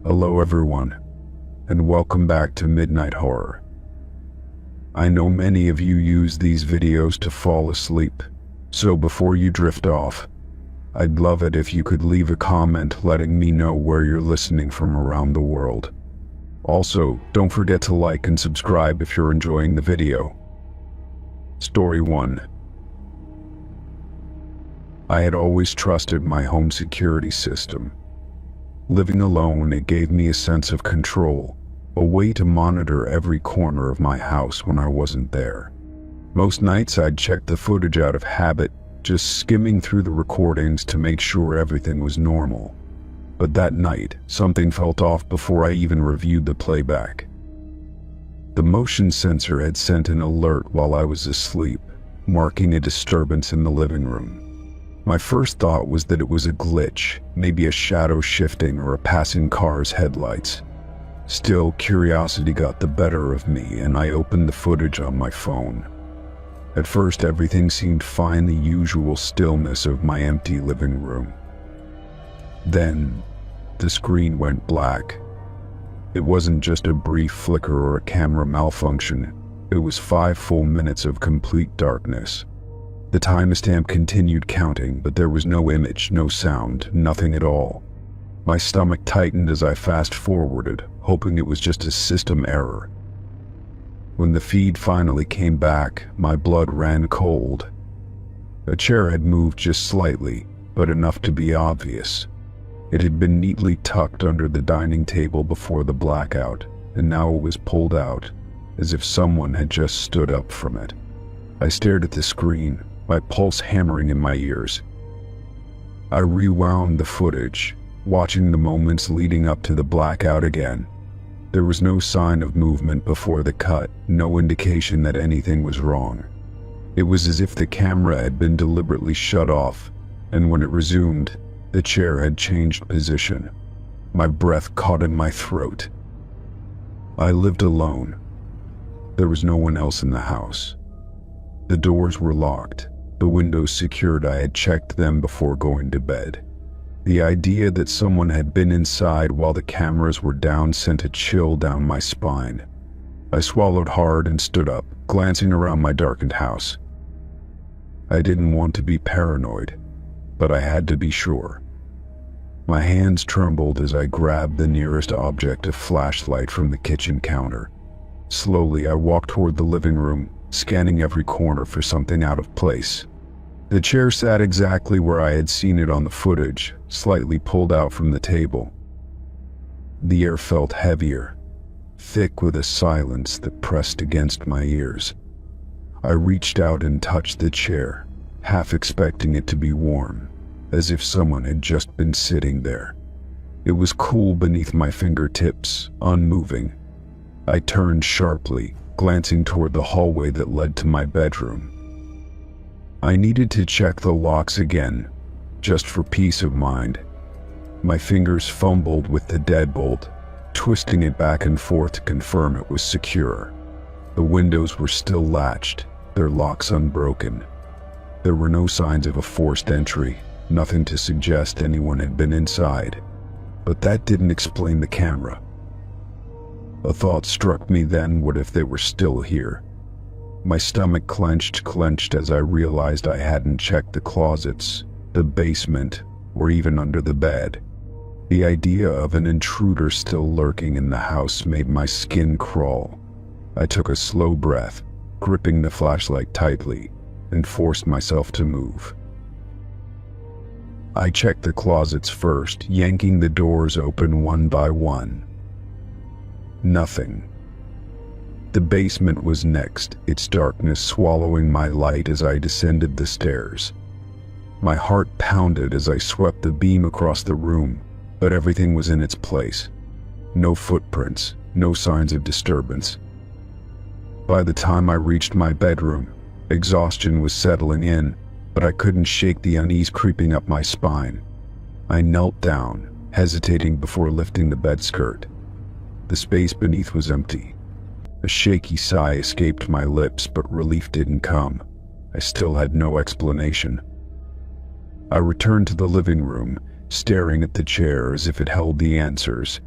Hello everyone, and welcome back to Midnight Horror. I know many of you use these videos to fall asleep, so before you drift off, I'd love it if you could leave a comment letting me know where you're listening from around the world. Also, don't forget to like and subscribe if you're enjoying the video. Story 1. I had always trusted my home security system. Living alone, it gave me a sense of control, a way to monitor every corner of my house when I wasn't there. Most nights I'd check the footage out of habit, just skimming through the recordings to make sure everything was normal. But that night, something felt off before I even reviewed the playback. The motion sensor had sent an alert while I was asleep, marking a disturbance in the living room. My first thought was that it was a glitch, maybe a shadow shifting or a passing car's headlights. Still, curiosity got the better of me and I opened the footage on my phone. At first, everything seemed fine, the usual stillness of my empty living room. Then, the screen went black. It wasn't just a brief flicker or a camera malfunction, it was 5 full minutes of complete darkness. The timestamp continued counting, but there was no image, no sound, nothing at all. My stomach tightened as I fast-forwarded, hoping it was just a system error. When the feed finally came back, my blood ran cold. A chair had moved just slightly, but enough to be obvious. It had been neatly tucked under the dining table before the blackout, and now it was pulled out, as if someone had just stood up from it. I stared at the screen, my pulse hammering in my ears. I rewound the footage, watching the moments leading up to the blackout again. There was no sign of movement before the cut, no indication that anything was wrong. It was as if the camera had been deliberately shut off, and when it resumed, the chair had changed position. My breath caught in my throat. I lived alone. There was no one else in the house. The doors were locked, the windows secured. I had checked them before going to bed. The idea that someone had been inside while the cameras were down sent a chill down my spine. I swallowed hard and stood up, glancing around my darkened house. I didn't want to be paranoid, but I had to be sure. My hands trembled as I grabbed the nearest object, a flashlight from the kitchen counter. Slowly, I walked toward the living room, scanning every corner for something out of place. The chair sat exactly where I had seen it on the footage, slightly pulled out from the table. The air felt heavier, thick with a silence that pressed against my ears. I reached out and touched the chair, half expecting it to be warm, as if someone had just been sitting there. It was cool beneath my fingertips, unmoving. I turned sharply, glancing toward the hallway that led to my bedroom. I needed to check the locks again, just for peace of mind. My fingers fumbled with the deadbolt, twisting it back and forth to confirm it was secure. The windows were still latched, their locks unbroken. There were no signs of a forced entry, nothing to suggest anyone had been inside. But that didn't explain the camera. A thought struck me then: what if they were still here? My stomach clenched as I realized I hadn't checked the closets, the basement, or even under the bed. The idea of an intruder still lurking in the house made my skin crawl. I took a slow breath, gripping the flashlight tightly, and forced myself to move. I checked the closets first, yanking the doors open one by one. Nothing. The basement was next, its darkness swallowing my light as I descended the stairs. My heart pounded as I swept the beam across the room, but everything was in its place. No footprints, no signs of disturbance. By the time I reached my bedroom, exhaustion was settling in, but I couldn't shake the unease creeping up my spine. I knelt down, hesitating before lifting the bedskirt. The space beneath was empty. A shaky sigh escaped my lips, but relief didn't come. I still had no explanation. I returned to the living room, staring at the chair as if it held the answers.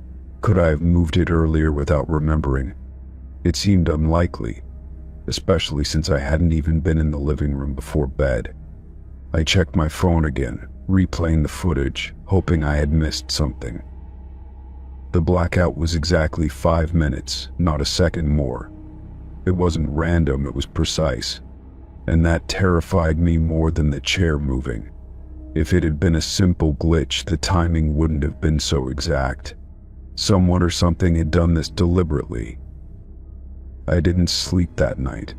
Could I have moved it earlier without remembering? It seemed unlikely, especially since I hadn't even been in the living room before bed. I checked my phone again, replaying the footage, hoping I had missed something. The blackout was exactly 5 minutes, not a second more. It wasn't random, it was precise. And that terrified me more than the chair moving. If it had been a simple glitch, the timing wouldn't have been so exact. Someone or something had done this deliberately. I didn't sleep that night.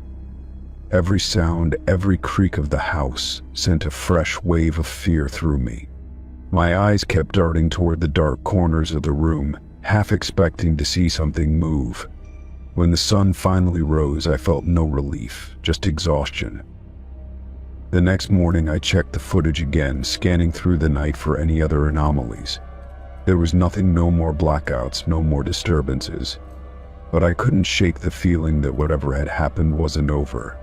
Every sound, every creak of the house sent a fresh wave of fear through me. My eyes kept darting toward the dark corners of the room, half expecting to see something move. When the sun finally rose, I felt no relief, just exhaustion. The next morning, I checked the footage again, scanning through the night for any other anomalies. There was nothing, no more blackouts, no more disturbances. But I couldn't shake the feeling that whatever had happened wasn't over.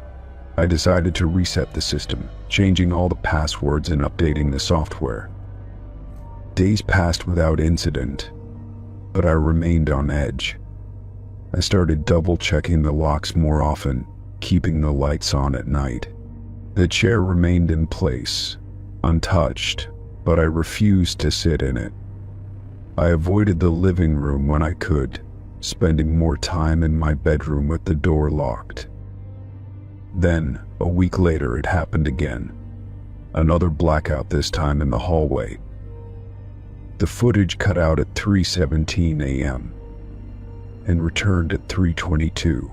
I decided to reset the system, changing all the passwords and updating the software. Days passed without incident, but I remained on edge. I started double-checking the locks more often, keeping the lights on at night. The chair remained in place, untouched, but I refused to sit in it. I avoided the living room when I could, spending more time in my bedroom with the door locked. Then, a week later, it happened again. Another blackout, this time in the hallway. The footage cut out at 3:17 a.m. and returned at 3:22.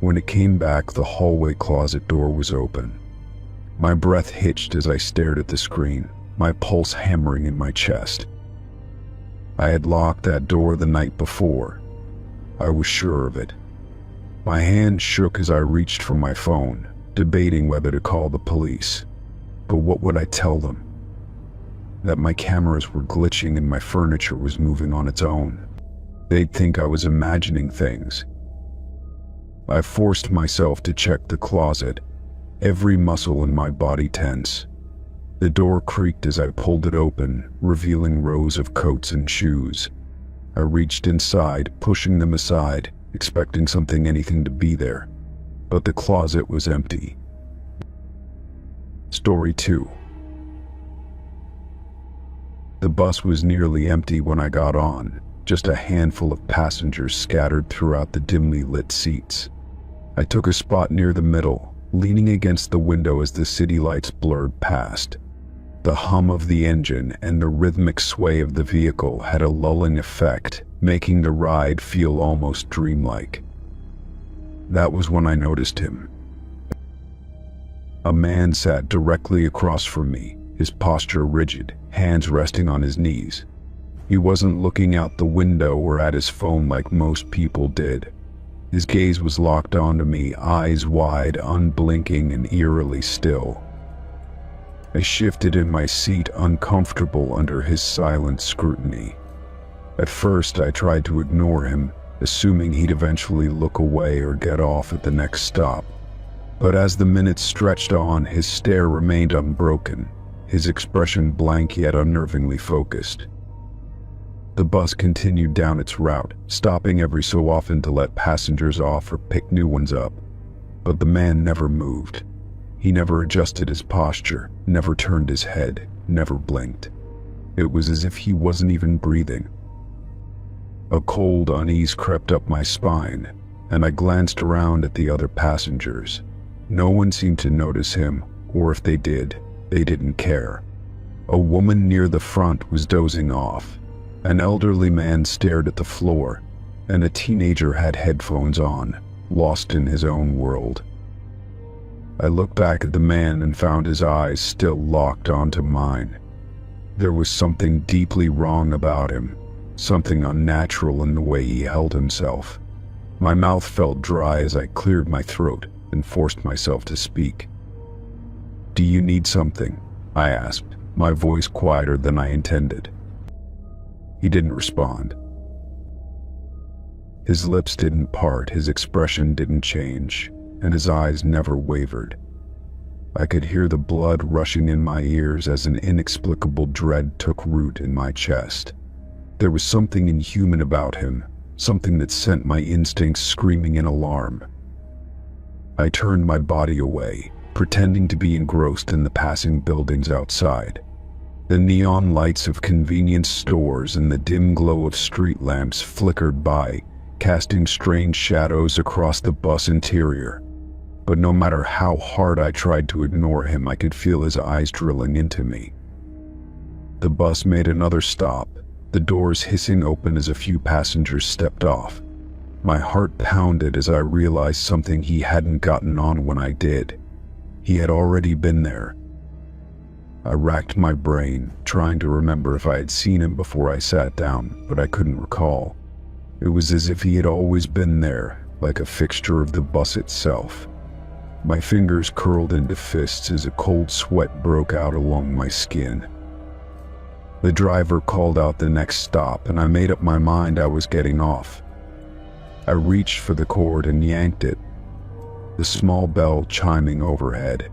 When it came back, the hallway closet door was open. My breath hitched as I stared at the screen, my pulse hammering in my chest. I had locked that door the night before. I was sure of it. My hand shook as I reached for my phone, debating whether to call the police. But what would I tell them? That my cameras were glitching and my furniture was moving on its own. They'd think I was imagining things. I forced myself to check the closet, every muscle in my body tense. The door creaked as I pulled it open, revealing rows of coats and shoes. I reached inside, pushing them aside, expecting anything to be there. But the closet was empty. Story 2. The bus was nearly empty when I got on, just a handful of passengers scattered throughout the dimly lit seats. I took a spot near the middle, leaning against the window as the city lights blurred past. The hum of the engine and the rhythmic sway of the vehicle had a lulling effect, making the ride feel almost dreamlike. That was when I noticed him. A man sat directly across from me, his posture rigid, hands resting on his knees. He wasn't looking out the window or at his phone like most people did. His gaze was locked onto me, eyes wide, unblinking and eerily still. I shifted in my seat, uncomfortable under his silent scrutiny. At first, I tried to ignore him, assuming he'd eventually look away or get off at the next stop. But as the minutes stretched on, his stare remained unbroken, his expression blank yet unnervingly focused. The bus continued down its route, stopping every so often to let passengers off or pick new ones up. But the man never moved. He never adjusted his posture, never turned his head, never blinked. It was as if he wasn't even breathing. A cold unease crept up my spine, and I glanced around at the other passengers. No one seemed to notice him, or if they did, they didn't care. A woman near the front was dozing off. An elderly man stared at the floor, and a teenager had headphones on, lost in his own world. I looked back at the man and found his eyes still locked onto mine. There was something deeply wrong about him, something unnatural in the way he held himself. My mouth felt dry as I cleared my throat and forced myself to speak. "Do you need something?" I asked, my voice quieter than I intended. He didn't respond. His lips didn't part, his expression didn't change, and his eyes never wavered. I could hear the blood rushing in my ears as an inexplicable dread took root in my chest. There was something inhuman about him, something that sent my instincts screaming in alarm. I turned my body away, pretending to be engrossed in the passing buildings outside. The neon lights of convenience stores and the dim glow of street lamps flickered by, casting strange shadows across the bus interior. But no matter how hard I tried to ignore him, I could feel his eyes drilling into me. The bus made another stop, the doors hissing open as a few passengers stepped off. My heart pounded as I realized something he hadn't gotten on when I did. He had already been there. I racked my brain, trying to remember if I had seen him before I sat down, but I couldn't recall. It was as if he had always been there, like a fixture of the bus itself. My fingers curled into fists as a cold sweat broke out along my skin. The driver called out the next stop, and I made up my mind I was getting off. I reached for the cord and yanked it, the small bell chiming overhead.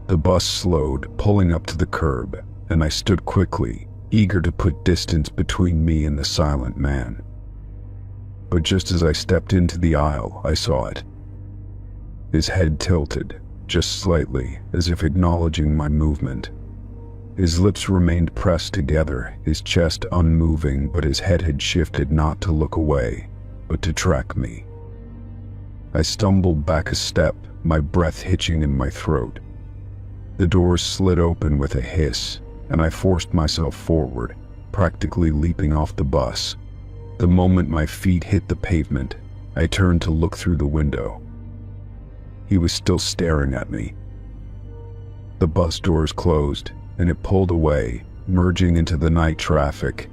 The bus slowed, pulling up to the curb, and I stood quickly, eager to put distance between me and the silent man. But just as I stepped into the aisle, I saw it. His head tilted, just slightly, as if acknowledging my movement. His lips remained pressed together, his chest unmoving, but his head had shifted not to look away, but to track me. I stumbled back a step, my breath hitching in my throat. The doors slid open with a hiss, and I forced myself forward, practically leaping off the bus. The moment my feet hit the pavement, I turned to look through the window. He was still staring at me. The bus doors closed, and it pulled away, merging into the night traffic.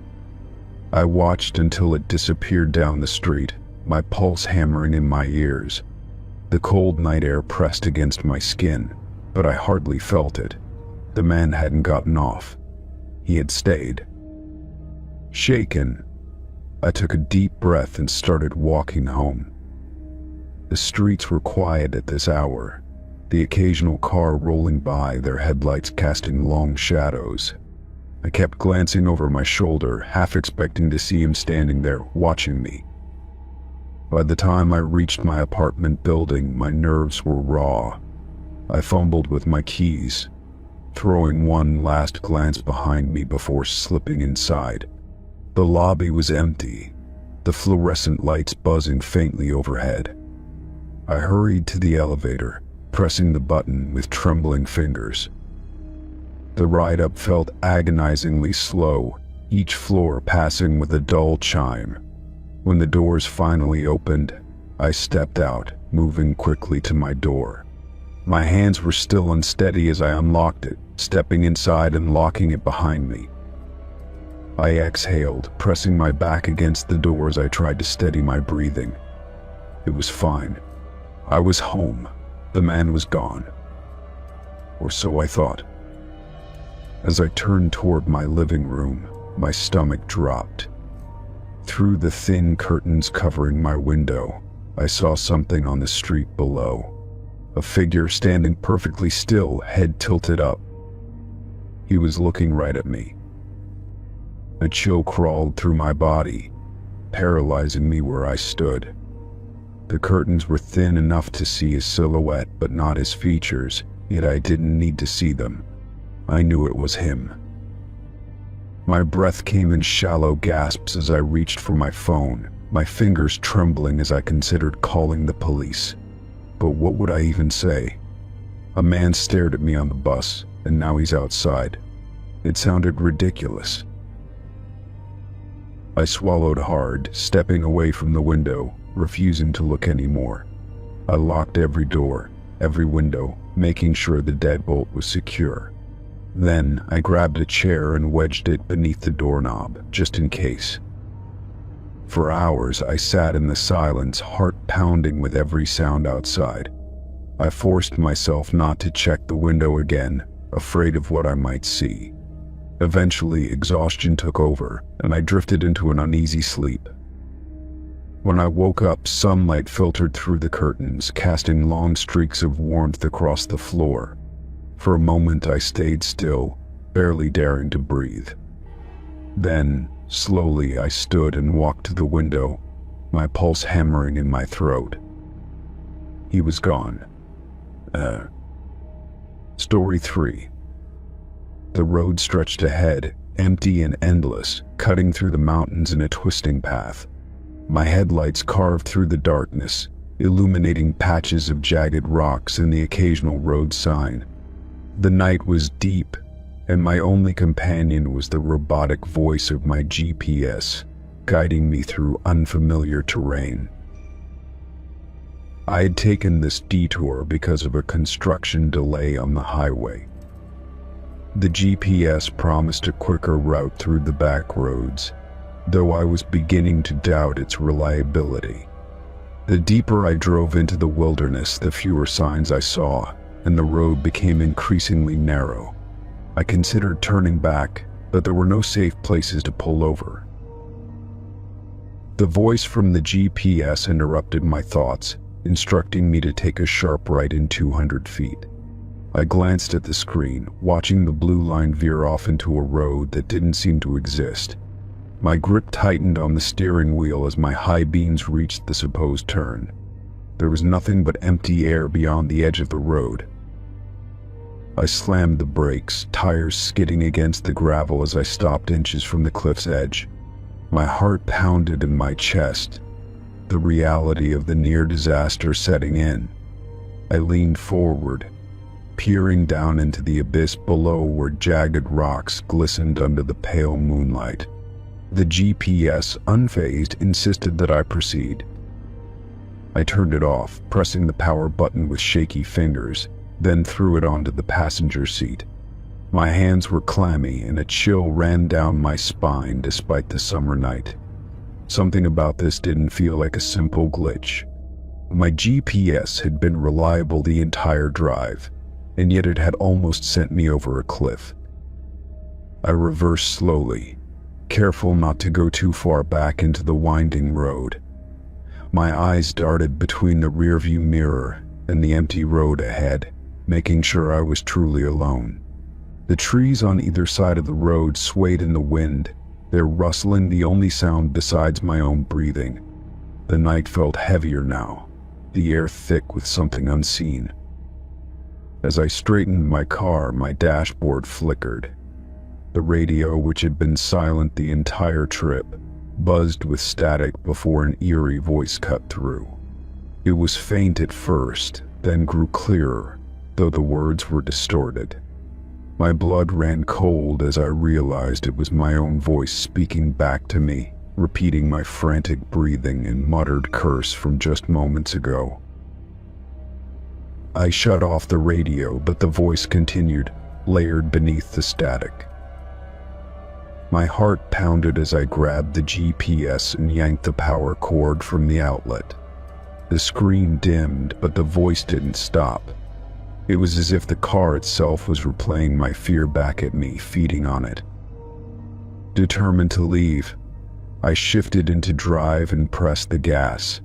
I watched until it disappeared down the street, my pulse hammering in my ears. The cold night air pressed against my skin, but I hardly felt it. The man hadn't gotten off. He had stayed. Shaken, I took a deep breath and started walking home. The streets were quiet at this hour, the occasional car rolling by, their headlights casting long shadows. I kept glancing over my shoulder, half expecting to see him standing there, watching me. By the time I reached my apartment building, my nerves were raw. I fumbled with my keys, throwing one last glance behind me before slipping inside. The lobby was empty, the fluorescent lights buzzing faintly overhead. I hurried to the elevator, pressing the button with trembling fingers. The ride up felt agonizingly slow, each floor passing with a dull chime. When the doors finally opened, I stepped out, moving quickly to my door. My hands were still unsteady as I unlocked it, stepping inside and locking it behind me. I exhaled, pressing my back against the door as I tried to steady my breathing. It was fine. I was home. The man was gone. Or so I thought. As I turned toward my living room, my stomach dropped. Through the thin curtains covering my window, I saw something on the street below. A figure standing perfectly still, head tilted up. He was looking right at me. A chill crawled through my body, paralyzing me where I stood. The curtains were thin enough to see his silhouette, but not his features, yet I didn't need to see them. I knew it was him. My breath came in shallow gasps as I reached for my phone, my fingers trembling as I considered calling the police. But what would I even say? A man stared at me on the bus, and now he's outside. It sounded ridiculous. I swallowed hard, stepping away from the window, refusing to look anymore. I locked every door, every window, making sure the deadbolt was secure. Then I grabbed a chair and wedged it beneath the doorknob, just in case. For hours I sat in the silence, heart pounding with every sound outside. I forced myself not to check the window again, afraid of what I might see. Eventually, exhaustion took over, and I drifted into an uneasy sleep. When I woke up, sunlight filtered through the curtains, casting long streaks of warmth across the floor. For a moment I stayed still, barely daring to breathe. Then, Slowly, I stood and walked to the window, my pulse hammering in my throat. He was gone. Story 3. The road stretched ahead, empty and endless, cutting through the mountains in a twisting path. My headlights carved through the darkness, illuminating patches of jagged rocks and the occasional road sign. The night was deep, and my only companion was the robotic voice of my GPS, guiding me through unfamiliar terrain. I had taken this detour because of a construction delay on the highway. The GPS promised a quicker route through the back roads, though I was beginning to doubt its reliability. The deeper I drove into the wilderness, the fewer signs I saw, and the road became increasingly narrow. I considered turning back, but there were no safe places to pull over. The voice from the GPS interrupted my thoughts, instructing me to take a sharp right in 200 feet. I glanced at the screen, watching the blue line veer off into a road that didn't seem to exist. My grip tightened on the steering wheel as my high beams reached the supposed turn. There was nothing but empty air beyond the edge of the road. I slammed the brakes, tires skidding against the gravel as I stopped inches from the cliff's edge. My heart pounded in my chest, the reality of the near disaster setting in. I leaned forward, peering down into the abyss below where jagged rocks glistened under the pale moonlight. The GPS, unfazed, insisted that I proceed. I turned it off, pressing the power button with shaky fingers, then threw it onto the passenger seat. My hands were clammy and a chill ran down my spine despite the summer night. Something about this didn't feel like a simple glitch. My GPS had been reliable the entire drive, and yet it had almost sent me over a cliff. I reversed slowly, careful not to go too far back into the winding road. My eyes darted between the rearview mirror and the empty road ahead, making sure I was truly alone. The trees on either side of the road swayed in the wind, their rustling the only sound besides my own breathing. The night felt heavier now, the air thick with something unseen. As I straightened my car, my dashboard flickered. The radio, which had been silent the entire trip, buzzed with static before an eerie voice cut through. It was faint at first, then grew clearer, though the words were distorted. My blood ran cold as I realized it was my own voice speaking back to me, repeating my frantic breathing and muttered curse from just moments ago. I shut off the radio, but the voice continued, layered beneath the static. My heart pounded as I grabbed the GPS and yanked the power cord from the outlet. The screen dimmed, but the voice didn't stop. It was as if the car itself was replaying my fear back at me, feeding on it. Determined to leave, I shifted into drive and pressed the gas.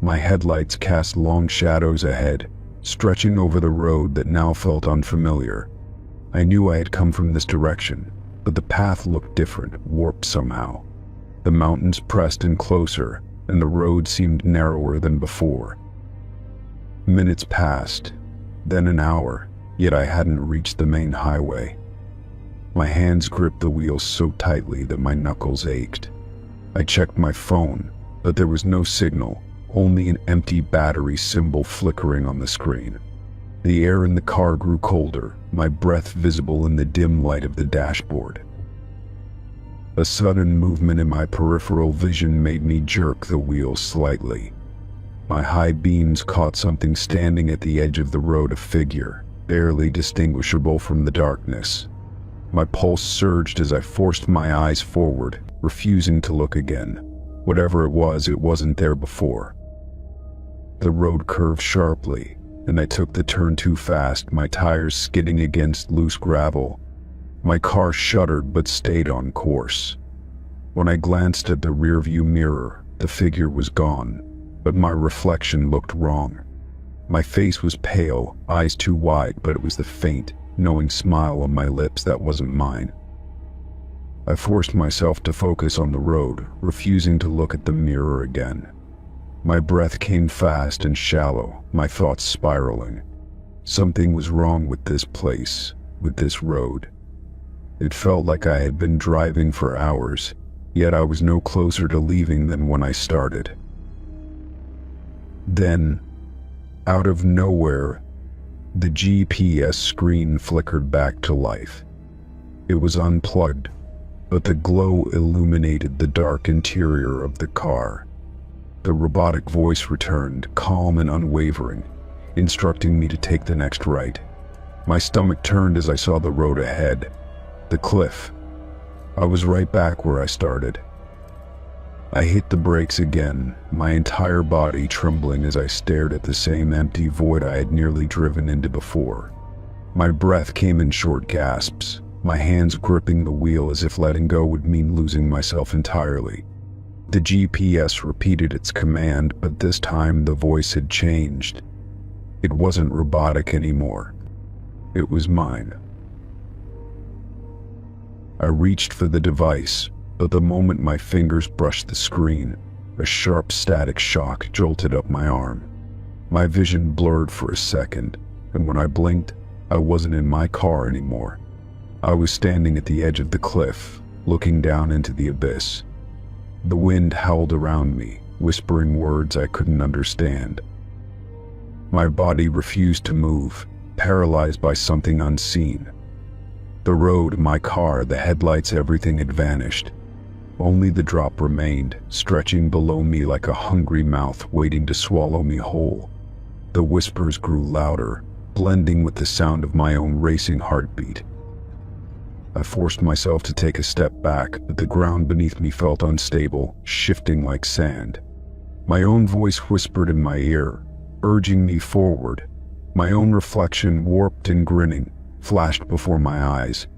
My headlights cast long shadows ahead, stretching over the road that now felt unfamiliar. I knew I had come from this direction, but the path looked different, warped somehow. The mountains pressed in closer, and the road seemed narrower than before. Minutes passed, then an hour, yet I hadn't reached the main highway. My hands gripped the wheel so tightly that my knuckles ached. I checked my phone, but there was no signal, only an empty battery symbol flickering on the screen. The air in the car grew colder, my breath visible in the dim light of the dashboard. A sudden movement in my peripheral vision made me jerk the wheel slightly. My high beams caught something standing at the edge of the road, a figure, barely distinguishable from the darkness. My pulse surged as I forced my eyes forward, refusing to look again. Whatever it wasn't there before. The road curved sharply, and I took the turn too fast, my tires skidding against loose gravel. My car shuddered but stayed on course. When I glanced at the rearview mirror, the figure was gone, but my reflection looked wrong. My face was pale, eyes too wide, but it was the faint, knowing smile on my lips that wasn't mine. I forced myself to focus on the road, refusing to look at the mirror again. My breath came fast and shallow, my thoughts spiraling. Something was wrong with this place, with this road. It felt like I had been driving for hours, yet I was no closer to leaving than when I started. Then, out of nowhere, the GPS screen flickered back to life. It was unplugged, but the glow illuminated the dark interior of the car. The robotic voice returned, calm and unwavering, instructing me to take the next right. My stomach turned as I saw the road ahead, the cliff. I was right back where I started. I hit the brakes again, my entire body trembling as I stared at the same empty void I had nearly driven into before. My breath came in short gasps, my hands gripping the wheel as if letting go would mean losing myself entirely. The GPS repeated its command, but this time the voice had changed. It wasn't robotic anymore. It was mine. I reached for the device, but the moment my fingers brushed the screen, a sharp static shock jolted up my arm. My vision blurred for a second, and when I blinked, I wasn't in my car anymore. I was standing at the edge of the cliff, looking down into the abyss. The wind howled around me, whispering words I couldn't understand. My body refused to move, paralyzed by something unseen. The road, my car, the headlights, everything had vanished. Only the drop remained, stretching below me like a hungry mouth waiting to swallow me whole. The whispers grew louder, blending with the sound of my own racing heartbeat. I forced myself to take a step back, but the ground beneath me felt unstable, shifting like sand. My own voice whispered in my ear, urging me forward. My own reflection, warped and grinning, flashed before my eyes.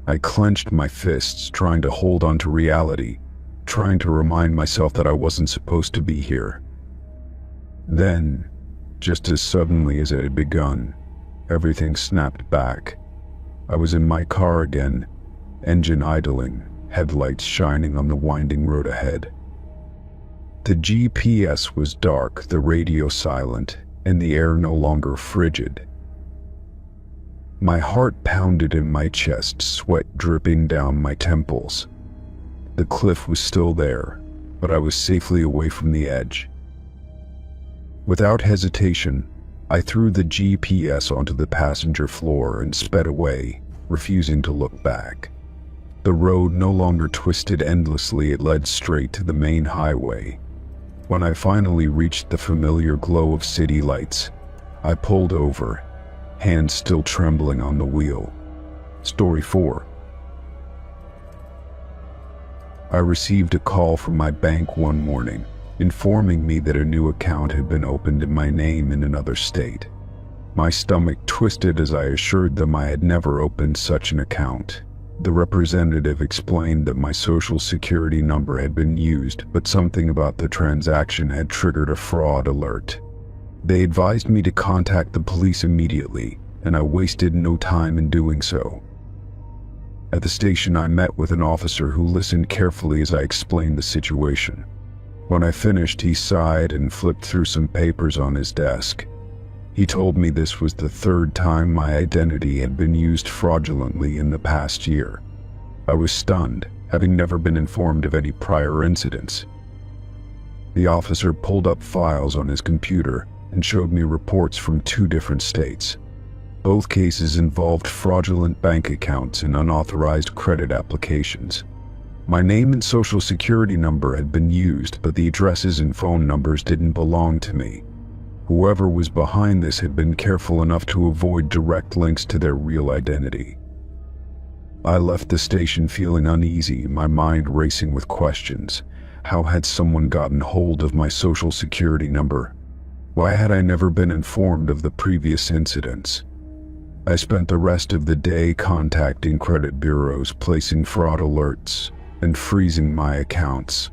I clenched my fists, trying to hold on to reality, trying to remind myself that I wasn't supposed to be here. Then, just as suddenly as it had begun, everything snapped back. I was in my car again, engine idling, headlights shining on the winding road ahead. The GPS was dark, the radio silent, and the air no longer frigid. My heart pounded in my chest, sweat dripping down my temples. The cliff was still there, but I was safely away from the edge. Without hesitation, I threw the GPS onto the passenger floor and sped away, refusing to look back. The road no longer twisted endlessly, it led straight to the main highway. When I finally reached the familiar glow of city lights, I pulled over, hands still trembling on the wheel. Story 4. I received a call from my bank one morning, informing me that a new account had been opened in my name in another state. My stomach twisted as I assured them I had never opened such an account. The representative explained that my social security number had been used, but something about the transaction had triggered a fraud alert. They advised me to contact the police immediately, and I wasted no time in doing so. At the station, I met with an officer who listened carefully as I explained the situation. When I finished, he sighed and flipped through some papers on his desk. He told me this was the third time my identity had been used fraudulently in the past year. I was stunned, having never been informed of any prior incidents. The officer pulled up files on his computer and showed me reports from 2 different states. Both cases involved fraudulent bank accounts and unauthorized credit applications. My name and social security number had been used, but the addresses and phone numbers didn't belong to me. Whoever was behind this had been careful enough to avoid direct links to their real identity. I left the station feeling uneasy, my mind racing with questions. How had someone gotten hold of my social security number? Why had I never been informed of the previous incidents? I spent the rest of the day contacting credit bureaus, placing fraud alerts, and freezing my accounts.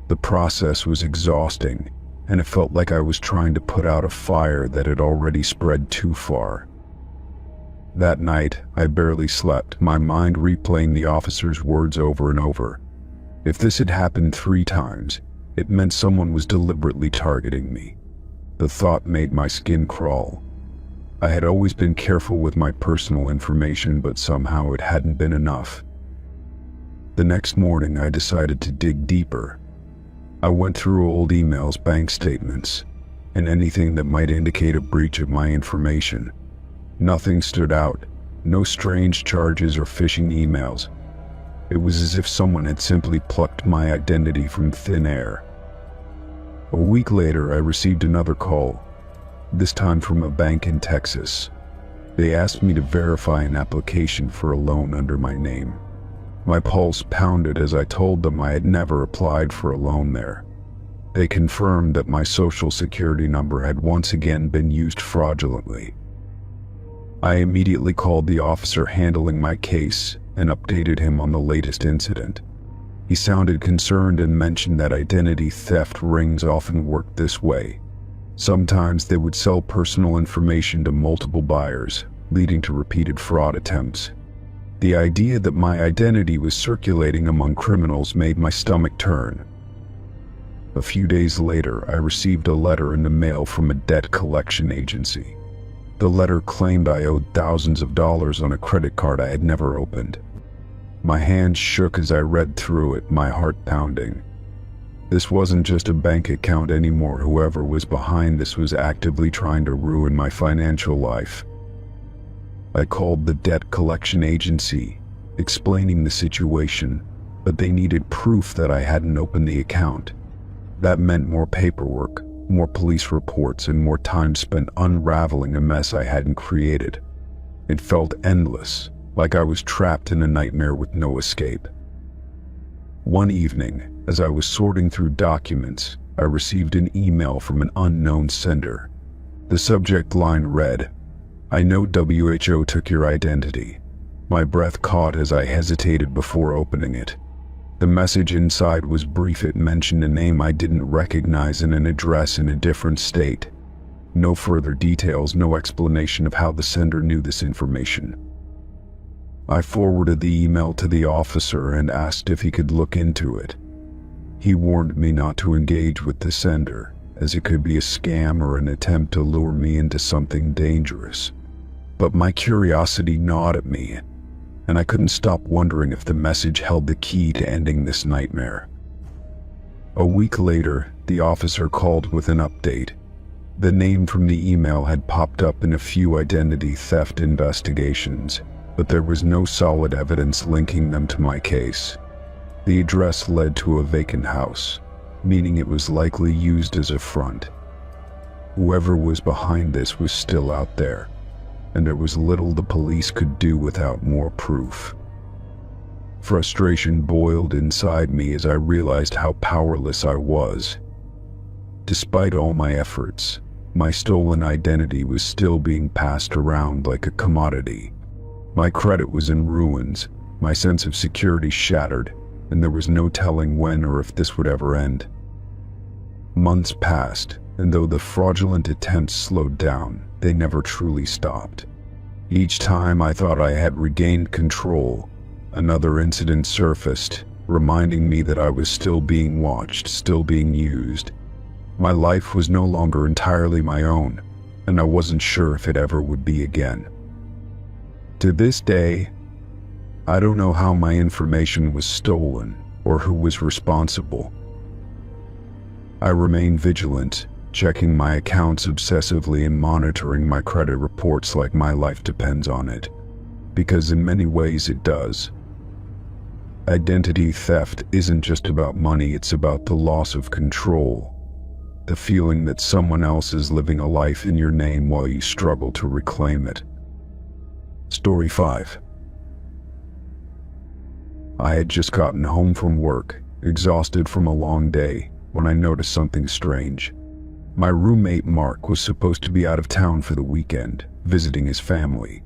The process was exhausting, and it felt like I was trying to put out a fire that had already spread too far. That night, I barely slept, my mind replaying the officer's words over and over. If this had happened 3 times, it meant someone was deliberately targeting me. The thought made my skin crawl. I had always been careful with my personal information, but somehow it hadn't been enough. The next morning, I decided to dig deeper. I went through old emails, bank statements, and anything that might indicate a breach of my information. Nothing stood out, no strange charges or phishing emails. It was as if someone had simply plucked my identity from thin air. A week later, I received another call, this time from a bank in Texas. They asked me to verify an application for a loan under my name. My pulse pounded as I told them I had never applied for a loan there. They confirmed that my social security number had once again been used fraudulently. I immediately called the officer handling my case and updated him on the latest incident. He sounded concerned and mentioned that identity theft rings often worked this way. Sometimes they would sell personal information to multiple buyers, leading to repeated fraud attempts. The idea that my identity was circulating among criminals made my stomach turn. A few days later, I received a letter in the mail from a debt collection agency. The letter claimed I owed thousands of dollars on a credit card I had never opened. My hands shook as I read through it, my heart pounding. This wasn't just a bank account anymore. Whoever was behind this was actively trying to ruin my financial life. I called the debt collection agency, explaining the situation, but they needed proof that I hadn't opened the account. That meant more paperwork, more police reports, and more time spent unraveling a mess I hadn't created. It felt endless, like I was trapped in a nightmare with no escape. One evening, as I was sorting through documents, I received an email from an unknown sender. The subject line read, "I know WHO took your identity." My breath caught as I hesitated before opening it. The message inside was brief. It mentioned a name I didn't recognize and an address in a different state. No further details, no explanation of how the sender knew this information. I forwarded the email to the officer and asked if he could look into it. He warned me not to engage with the sender, as it could be a scam or an attempt to lure me into something dangerous. But my curiosity gnawed at me, and I couldn't stop wondering if the message held the key to ending this nightmare. A week later, the officer called with an update. The name from the email had popped up in a few identity theft investigations, but there was no solid evidence linking them to my case. The address led to a vacant house, meaning it was likely used as a front. Whoever was behind this was still out there, and there was little the police could do without more proof. Frustration boiled inside me as I realized how powerless I was. Despite all my efforts, my stolen identity was still being passed around like a commodity. My credit was in ruins, my sense of security shattered, and there was no telling when or if this would ever end. Months passed, and though the fraudulent attempts slowed down, they never truly stopped. Each time I thought I had regained control, another incident surfaced, reminding me that I was still being watched, still being used. My life was no longer entirely my own, and I wasn't sure if it ever would be again. To this day, I don't know how my information was stolen or who was responsible. I remain vigilant, checking my accounts obsessively and monitoring my credit reports like my life depends on it, because in many ways it does. Identity theft isn't just about money, it's about the loss of control, the feeling that someone else is living a life in your name while you struggle to reclaim it. Story 5. I had just gotten home from work, exhausted from a long day, when I noticed something strange. My roommate Mark was supposed to be out of town for the weekend, visiting his family.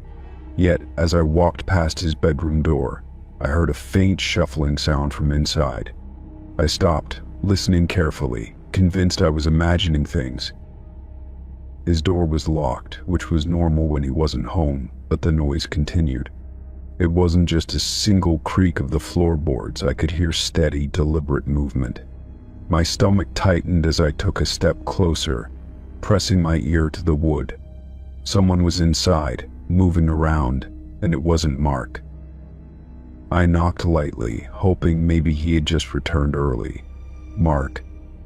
Yet, as I walked past his bedroom door, I heard a faint shuffling sound from inside. I stopped, listening carefully, convinced I was imagining things. His door was locked, which was normal when he wasn't home, but the noise continued. It wasn't just a single creak of the floorboards. I could hear steady, deliberate movement. My stomach tightened as I took a step closer, pressing my ear to the wood. Someone was inside, moving around, and it wasn't Mark. I knocked lightly, hoping maybe he had just returned early. "Mark,"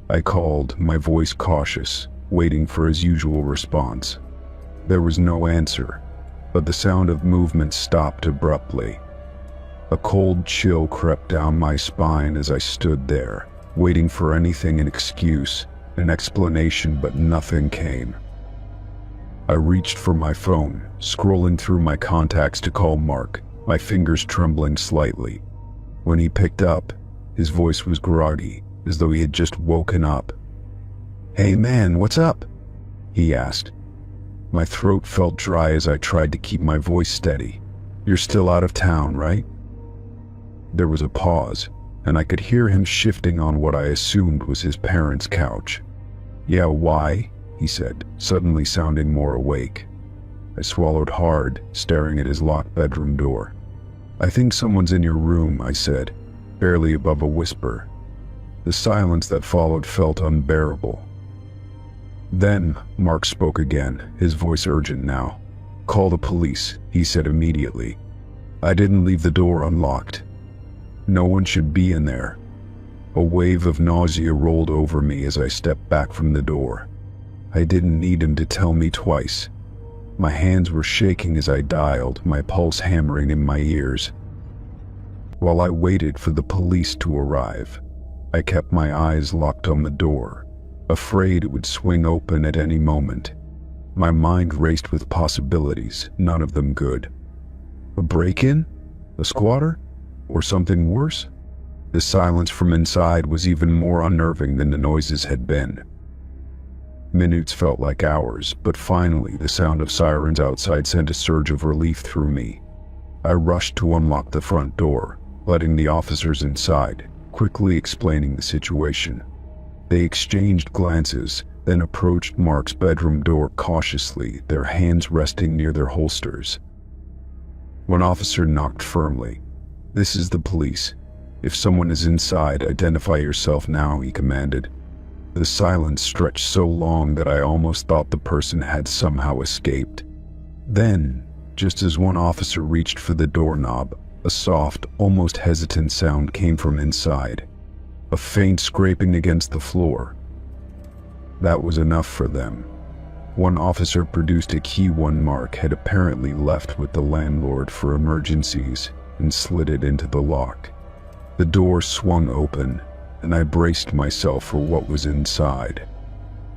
I called, my voice cautious, waiting for his usual response. There was no answer, but the sound of movement stopped abruptly. A cold chill crept down my spine as I stood there, waiting for anything, an excuse, an explanation, but nothing came. I reached for my phone, scrolling through my contacts to call Mark, my fingers trembling slightly. When he picked up, his voice was groggy, as though he had just woken up. "Hey man, what's up?" he asked. My throat felt dry as I tried to keep my voice steady. "You're still out of town, right?" There was a pause, and I could hear him shifting on what I assumed was his parents' couch. "Yeah, why?" he said, suddenly sounding more awake. I swallowed hard, staring at his locked bedroom door. "I think someone's in your room," I said, barely above a whisper. The silence that followed felt unbearable. Then, Mark spoke again, his voice urgent now. "Call the police," he said immediately. "I didn't leave the door unlocked. No one should be in there." A wave of nausea rolled over me as I stepped back from the door. I didn't need him to tell me twice. My hands were shaking as I dialed, my pulse hammering in my ears. While I waited for the police to arrive, I kept my eyes locked on the door, afraid it would swing open at any moment. My mind raced with possibilities, none of them good. A break-in? A squatter? Or something worse? The silence from inside was even more unnerving than the noises had been. Minutes felt like hours, but finally the sound of sirens outside sent a surge of relief through me. I rushed to unlock the front door, letting the officers inside, quickly explaining the situation. They exchanged glances, then approached Mark's bedroom door cautiously, their hands resting near their holsters. One officer knocked firmly. "This is the police. If someone is inside, identify yourself now," he commanded. The silence stretched so long that I almost thought the person had somehow escaped. Then, just as one officer reached for the doorknob, a soft, almost hesitant sound came from inside. A faint scraping against the floor. That was enough for them. One officer produced a key Mark had apparently left with the landlord for emergencies and slid it into the lock. The door swung open, and I braced myself for what was inside.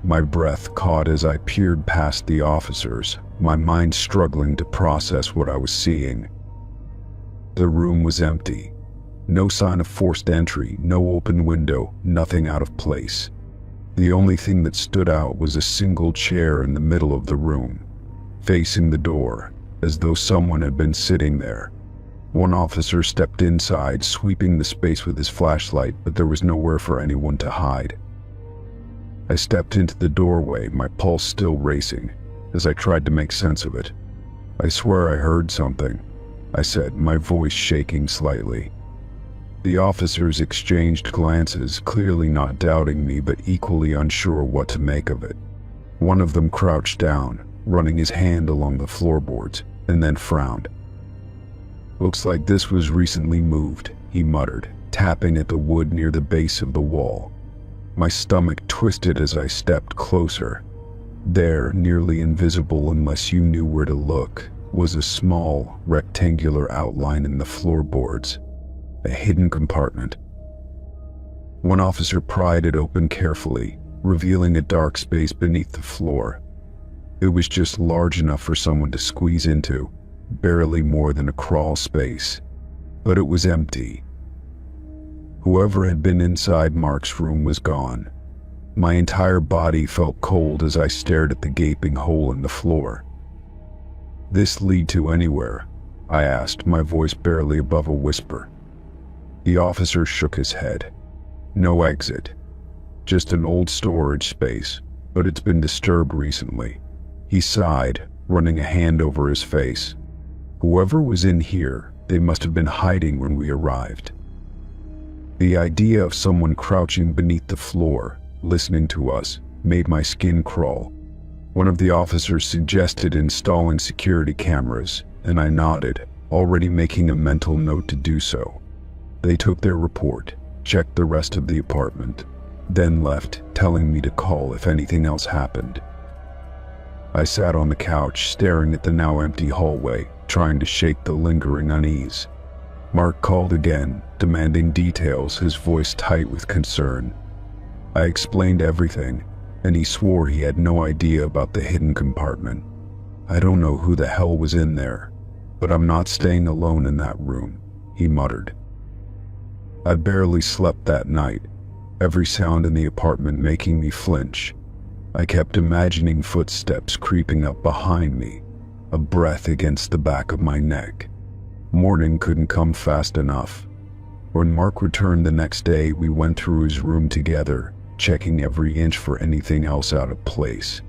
My breath caught as I peered past the officers, my mind struggling to process what I was seeing. The room was empty. No sign of forced entry, no open window, nothing out of place. The only thing that stood out was a single chair in the middle of the room, facing the door, as though someone had been sitting there. One officer stepped inside, sweeping the space with his flashlight, but there was nowhere for anyone to hide. I stepped into the doorway, my pulse still racing, as I tried to make sense of it. "I swear I heard something," I said, my voice shaking slightly. The officers exchanged glances, clearly not doubting me, but equally unsure what to make of it. One of them crouched down, running his hand along the floorboards, and then frowned. "Looks like this was recently moved," he muttered, tapping at the wood near the base of the wall. My stomach twisted as I stepped closer. There, nearly invisible unless you knew where to look, was a small, rectangular outline in the floorboards. A hidden compartment. One officer pried it open carefully, revealing a dark space beneath the floor. It was just large enough for someone to squeeze into, barely more than a crawl space. But it was empty. Whoever had been inside Mark's room was gone. My entire body felt cold as I stared at the gaping hole in the floor. "This lead to anywhere?" I asked, my voice barely above a whisper. The officer shook his head. "No exit. Just an old storage space, but it's been disturbed recently. He sighed, running a hand over his face. Whoever was in here, they must have been hiding when we arrived. The idea of someone crouching beneath the floor, listening to us, made my skin crawl. One of the officers suggested installing security cameras, and I nodded, already making a mental note to do so. They took their report, checked the rest of the apartment, then left, telling me to call if anything else happened. I sat on the couch, staring at the now empty hallway, trying to shake the lingering unease. Mark called again, demanding details, his voice tight with concern. I explained everything, and he swore he had no idea about the hidden compartment. I don't know who the hell was in there, but I'm not staying alone in that room, he muttered. I barely slept that night, every sound in the apartment making me flinch. I kept imagining footsteps creeping up behind me, a breath against the back of my neck. Morning couldn't come fast enough. When Mark returned the next day, we went through his room together, checking every inch for anything else out of place.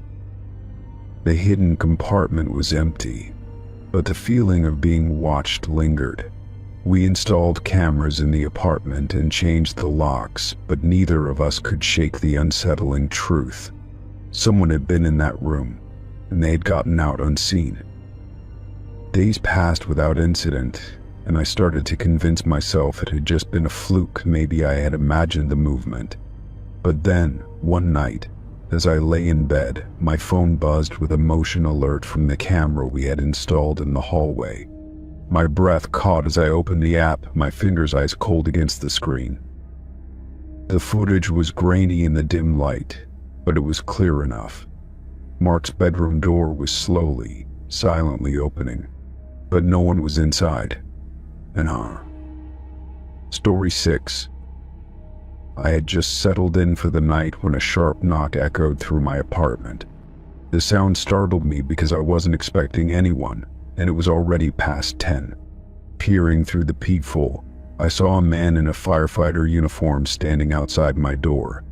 The hidden compartment was empty, but the feeling of being watched lingered. We installed cameras in the apartment and changed the locks, but neither of us could shake the unsettling truth. Someone had been in that room, and they had gotten out unseen. Days passed without incident, and I started to convince myself it had just been a fluke. Maybe I had imagined the movement. But then, one night, as I lay in bed, my phone buzzed with a motion alert from the camera we had installed in the hallway. My breath caught as I opened the app, my fingers ice cold against the screen. The footage was grainy in the dim light, but it was clear enough. Mark's bedroom door was slowly, silently opening, but no one was inside. Story 6. I had just settled in for the night when a sharp knock echoed through my apartment. The sound startled me because I wasn't expecting anyone, and it was already past 10. Peering through the peephole, I saw a man in a firefighter uniform standing outside my door.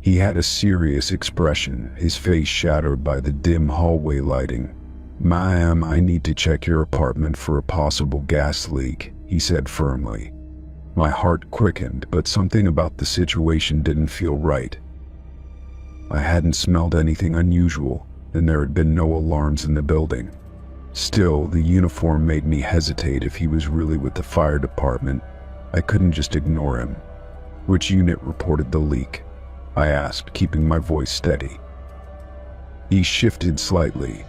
He had a serious expression, his face shadowed by the dim hallway lighting. "Ma'am, I need to check your apartment for a possible gas leak," he said firmly. My heart quickened, but something about the situation didn't feel right. I hadn't smelled anything unusual, and there had been no alarms in the building. Still, the uniform made me hesitate. If he was really with the fire department, I couldn't just ignore him. "Which unit reported the leak?" I asked, keeping my voice steady. He shifted slightly,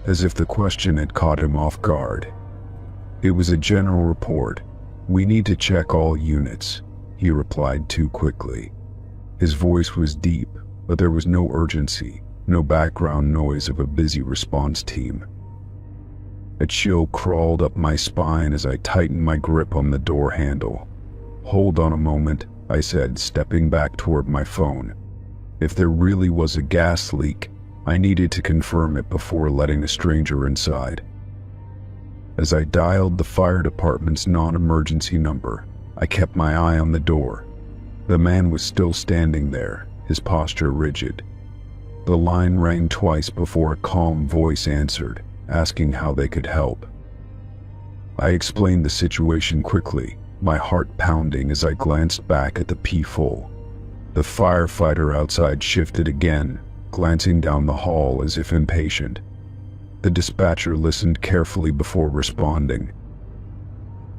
as if the question had caught him off guard. "It was a general report. We need to check all units," he replied too quickly. His voice was deep, but there was no urgency, no background noise of a busy response team. A chill crawled up my spine as I tightened my grip on the door handle. "Hold on a moment," I said, stepping back toward my phone. If there really was a gas leak, I needed to confirm it before letting a stranger inside. As I dialed the fire department's non-emergency number, I kept my eye on the door. The man was still standing there, his posture rigid. The line rang twice before a calm voice answered, asking how they could help. I explained the situation quickly, my heart pounding as I glanced back at the peephole. The firefighter outside shifted again, glancing down the hall as if impatient. The dispatcher listened carefully before responding.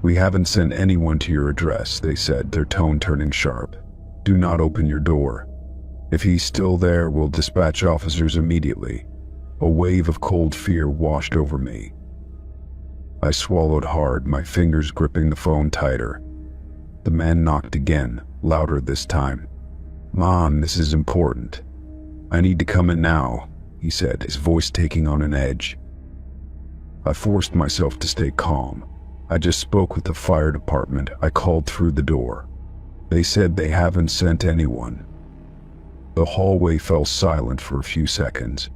"We haven't sent anyone to your address," they said, their tone turning sharp. "Do not open your door. If he's still there, we'll dispatch officers immediately." A wave of cold fear washed over me. I swallowed hard, my fingers gripping the phone tighter. The man knocked again, louder this time. "Mom, this is important. I need to come in now," he said, his voice taking on an edge. I forced myself to stay calm. "I just spoke with the fire department," I called through the door. "They said they haven't sent anyone." The hallway fell silent for a few seconds.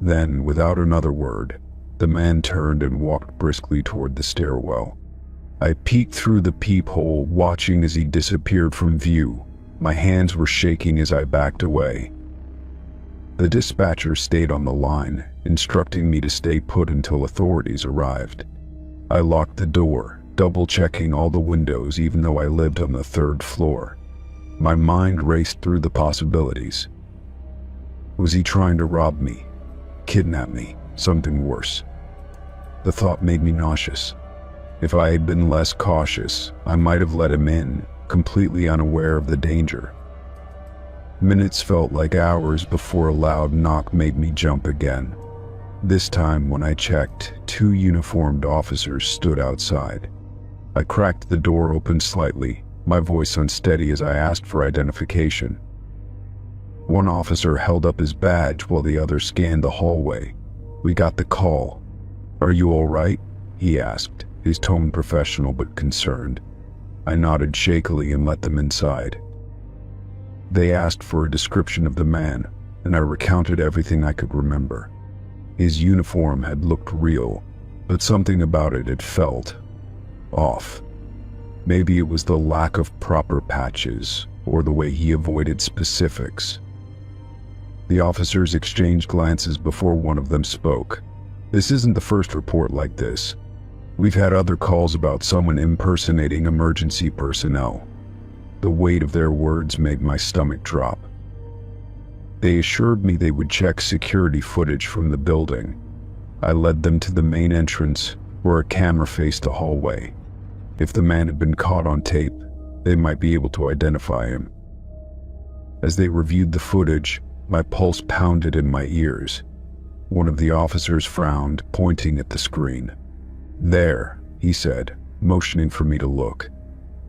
Then, without another word, the man turned and walked briskly toward the stairwell. I peeked through the peephole, watching as he disappeared from view. My hands were shaking as I backed away. The dispatcher stayed on the line, instructing me to stay put until authorities arrived. I locked the door, double-checking all the windows even though I lived on the third floor. My mind raced through the possibilities. Was he trying to rob me? Kidnap me? Something worse? The thought made me nauseous. If I had been less cautious, I might have let him in, completely unaware of the danger. Minutes felt like hours before a loud knock made me jump again. This time, when I checked, 2 uniformed officers stood outside. I cracked the door open slightly, my voice unsteady as I asked for identification. One officer held up his badge while the other scanned the hallway. "We got the call. Are you all right?" he asked, his tone professional but concerned. I nodded shakily and let them inside. They asked for a description of the man, and I recounted everything I could remember. His uniform had looked real, but something about it had felt off. Maybe it was the lack of proper patches, or the way he avoided specifics. The officers exchanged glances before one of them spoke. "This isn't the first report like this. We've had other calls about someone impersonating emergency personnel." The weight of their words made my stomach drop. They assured me they would check security footage from the building. I led them to the main entrance, where a camera faced the hallway. If the man had been caught on tape, they might be able to identify him. As they reviewed the footage, my pulse pounded in my ears. One of the officers frowned, pointing at the screen. "There," he said, motioning for me to look.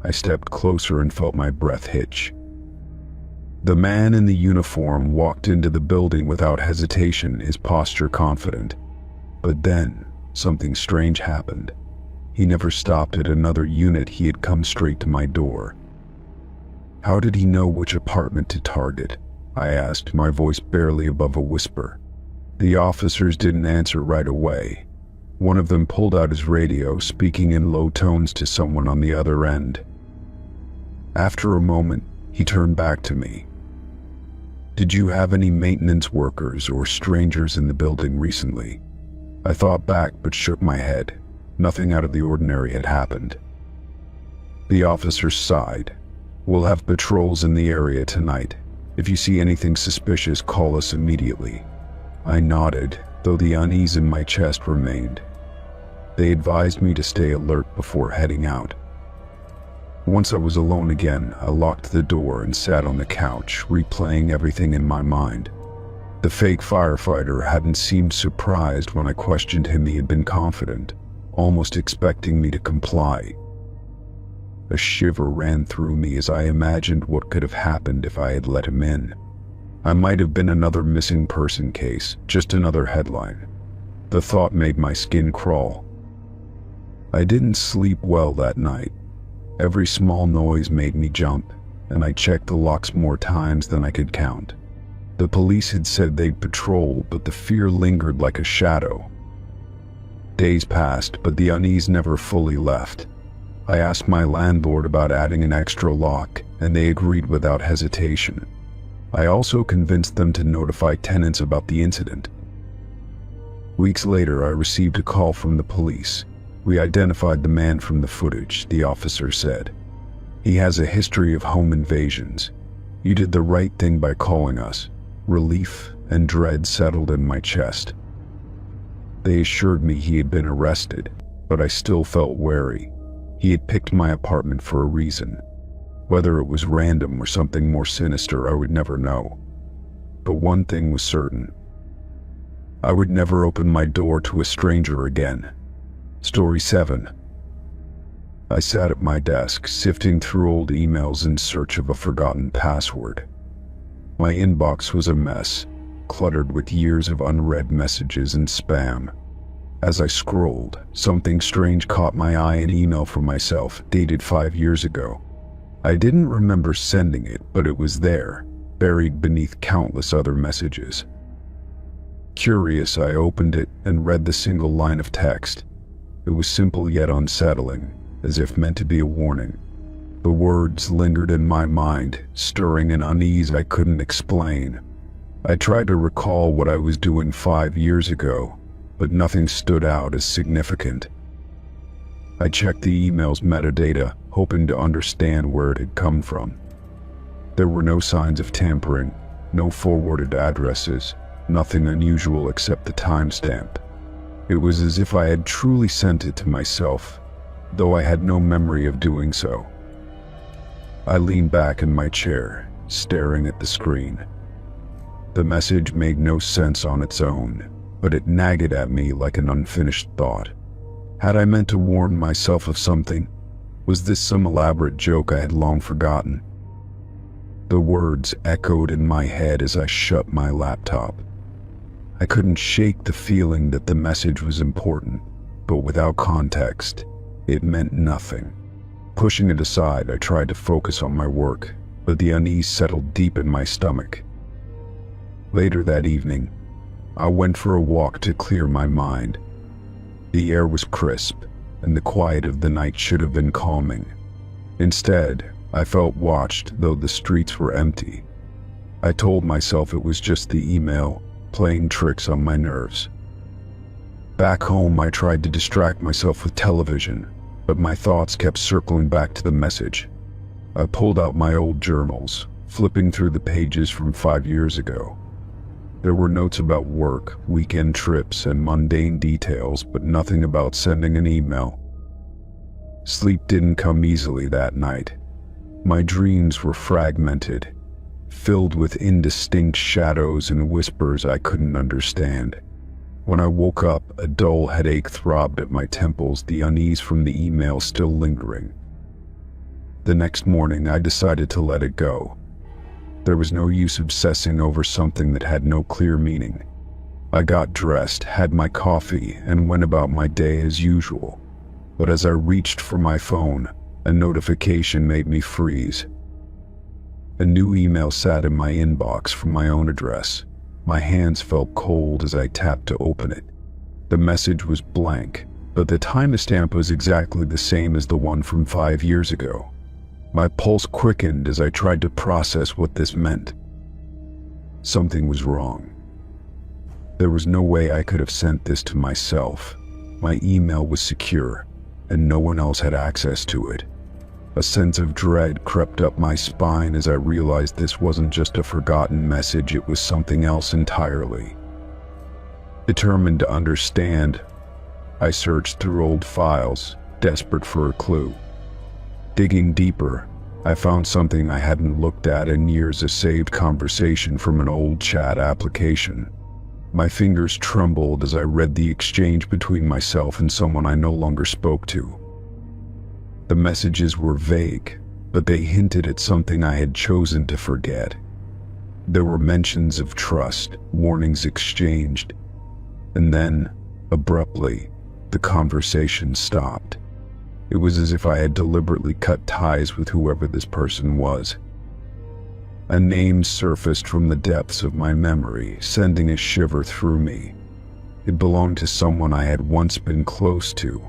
I stepped closer and felt my breath hitch. The man in the uniform walked into the building without hesitation, his posture confident. But then, something strange happened. He never stopped at another unit, he had come straight to my door. How did he know which apartment to target? I asked, my voice barely above a whisper. The officers didn't answer right away. One of them pulled out his radio, speaking in low tones to someone on the other end. After a moment, he turned back to me. "Did you have any maintenance workers or strangers in the building recently?" I thought back but shook my head. Nothing out of the ordinary had happened. The officer sighed. "We'll have patrols in the area tonight. If you see anything suspicious, call us immediately." I nodded, though the unease in my chest remained. They advised me to stay alert before heading out. Once I was alone again, I locked the door and sat on the couch, replaying everything in my mind. The fake firefighter hadn't seemed surprised when I questioned him. He had been confident, almost expecting me to comply. A shiver ran through me as I imagined what could have happened if I had let him in. I might have been another missing person case, just another headline. The thought made my skin crawl. I didn't sleep well that night. Every small noise made me jump, and I checked the locks more times than I could count. The police had said they'd patrol, but the fear lingered like a shadow. Days passed, but the unease never fully left. I asked my landlord about adding an extra lock, and they agreed without hesitation. I also convinced them to notify tenants about the incident. Weeks later, I received a call from the police. "We identified the man from the footage," the officer said. "He has a history of home invasions. You did the right thing by calling us." Relief and dread settled in my chest. They assured me he had been arrested, but I still felt wary. He had picked my apartment for a reason. Whether it was random or something more sinister, I would never know. But one thing was certain. I would never open my door to a stranger again. Story 7. I sat at my desk, sifting through old emails in search of a forgotten password. My inbox was a mess, cluttered with years of unread messages and spam. As I scrolled, something strange caught my eye, an email from myself, dated 5 years ago. I didn't remember sending it, but it was there, buried beneath countless other messages. Curious, I opened it and read the single line of text. It was simple yet unsettling, as if meant to be a warning. The words lingered in my mind, stirring an unease I couldn't explain. I tried to recall what I was doing 5 years ago, but nothing stood out as significant. I checked the email's metadata, hoping to understand where it had come from. There were no signs of tampering, no forwarded addresses, nothing unusual except the timestamp. It was as if I had truly sent it to myself, though I had no memory of doing so. I leaned back in my chair, staring at the screen. The message made no sense on its own, but it nagged at me like an unfinished thought. Had I meant to warn myself of something? Was this some elaborate joke I had long forgotten? The words echoed in my head as I shut my laptop. I couldn't shake the feeling that the message was important, but without context, it meant nothing. Pushing it aside, I tried to focus on my work, but the unease settled deep in my stomach. Later that evening, I went for a walk to clear my mind. The air was crisp, and the quiet of the night should have been calming. Instead, I felt watched, though the streets were empty. I told myself it was just the email, playing tricks on my nerves. Back home, I tried to distract myself with television, but my thoughts kept circling back to the message. I pulled out my old journals, flipping through the pages from 5 years ago. There were notes about work, weekend trips, and mundane details, but nothing about sending an email. Sleep didn't come easily that night. My dreams were fragmented, filled with indistinct shadows and whispers I couldn't understand. When I woke up, a dull headache throbbed at my temples, the unease from the email still lingering. The next morning, I decided to let it go. There was no use obsessing over something that had no clear meaning. I got dressed, had my coffee, and went about my day as usual. But as I reached for my phone, a notification made me freeze. A new email sat in my inbox from my own address. My hands felt cold as I tapped to open it. The message was blank, but the timestamp was exactly the same as the one from 5 years ago. My pulse quickened as I tried to process what this meant. Something was wrong. There was no way I could have sent this to myself. My email was secure, and no one else had access to it. A sense of dread crept up my spine as I realized this wasn't just a forgotten message, it was something else entirely. Determined to understand, I searched through old files, desperate for a clue. Digging deeper, I found something I hadn't looked at in years, a saved conversation from an old chat application. My fingers trembled as I read the exchange between myself and someone I no longer spoke to. The messages were vague, but they hinted at something I had chosen to forget. There were mentions of trust, warnings exchanged, and then, abruptly, the conversation stopped. It was as if I had deliberately cut ties with whoever this person was. A name surfaced from the depths of my memory, sending a shiver through me. It belonged to someone I had once been close to,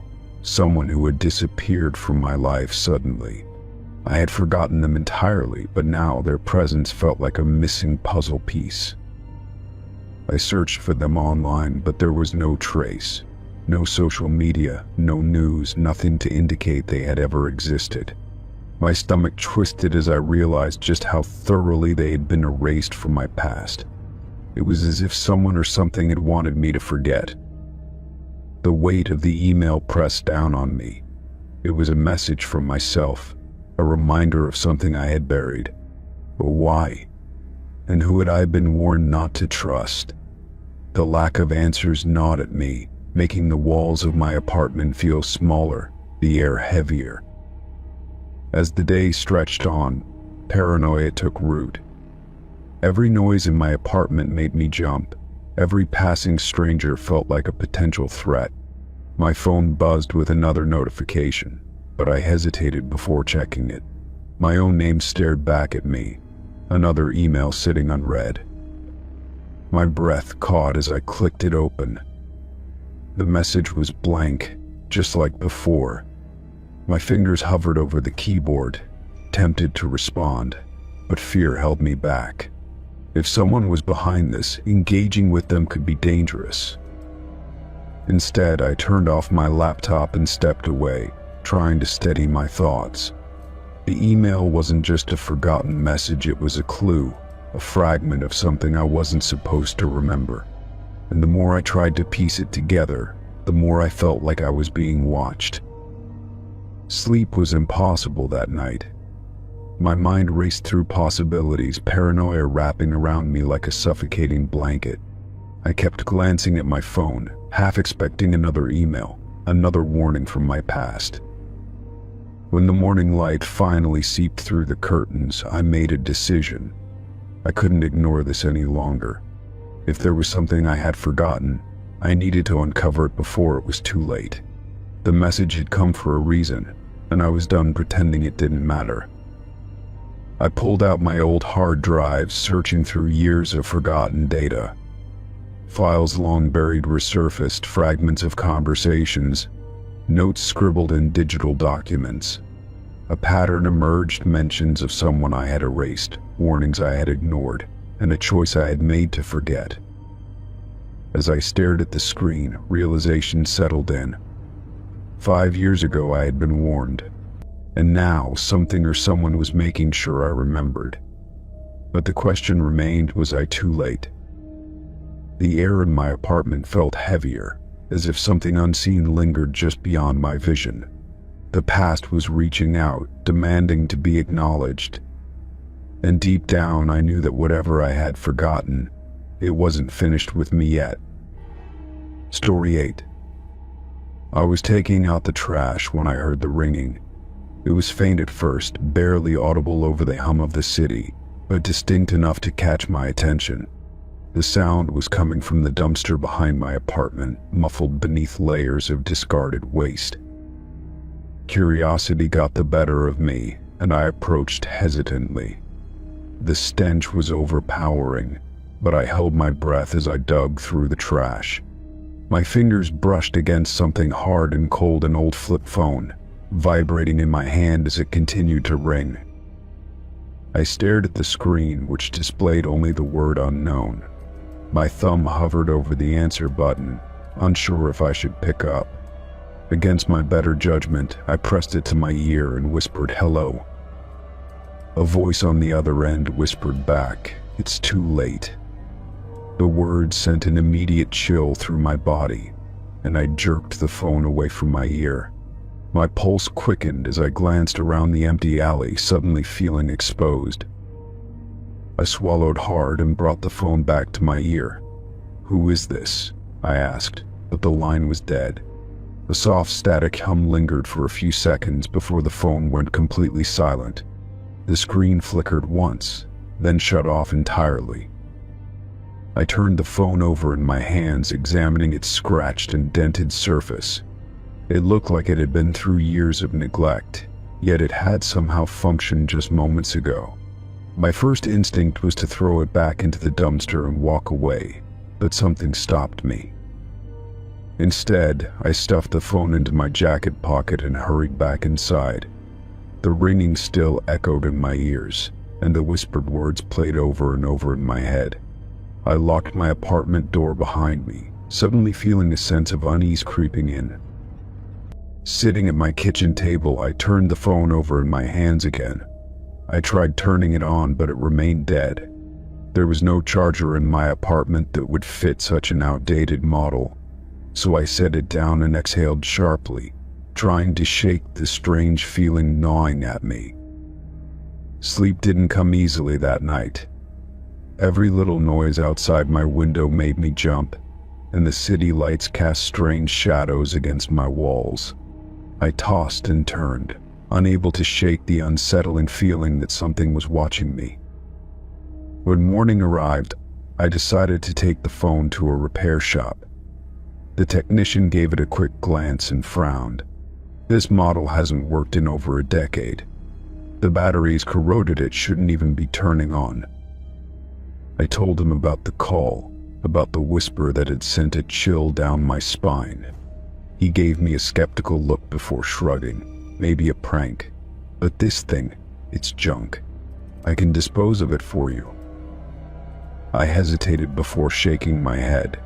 someone who had disappeared from my life suddenly. I had forgotten them entirely, but now their presence felt like a missing puzzle piece. I searched for them online, but there was no trace. No social media, no news, nothing to indicate they had ever existed. My stomach twisted as I realized just how thoroughly they had been erased from my past. It was as if someone or something had wanted me to forget. The weight of the email pressed down on me. It was a message from myself, a reminder of something I had buried. But why? And who had I been warned not to trust? The lack of answers gnawed at me, making the walls of my apartment feel smaller, the air heavier. As the day stretched on, paranoia took root. Every noise in my apartment made me jump. Every passing stranger felt like a potential threat. My phone buzzed with another notification, but I hesitated before checking it. My own name stared back at me, another email sitting unread. My breath caught as I clicked it open. The message was blank, just like before. My fingers hovered over the keyboard, tempted to respond, but fear held me back. If someone was behind this, engaging with them could be dangerous. Instead, I turned off my laptop and stepped away, trying to steady my thoughts. The email wasn't just a forgotten message, it was a clue, a fragment of something I wasn't supposed to remember. And the more I tried to piece it together, the more I felt like I was being watched. Sleep was impossible that night. My mind raced through possibilities, paranoia wrapping around me like a suffocating blanket. I kept glancing at my phone, half expecting another email, another warning from my past. When the morning light finally seeped through the curtains, I made a decision. I couldn't ignore this any longer. If there was something I had forgotten, I needed to uncover it before it was too late. The message had come for a reason, and I was done pretending it didn't matter. I pulled out my old hard drives, searching through years of forgotten data. Files long buried resurfaced, fragments of conversations, notes scribbled in digital documents. A pattern emerged, mentions of someone I had erased, warnings I had ignored, and a choice I had made to forget. As I stared at the screen, realization settled in. 5 years ago I had been warned, and now something or someone was making sure I remembered. But the question remained, was I too late? The air in my apartment felt heavier, as if something unseen lingered just beyond my vision. The past was reaching out, demanding to be acknowledged. And deep down I knew that whatever I had forgotten, it wasn't finished with me yet. Story 8. I was taking out the trash when I heard the ringing. It was faint at first, barely audible over the hum of the city, but distinct enough to catch my attention. The sound was coming from the dumpster behind my apartment, muffled beneath layers of discarded waste. Curiosity got the better of me, and I approached hesitantly. The stench was overpowering, but I held my breath as I dug through the trash. My fingers brushed against something hard and cold, an old flip phone, vibrating in my hand as it continued to ring. I stared at the screen, which displayed only the word unknown. My thumb hovered over the answer button, unsure if I should pick up. Against my better judgment, I pressed it to my ear and whispered, "Hello." A voice on the other end whispered back, "It's too late." The words sent an immediate chill through my body, and I jerked the phone away from my ear. My pulse quickened as I glanced around the empty alley, suddenly feeling exposed. I swallowed hard and brought the phone back to my ear. "Who is this?" I asked, but the line was dead. The soft static hum lingered for a few seconds before the phone went completely silent. The screen flickered once, then shut off entirely. I turned the phone over in my hands, examining its scratched and dented surface. It looked like it had been through years of neglect, yet it had somehow functioned just moments ago. My first instinct was to throw it back into the dumpster and walk away, but something stopped me. Instead, I stuffed the phone into my jacket pocket and hurried back inside. The ringing still echoed in my ears, and the whispered words played over and over in my head. I locked my apartment door behind me, suddenly feeling a sense of unease creeping in. Sitting at my kitchen table, I turned the phone over in my hands again. I tried turning it on, but it remained dead. There was no charger in my apartment that would fit such an outdated model, so I set it down and exhaled sharply, trying to shake the strange feeling gnawing at me. Sleep didn't come easily that night. Every little noise outside my window made me jump, and the city lights cast strange shadows against my walls. I tossed and turned, unable to shake the unsettling feeling that something was watching me. When morning arrived, I decided to take the phone to a repair shop. The technician gave it a quick glance and frowned. "This model hasn't worked in over a decade. The batteries corroded, it shouldn't even be turning on." I told him about the call, about the whisper that had sent a chill down my spine. He gave me a skeptical look before shrugging. "Maybe a prank, but this thing, it's junk. I can dispose of it for you." I hesitated before shaking my head.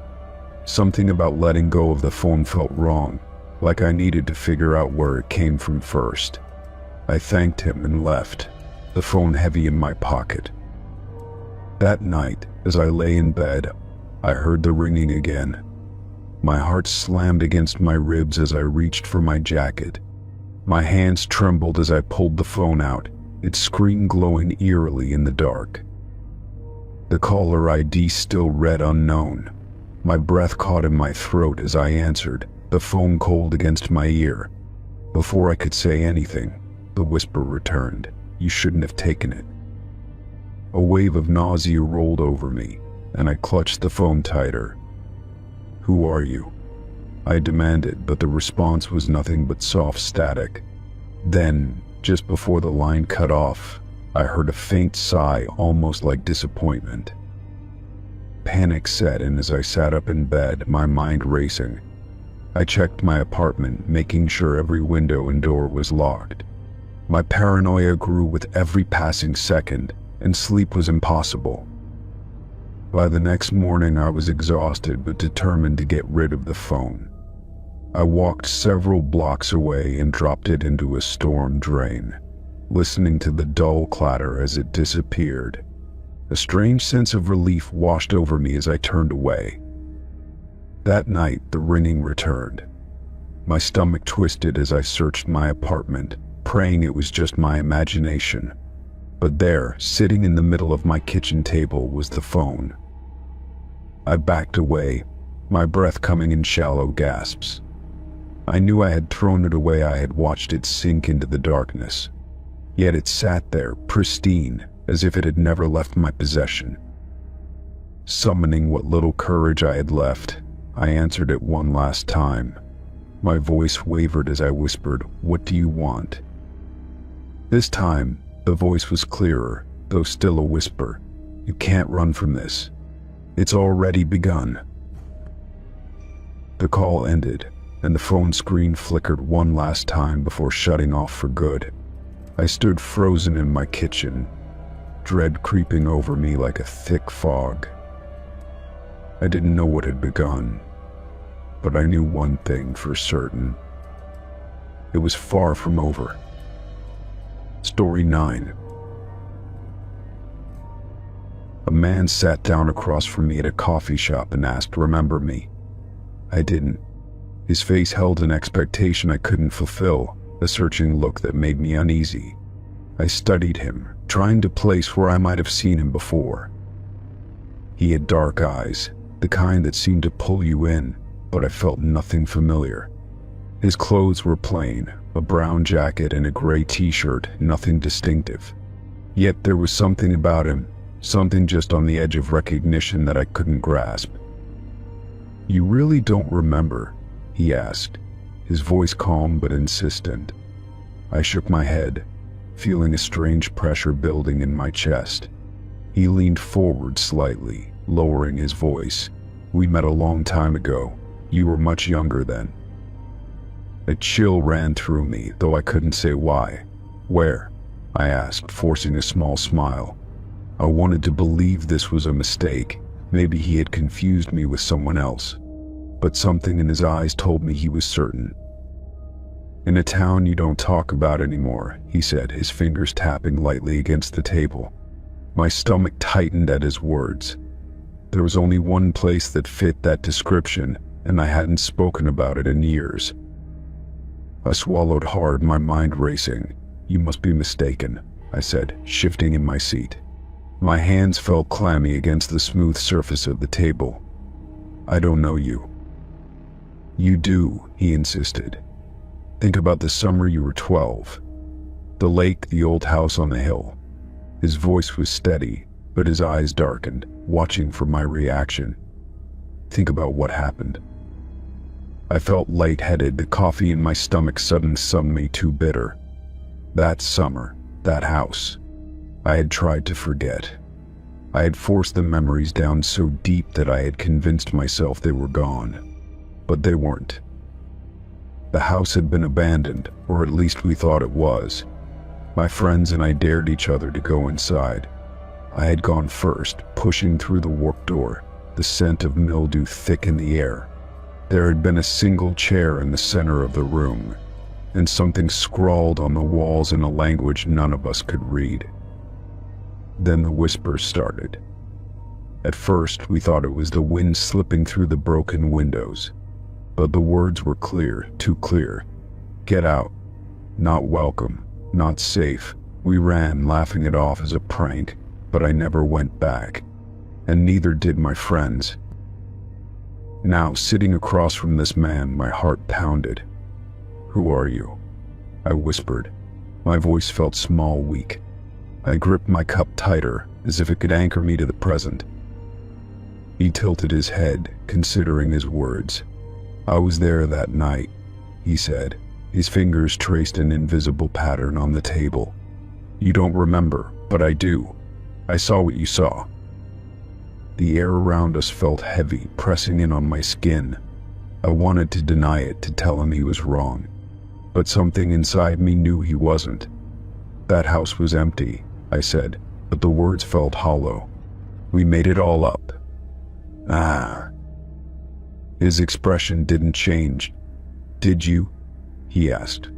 Something about letting go of the phone felt wrong, like I needed to figure out where it came from first. I thanked him and left, the phone heavy in my pocket. That night, as I lay in bed, I heard the ringing again. My heart slammed against my ribs as I reached for my jacket. My hands trembled as I pulled the phone out, its screen glowing eerily in the dark. The caller ID still read unknown. My breath caught in my throat as I answered, the phone cold against my ear. Before I could say anything, the whisper returned, "You shouldn't have taken it." A wave of nausea rolled over me, and I clutched the phone tighter. "Who are you?" I demanded, but the response was nothing but soft static. Then, just before the line cut off, I heard a faint sigh, almost like disappointment. Panic set in as I sat up in bed, my mind racing. I checked my apartment, making sure every window and door was locked. My paranoia grew with every passing second, and sleep was impossible. By the next morning, I was exhausted but determined to get rid of the phone. I walked several blocks away and dropped it into a storm drain, listening to the dull clatter as it disappeared. A strange sense of relief washed over me as I turned away. That night, the ringing returned. My stomach twisted as I searched my apartment, praying it was just my imagination. But there, sitting in the middle of my kitchen table, was the phone. I backed away, my breath coming in shallow gasps. I knew I had thrown it away. I had watched it sink into the darkness. Yet it sat there, pristine, as if it had never left my possession. Summoning what little courage I had left, I answered it one last time. My voice wavered as I whispered, "What do you want?" This time, the voice was clearer, though still a whisper. "You can't run from this. It's already begun." The call ended, and the phone screen flickered one last time before shutting off for good. I stood frozen in my kitchen, dread creeping over me like a thick fog. I didn't know what had begun, but I knew one thing for certain. It was far from over. Story 9. A man sat down across from me at a coffee shop and asked, "Remember me?" I didn't. His face held an expectation I couldn't fulfill, a searching look that made me uneasy. I studied him, trying to place where I might have seen him before. He had dark eyes, the kind that seemed to pull you in, but I felt nothing familiar. His clothes were plain, a brown jacket and a gray t-shirt, nothing distinctive. Yet there was something about him, something just on the edge of recognition that I couldn't grasp. "You really don't remember?" he asked, his voice calm but insistent. I shook my head, feeling a strange pressure building in my chest. He leaned forward slightly, lowering his voice. "We met a long time ago. You were much younger then." A chill ran through me, though I couldn't say why. "Where?" I asked, forcing a small smile. I wanted to believe this was a mistake. Maybe he had confused me with someone else. But something in his eyes told me he was certain. "In a town you don't talk about anymore," he said, his fingers tapping lightly against the table. My stomach tightened at his words. There was only one place that fit that description, and I hadn't spoken about it in years. I swallowed hard, my mind racing. "You must be mistaken," I said, shifting in my seat. My hands felt clammy against the smooth surface of the table. "I don't know you." "You do," he insisted. "Think about the summer you were 12. The lake, the old house on the hill." His voice was steady, but his eyes darkened, watching for my reaction. "Think about what happened." I felt lightheaded, the coffee in my stomach suddenly me too bitter. That summer, that house. I had tried to forget. I had forced the memories down so deep that I had convinced myself they were gone. But they weren't. The house had been abandoned, or at least we thought it was. My friends and I dared each other to go inside. I had gone first, pushing through the warped door, the scent of mildew thick in the air. There had been a single chair in the center of the room, and something scrawled on the walls in a language none of us could read. Then the whispers started. At first, we thought it was the wind slipping through the broken windows, but the words were clear, too clear. Get out. Not welcome. Not safe. We ran, laughing it off as a prank, but I never went back, and neither did my friends. Now, sitting across from this man, my heart pounded. "Who are you?" I whispered. My voice felt small, weak. I gripped my cup tighter, as if it could anchor me to the present. He tilted his head, considering his words. "I was there that night," he said. His fingers traced an invisible pattern on the table. "You don't remember, but I do. I saw what you saw." The air around us felt heavy, pressing in on my skin. I wanted to deny it, to tell him he was wrong, but something inside me knew he wasn't. "That house was empty," I said, but the words felt hollow. "We made it all up." "Ah." His expression didn't change. "Did you?" he asked.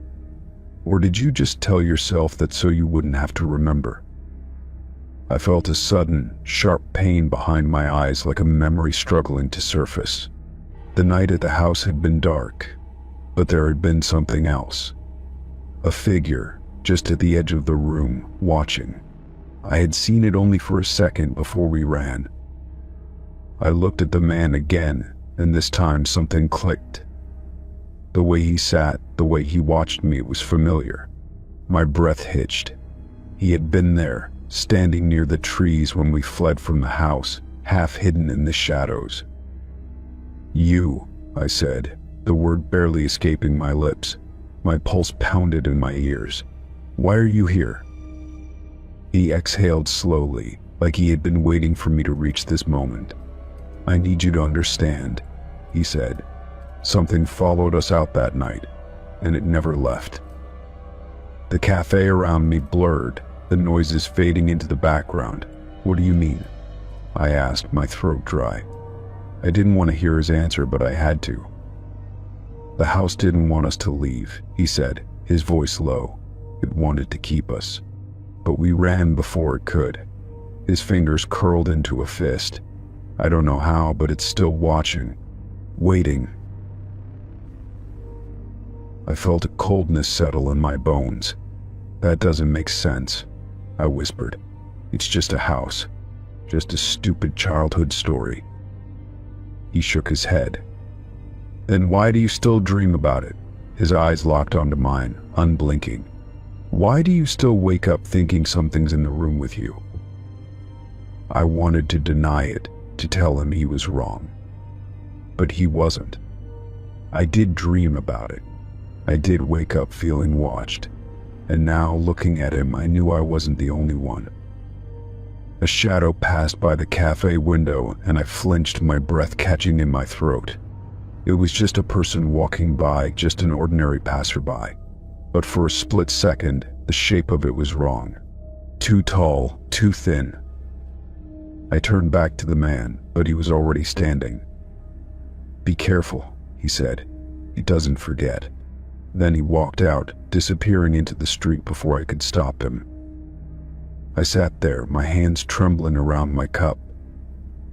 "Or did you just tell yourself that so you wouldn't have to remember?" I felt a sudden, sharp pain behind my eyes, like a memory struggling to surface. The night at the house had been dark, but there had been something else. A figure, just at the edge of the room, watching. I had seen it only for a second before we ran. I looked at the man again, and this time something clicked. The way he sat, the way he watched me, was familiar. My breath hitched. He had been there, standing near the trees when we fled from the house, half hidden in the shadows. "You," I said, the word barely escaping my lips. My pulse pounded in my ears. "Why are you here?" He exhaled slowly, like he had been waiting for me to reach this moment. "I need you to understand," he said. "Something followed us out that night, and it never left." The cafe around me blurred, the noises fading into the background. "What do you mean?" I asked, my throat dry. I didn't want to hear his answer, but I had to. "The house didn't want us to leave," he said, his voice low. "It wanted to keep us. But we ran before it could." His fingers curled into a fist. "I don't know how, but it's still watching. Waiting." I felt a coldness settle in my bones. "That doesn't make sense," I whispered. "It's just a house. Just a stupid childhood story." He shook his head. "Then why do you still dream about it?" His eyes locked onto mine, unblinking. "Why do you still wake up thinking something's in the room with you?" I wanted to deny it, to tell him he was wrong. But he wasn't. I did dream about it. I did wake up feeling watched. And now, looking at him, I knew I wasn't the only one. A shadow passed by the cafe window, and I flinched, my breath catching in my throat. It was just a person walking by, just an ordinary passerby. But for a split second, the shape of it was wrong. Too tall, too thin. I turned back to the man, but he was already standing. "Be careful," he said. "He doesn't forget." Then he walked out, disappearing into the street before I could stop him. I sat there, my hands trembling around my cup.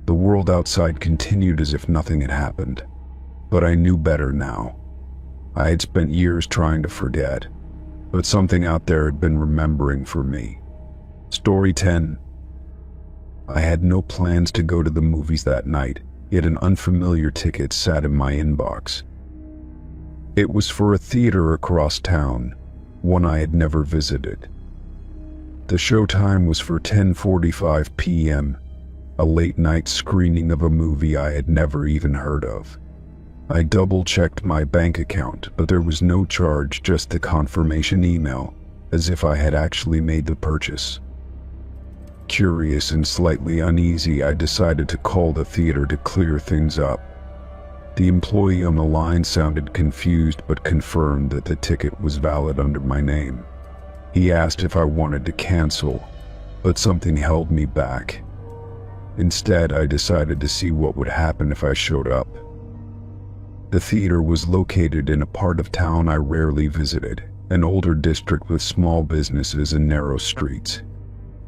The world outside continued as if nothing had happened. But I knew better now. I had spent years trying to forget, but something out there had been remembering for me. Story 10. I had no plans to go to the movies that night, yet an unfamiliar ticket sat in my inbox. It was for a theater across town, one I had never visited. The showtime was for 10:45 p.m., a late-night screening of a movie I had never even heard of. I double-checked my bank account, but there was no charge, just the confirmation email, as if I had actually made the purchase. Curious and slightly uneasy, I decided to call the theater to clear things up. The employee on the line sounded confused but confirmed that the ticket was valid under my name. He asked if I wanted to cancel. but something held me back. Instead, I decided to see what would happen if I showed up. The theater was located in a part of town I rarely visited, an older district with small businesses and narrow streets.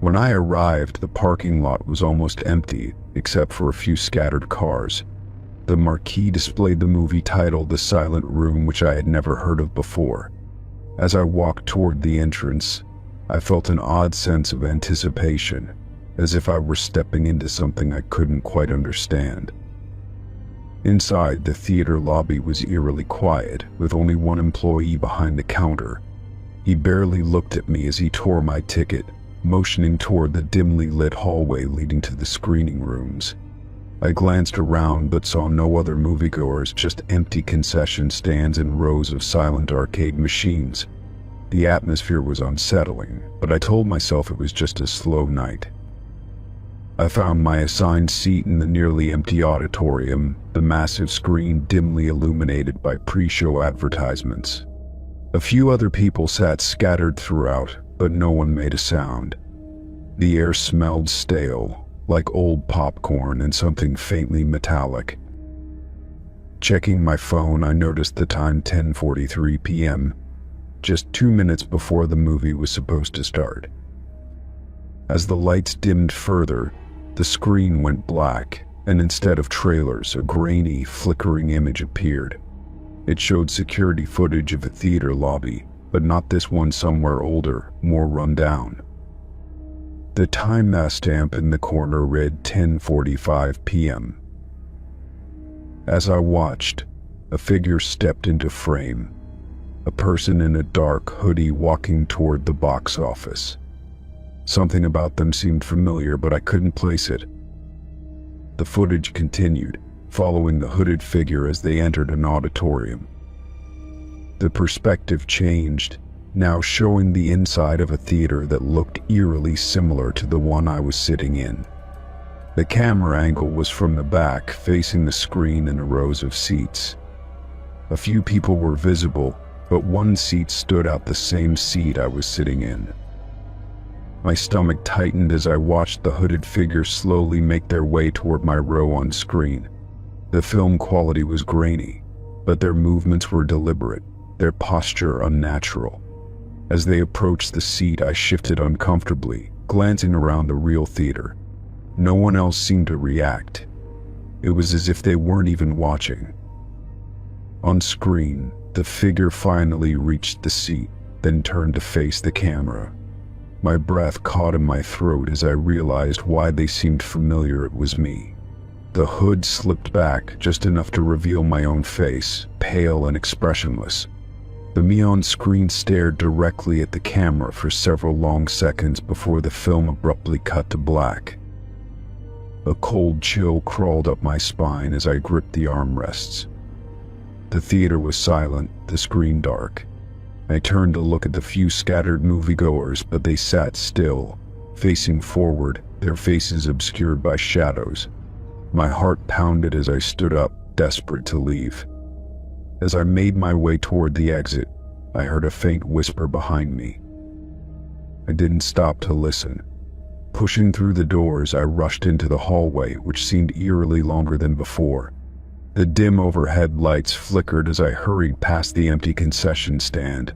When I arrived, the parking lot was almost empty, except for a few scattered cars. The marquee displayed the movie title The Silent Room, which I had never heard of before. As I walked toward the entrance, I felt an odd sense of anticipation, as if I were stepping into something I couldn't quite understand. Inside, the theater lobby was eerily quiet, with only one employee behind the counter. He barely looked at me as he tore my ticket, motioning toward the dimly lit hallway leading to the screening rooms. I glanced around but saw no other moviegoers, just empty concession stands and rows of silent arcade machines. The atmosphere was unsettling, but I told myself it was just a slow night. I found my assigned seat in the nearly empty auditorium, the massive screen dimly illuminated by pre-show advertisements. A few other people sat scattered throughout, but no one made a sound. The air smelled stale, like old popcorn and something faintly metallic. Checking my phone, I noticed the time 10:43 p.m., just 2 minutes before the movie was supposed to start. As the lights dimmed further, the screen went black, and instead of trailers, a grainy, flickering image appeared. It showed security footage of a theater lobby, but not this one, somewhere older, more run down. The time stamp in the corner read 10:45 p.m. As I watched, a figure stepped into frame, a person in a dark hoodie walking toward the box office. Something about them seemed familiar, but I couldn't place it. The footage continued, following the hooded figure as they entered an auditorium. The perspective changed, now showing the inside of a theater that looked eerily similar to the one I was sitting in. The camera angle was from the back, facing the screen in rows of seats. A few people were visible, but one seat stood out, the same seat I was sitting in. My stomach tightened as I watched the hooded figures slowly make their way toward my row on screen. The film quality was grainy, but their movements were deliberate, their posture unnatural. As they approached the seat, I shifted uncomfortably, glancing around the real theater. No one else seemed to react. It was as if they weren't even watching. On screen, the figure finally reached the seat, then turned to face the camera. My breath caught in my throat as I realized why they seemed familiar. It was me. The hood slipped back just enough to reveal my own face, pale and expressionless. The me on screen stared directly at the camera for several long seconds before the film abruptly cut to black. A cold chill crawled up my spine as I gripped the armrests. The theater was silent, the screen dark. I turned to look at the few scattered moviegoers, but they sat still, facing forward, their faces obscured by shadows. My heart pounded as I stood up, desperate to leave. As I made my way toward the exit, I heard a faint whisper behind me. I didn't stop to listen. Pushing through the doors, I rushed into the hallway, which seemed eerily longer than before. The dim overhead lights flickered as I hurried past the empty concession stand.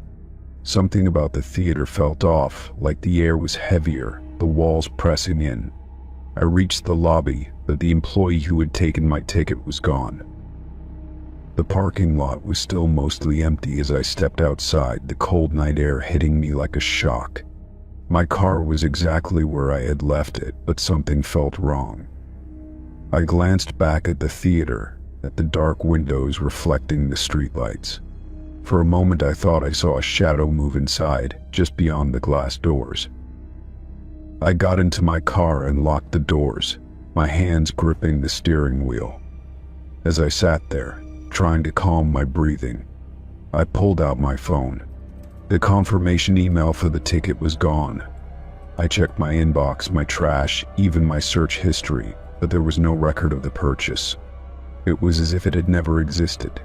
Something about the theater felt off, like the air was heavier, the walls pressing in. I reached the lobby, but the employee who had taken my ticket was gone. The parking lot was still mostly empty as I stepped outside, the cold night air hitting me like a shock. My car was exactly where I had left it, but something felt wrong. I glanced back at the theater, at the dark windows reflecting the streetlights. For a moment I thought I saw a shadow move inside, just beyond the glass doors. I got into my car and locked the doors, my hands gripping the steering wheel. As I sat there, trying to calm my breathing, I pulled out my phone. The confirmation email for the ticket was gone. I checked my inbox, my trash, even my search history, but there was no record of the purchase. It was as if it had never existed.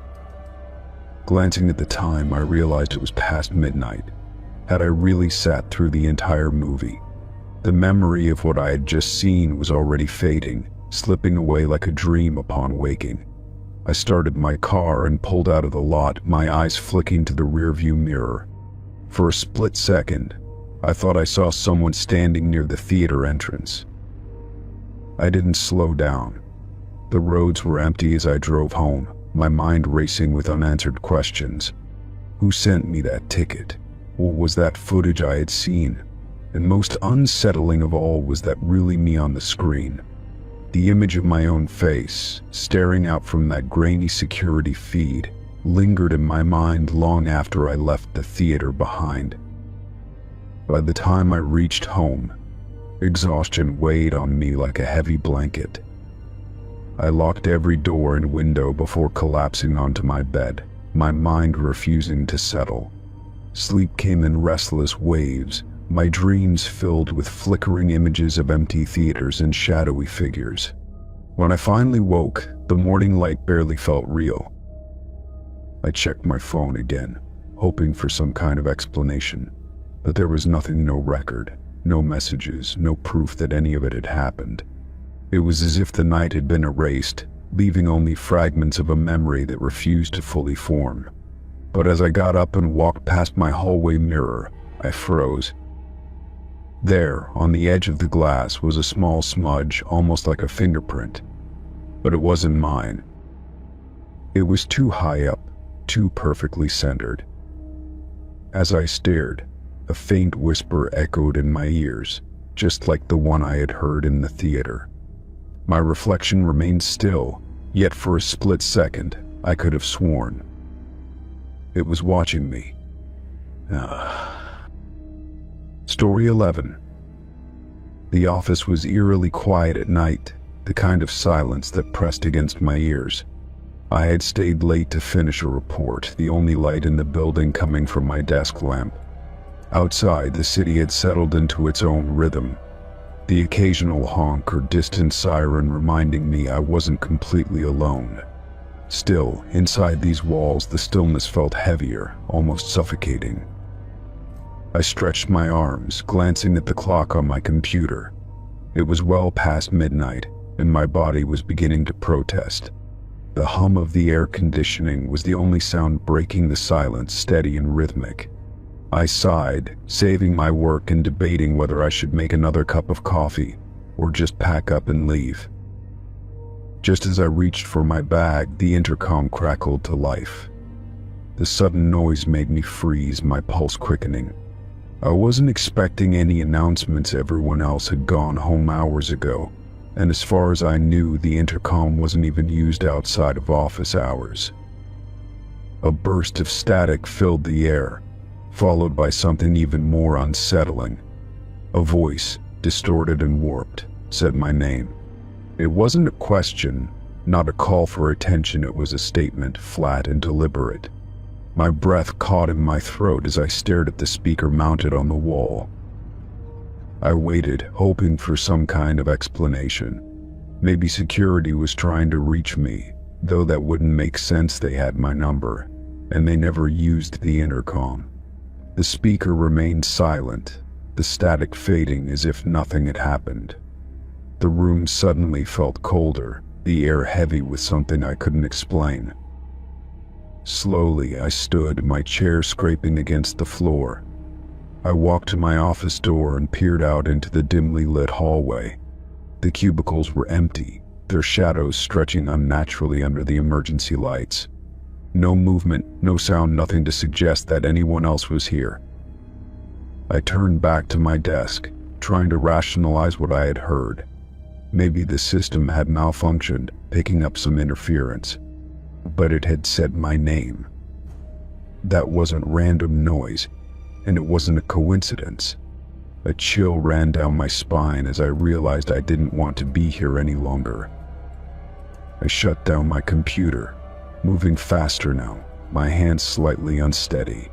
Glancing at the time, I realized it was past midnight. Had I really sat through the entire movie? The memory of what I had just seen was already fading, slipping away like a dream upon waking. I started my car and pulled out of the lot, my eyes flicking to the rearview mirror. For a split second, I thought I saw someone standing near the theater entrance. I didn't slow down. The roads were empty as I drove home, my mind racing with unanswered questions. Who sent me that ticket? What was that footage I had seen? And most unsettling of all was that really me on the screen. The image of my own face, staring out from that grainy security feed, lingered in my mind long after I left the theater behind. By the time I reached home, exhaustion weighed on me like a heavy blanket. I locked every door and window before collapsing onto my bed, my mind refusing to settle. Sleep came in restless waves, my dreams filled with flickering images of empty theaters and shadowy figures. When I finally woke, the morning light barely felt real. I checked my phone again, hoping for some kind of explanation, but there was nothing, no record, no messages, no proof that any of it had happened. It was as if the night had been erased, leaving only fragments of a memory that refused to fully form. But as I got up and walked past my hallway mirror, I froze. There, on the edge of the glass, was a small smudge, almost like a fingerprint. But it wasn't mine. It was too high up, too perfectly centered. As I stared, a faint whisper echoed in my ears, just like the one I had heard in the theater. My reflection remained still, yet for a split second, I could have sworn it was watching me. Story 11. The office was eerily quiet at night, the kind of silence that pressed against my ears. I had stayed late to finish a report, the only light in the building coming from my desk lamp. Outside, the city had settled into its own rhythm, the occasional honk or distant siren reminding me I wasn't completely alone. Still, inside these walls, the stillness felt heavier, almost suffocating. I stretched my arms, glancing at the clock on my computer. It was well past midnight, and my body was beginning to protest. The hum of the air conditioning was the only sound breaking the silence, steady and rhythmic. I sighed, saving my work and debating whether I should make another cup of coffee or just pack up and leave. Just as I reached for my bag, the intercom crackled to life. The sudden noise made me freeze, my pulse quickening. I wasn't expecting any announcements. Everyone else had gone home hours ago, and as far as I knew, the intercom wasn't even used outside of office hours. A burst of static filled the air, followed by something even more unsettling. A voice, distorted and warped, said my name. It wasn't a question, not a call for attention. It was a statement, flat and deliberate. My breath caught in my throat as I stared at the speaker mounted on the wall. I waited, hoping for some kind of explanation. Maybe security was trying to reach me, though that wouldn't make sense. They had my number, and they never used the intercom. The speaker remained silent, the static fading as if nothing had happened. The room suddenly felt colder, the air heavy with something I couldn't explain. Slowly, I stood, my chair scraping against the floor. I walked to my office door and peered out into the dimly lit hallway. The cubicles were empty, their shadows stretching unnaturally under the emergency lights. No movement, no sound, nothing to suggest that anyone else was here. I turned back to my desk, trying to rationalize what I had heard. Maybe the system had malfunctioned, picking up some interference. But it had said my name. That wasn't random noise, and it wasn't a coincidence. A chill ran down my spine as I realized I didn't want to be here any longer. I shut down my computer, moving faster now, my hands slightly unsteady.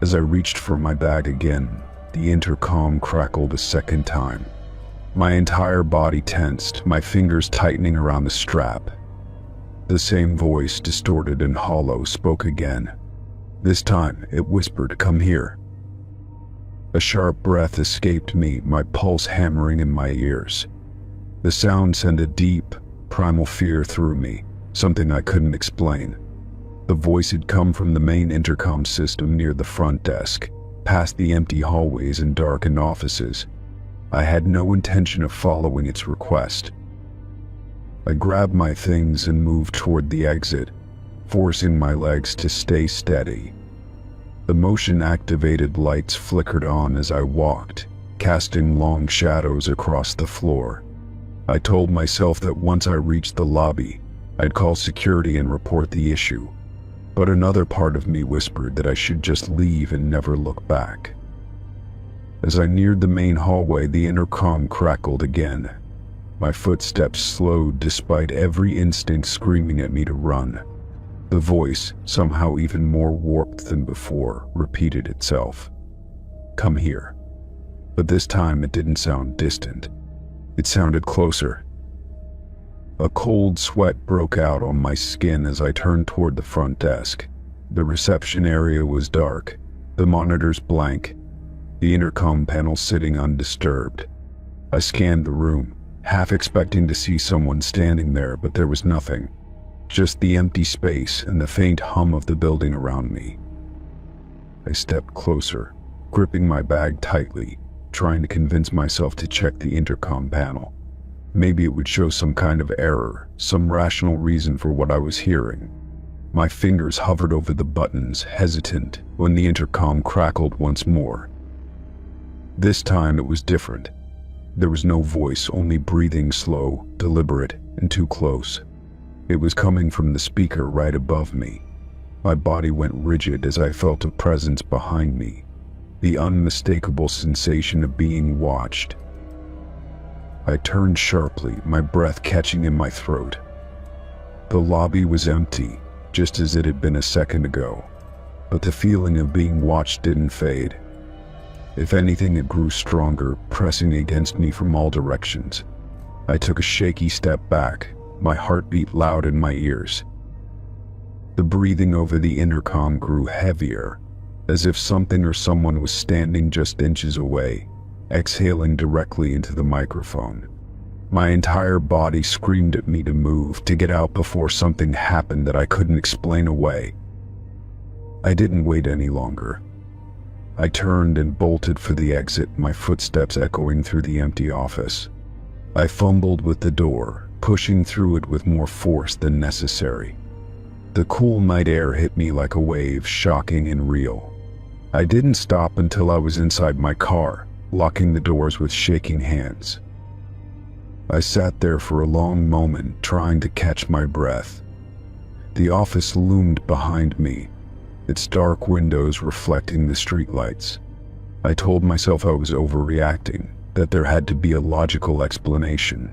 As I reached for my bag again, the intercom crackled a second time. My entire body tensed, my fingers tightening around the strap. The same voice, distorted and hollow, spoke again. This time, it whispered, "Come here." A sharp breath escaped me, my pulse hammering in my ears. The sound sent a deep, primal fear through me, something I couldn't explain. The voice had come from the main intercom system near the front desk, past the empty hallways and darkened offices. I had no intention of following its request. I grabbed my things and moved toward the exit, forcing my legs to stay steady. The motion-activated lights flickered on as I walked, casting long shadows across the floor. I told myself that once I reached the lobby, I'd call security and report the issue, but another part of me whispered that I should just leave and never look back. As I neared the main hallway, the intercom crackled again. My footsteps slowed despite every instinct screaming at me to run. The voice, somehow even more warped than before, repeated itself. "Come here." But this time it didn't sound distant. It sounded closer. A cold sweat broke out on my skin as I turned toward the front desk. The reception area was dark, the monitors blank, the intercom panel sitting undisturbed. I scanned the room, half expecting to see someone standing there, but there was nothing. Just the empty space and the faint hum of the building around me. I stepped closer, gripping my bag tightly, trying to convince myself to check the intercom panel. Maybe it would show some kind of error, some rational reason for what I was hearing. My fingers hovered over the buttons, hesitant, when the intercom crackled once more. This time it was different. There was no voice, only breathing, slow, deliberate, and too close. It was coming from the speaker right above me. My body went rigid as I felt a presence behind me, the unmistakable sensation of being watched. I turned sharply, my breath catching in my throat. The lobby was empty, just as it had been a second ago, but the feeling of being watched didn't fade. If anything, it grew stronger, pressing against me from all directions. I took a shaky step back, my heartbeat loud in my ears. The breathing over the intercom grew heavier, as if something or someone was standing just inches away, exhaling directly into the microphone. My entire body screamed at me to move, to get out before something happened that I couldn't explain away. I didn't wait any longer. I turned and bolted for the exit, my footsteps echoing through the empty office. I fumbled with the door, pushing through it with more force than necessary. The cool night air hit me like a wave, shocking and real. I didn't stop until I was inside my car, locking the doors with shaking hands. I sat there for a long moment, trying to catch my breath. The office loomed behind me, its dark windows reflecting the streetlights. I told myself I was overreacting, that there had to be a logical explanation.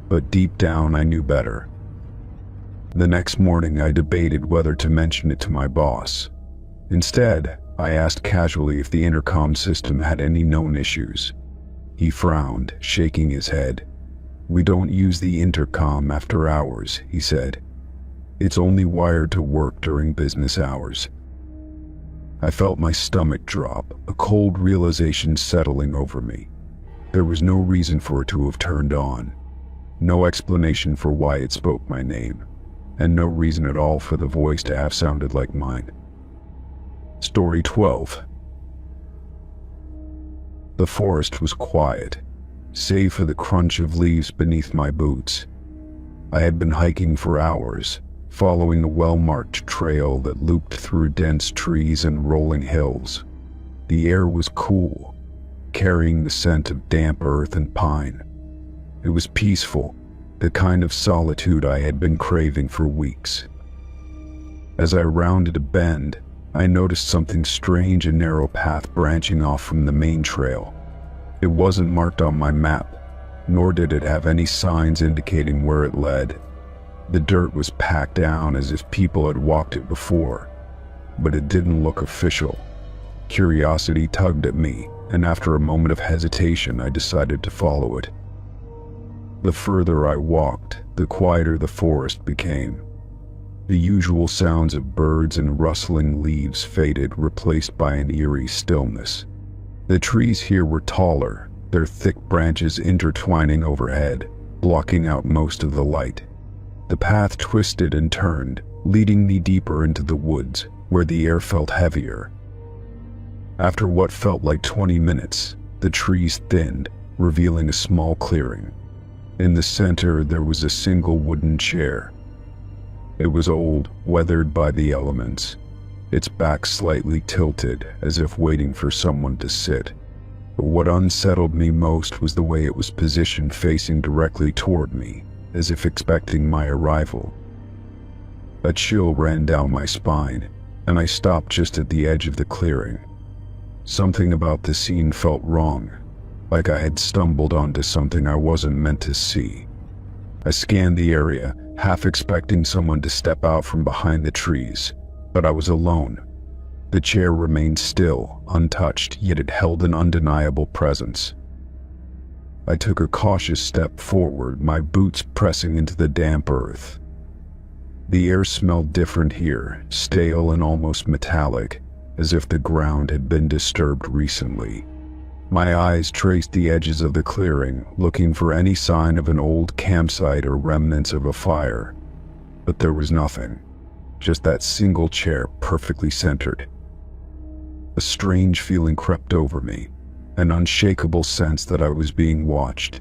But deep down I knew better. The next morning I debated whether to mention it to my boss. Instead, I asked casually if the intercom system had any known issues. He frowned, shaking his head. "We don't use the intercom after hours," he said. "It's only wired to work during business hours." I felt my stomach drop, a cold realization settling over me. There was no reason for it to have turned on, no explanation for why it spoke my name, and no reason at all for the voice to have sounded like mine. Story 12. The forest was quiet, save for the crunch of leaves beneath my boots. I had been hiking for hours, following a well-marked trail that looped through dense trees and rolling hills. The air was cool, carrying the scent of damp earth and pine. It was peaceful, the kind of solitude I had been craving for weeks. As I rounded a bend, I noticed something strange, a narrow path branching off from the main trail. It wasn't marked on my map, nor did it have any signs indicating where it led. The dirt was packed down as if people had walked it before, but it didn't look official. Curiosity tugged at me, and after a moment of hesitation, I decided to follow it. The further I walked, the quieter the forest became. The usual sounds of birds and rustling leaves faded, replaced by an eerie stillness. The trees here were taller, their thick branches intertwining overhead, blocking out most of the light. The path twisted and turned, leading me deeper into the woods, where the air felt heavier. After what felt like 20 minutes, the trees thinned, revealing a small clearing. In the center, there was a single wooden chair. It was old, weathered by the elements, its back slightly tilted, as if waiting for someone to sit. But what unsettled me most was the way it was positioned, facing directly toward me, as if expecting my arrival. A chill ran down my spine, and I stopped just at the edge of the clearing. Something about the scene felt wrong, like I had stumbled onto something I wasn't meant to see. I scanned the area, half expecting someone to step out from behind the trees, but I was alone. The chair remained still, untouched, yet it held an undeniable presence. I took a cautious step forward, my boots pressing into the damp earth. The air smelled different here, stale and almost metallic, as if the ground had been disturbed recently. My eyes traced the edges of the clearing, looking for any sign of an old campsite or remnants of a fire. But there was nothing, just that single chair perfectly centered. A strange feeling crept over me, an unshakable sense that I was being watched.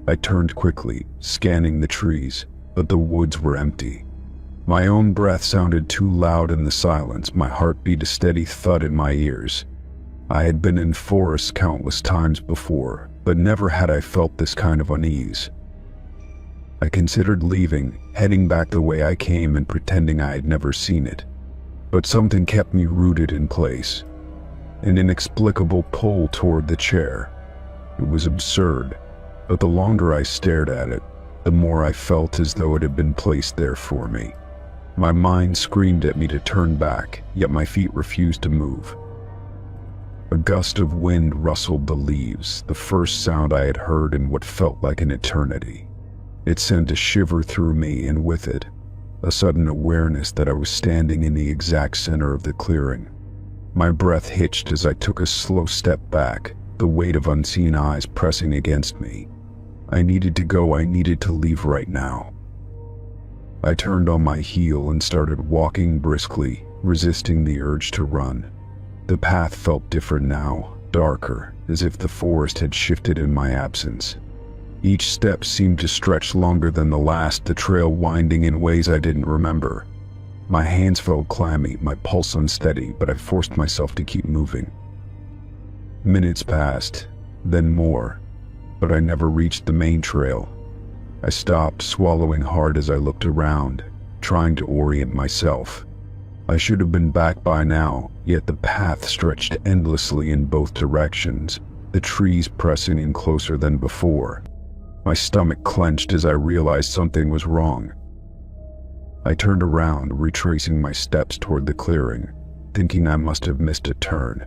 I turned quickly, scanning the trees, but the woods were empty. My own breath sounded too loud in the silence, my heart beat a steady thud in my ears. I had been in forests countless times before, but never had I felt this kind of unease. I considered leaving, heading back the way I came and pretending I had never seen it. But something kept me rooted in place, an inexplicable pull toward the chair. It was absurd, but the longer I stared at it, the more I felt as though it had been placed there for me. My mind screamed at me to turn back, yet my feet refused to move. A gust of wind rustled the leaves, the first sound I had heard in what felt like an eternity. It sent a shiver through me, and with it, a sudden awareness that I was standing in the exact center of the clearing. My breath hitched as I took a slow step back, the weight of unseen eyes pressing against me. I needed to go, I needed to leave right now. I turned on my heel and started walking briskly, resisting the urge to run. The path felt different now, darker, as if the forest had shifted in my absence. Each step seemed to stretch longer than the last, the trail winding in ways I didn't remember. My hands felt clammy, my pulse unsteady, but I forced myself to keep moving. Minutes passed, then more, but I never reached the main trail. I stopped, swallowing hard as I looked around, trying to orient myself. I should have been back by now, yet the path stretched endlessly in both directions, the trees pressing in closer than before. My stomach clenched as I realized something was wrong. I turned around, retracing my steps toward the clearing, thinking I must have missed a turn.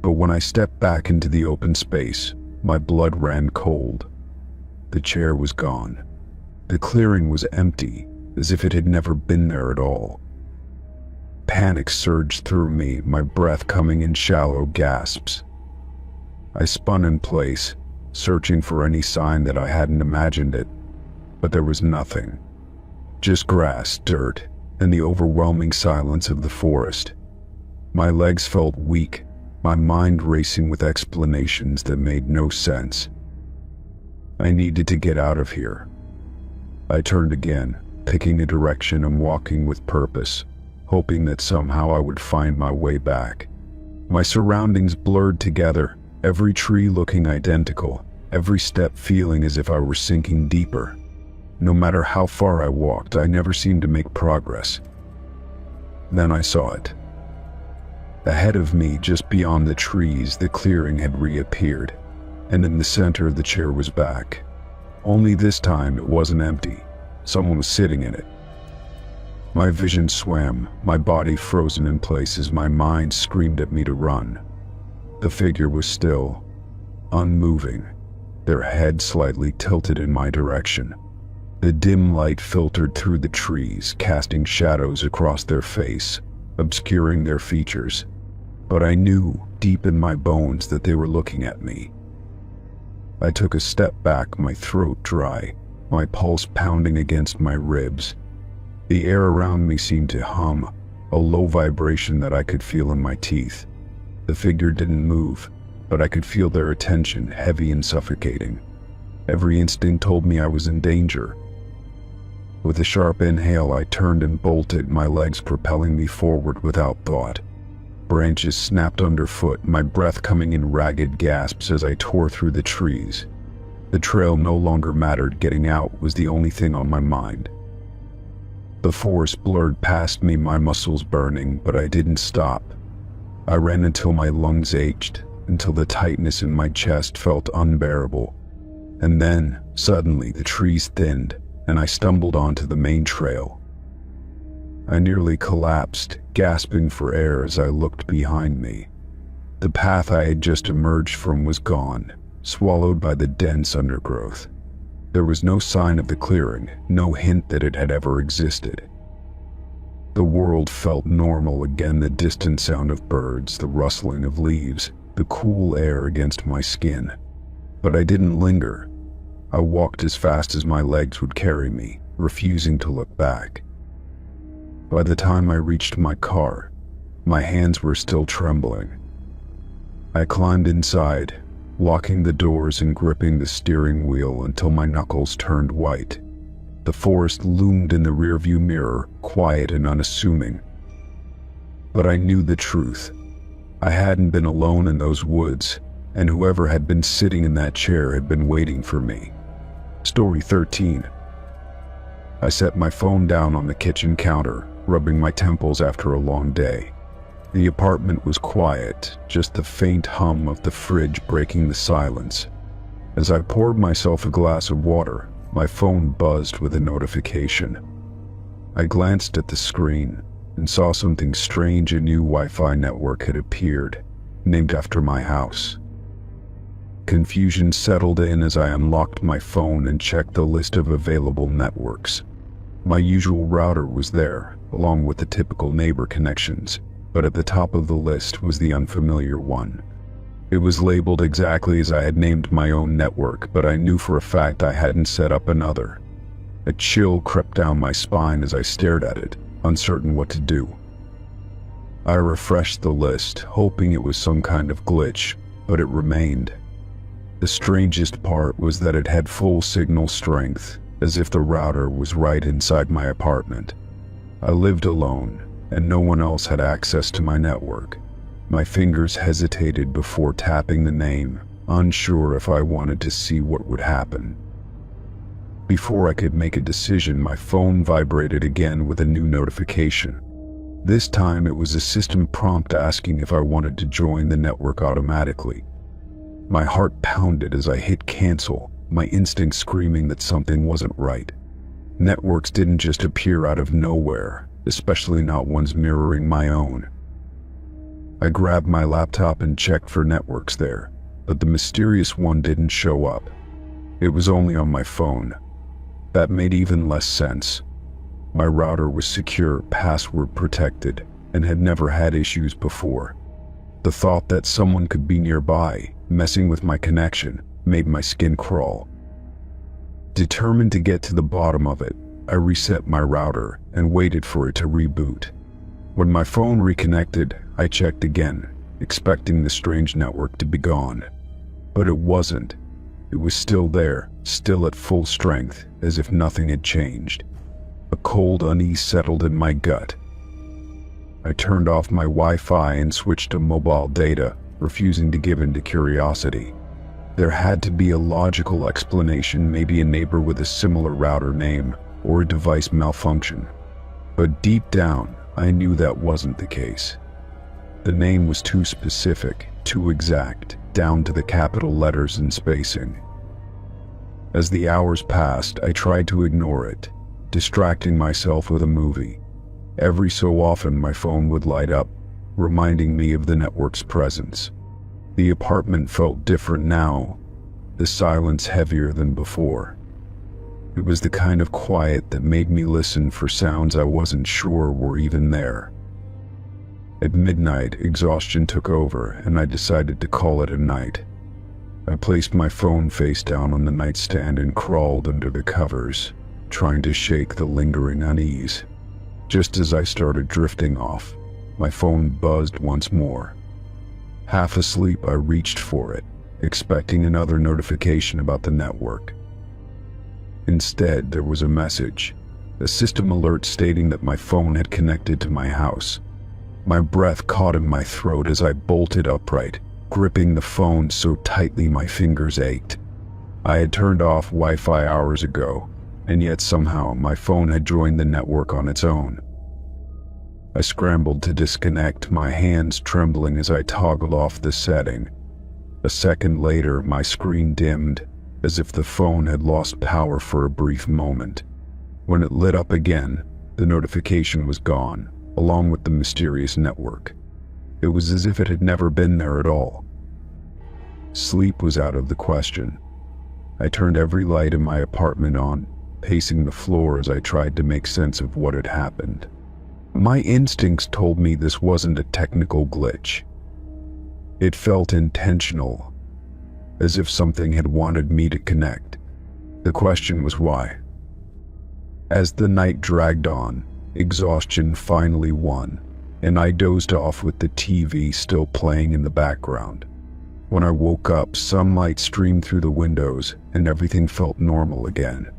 But when I stepped back into the open space, my blood ran cold. The chair was gone. The clearing was empty, as if it had never been there at all. Panic surged through me, my breath coming in shallow gasps. I spun in place, searching for any sign that I hadn't imagined it, but there was nothing. Just grass, dirt, and the overwhelming silence of the forest. My legs felt weak, my mind racing with explanations that made no sense. I needed to get out of here. I turned again, picking a direction and walking with purpose, hoping that somehow I would find my way back. My surroundings blurred together, every tree looking identical, every step feeling as if I were sinking deeper. No matter how far I walked, I never seemed to make progress. Then I saw it. Ahead of me, just beyond the trees, the clearing had reappeared, and in the center the chair was back. Only this time it wasn't empty. Someone was sitting in it. My vision swam, my body frozen in place as my mind screamed at me to run. The figure was still, unmoving, their head slightly tilted in my direction. The dim light filtered through the trees, casting shadows across their face, obscuring their features. But I knew deep in my bones that they were looking at me. I took a step back, my throat dry, my pulse pounding against my ribs. The air around me seemed to hum, a low vibration that I could feel in my teeth. The figure didn't move, but I could feel their attention, heavy and suffocating. Every instinct told me I was in danger. With a sharp inhale, I turned and bolted, my legs propelling me forward without thought. Branches snapped underfoot, my breath coming in ragged gasps as I tore through the trees. The trail no longer mattered, getting out was the only thing on my mind. The forest blurred past me, my muscles burning, but I didn't stop. I ran until my lungs ached, until the tightness in my chest felt unbearable. And then, suddenly, the trees thinned, and I stumbled onto the main trail. I nearly collapsed, gasping for air as I looked behind me. The path I had just emerged from was gone, swallowed by the dense undergrowth. There was no sign of the clearing, no hint that it had ever existed. The world felt normal again, the distant sound of birds, the rustling of leaves, the cool air against my skin. But I didn't linger. I walked as fast as my legs would carry me, refusing to look back. By the time I reached my car, my hands were still trembling. I climbed inside, locking the doors and gripping the steering wheel until my knuckles turned white. The forest loomed in the rearview mirror, quiet and unassuming. But I knew the truth. I hadn't been alone in those woods, and whoever had been sitting in that chair had been waiting for me. Story 13. I set my phone down on the kitchen counter, rubbing my temples after a long day. The apartment was quiet, just the faint hum of the fridge breaking the silence. As I poured myself a glass of water, my phone buzzed with a notification. I glanced at the screen and saw something strange. A new Wi-Fi network had appeared, named after my house. Confusion settled in as I unlocked my phone and checked the list of available networks. My usual router was there, along with the typical neighbor connections, but at the top of the list was the unfamiliar one. It was labeled exactly as I had named my own network, but I knew for a fact I hadn't set up another. A chill crept down my spine as I stared at it, uncertain what to do. I refreshed the list, hoping it was some kind of glitch, but it remained. The strangest part was that it had full signal strength, as if the router was right inside my apartment. I lived alone, and no one else had access to my network. My fingers hesitated before tapping the name, unsure if I wanted to see what would happen. Before I could make a decision, my phone vibrated again with a new notification. This time it was a system prompt asking if I wanted to join the network automatically. My heart pounded as I hit cancel, my instinct screaming that something wasn't right. Networks didn't just appear out of nowhere, especially not ones mirroring my own. I grabbed my laptop and checked for networks there, but the mysterious one didn't show up. It was only on my phone. That made even less sense. My router was secure, password protected, and had never had issues before. The thought that someone could be nearby, messing with my connection, made my skin crawl. Determined to get to the bottom of it, I reset my router and waited for it to reboot. When my phone reconnected, I checked again, expecting the strange network to be gone. But it wasn't. It was still there, still at full strength, as if nothing had changed. A cold unease settled in my gut. I turned off my Wi-Fi and switched to mobile data, refusing to give in to curiosity. There had to be a logical explanation, maybe a neighbor with a similar router name, or a device malfunction. But deep down, I knew that wasn't the case. The name was too specific, too exact, down to the capital letters and spacing. As the hours passed, I tried to ignore it, distracting myself with a movie. Every so often my phone would light up, reminding me of the network's presence. The apartment felt different now, the silence heavier than before. It was the kind of quiet that made me listen for sounds I wasn't sure were even there. At midnight, exhaustion took over, and I decided to call it a night. I placed my phone face down on the nightstand and crawled under the covers, trying to shake the lingering unease. Just as I started drifting off, my phone buzzed once more. Half asleep, I reached for it, expecting another notification about the network. Instead, there was a message, a system alert stating that my phone had connected to my house. My breath caught in my throat as I bolted upright, gripping the phone so tightly my fingers ached. I had turned off Wi-Fi hours ago, and yet somehow my phone had joined the network on its own. I scrambled to disconnect, my hands trembling as I toggled off the setting. A second later, my screen dimmed, as if the phone had lost power for a brief moment. When it lit up again, the notification was gone, along with the mysterious network. It was as if it had never been there at all. Sleep was out of the question. I turned every light in my apartment on, pacing the floor as I tried to make sense of what had happened. My instincts told me this wasn't a technical glitch. It felt intentional, as if something had wanted me to connect. The question was why. As the night dragged on, exhaustion finally won, and I dozed off with the TV still playing in the background. When I woke up, sunlight streamed through the windows, and everything felt normal again.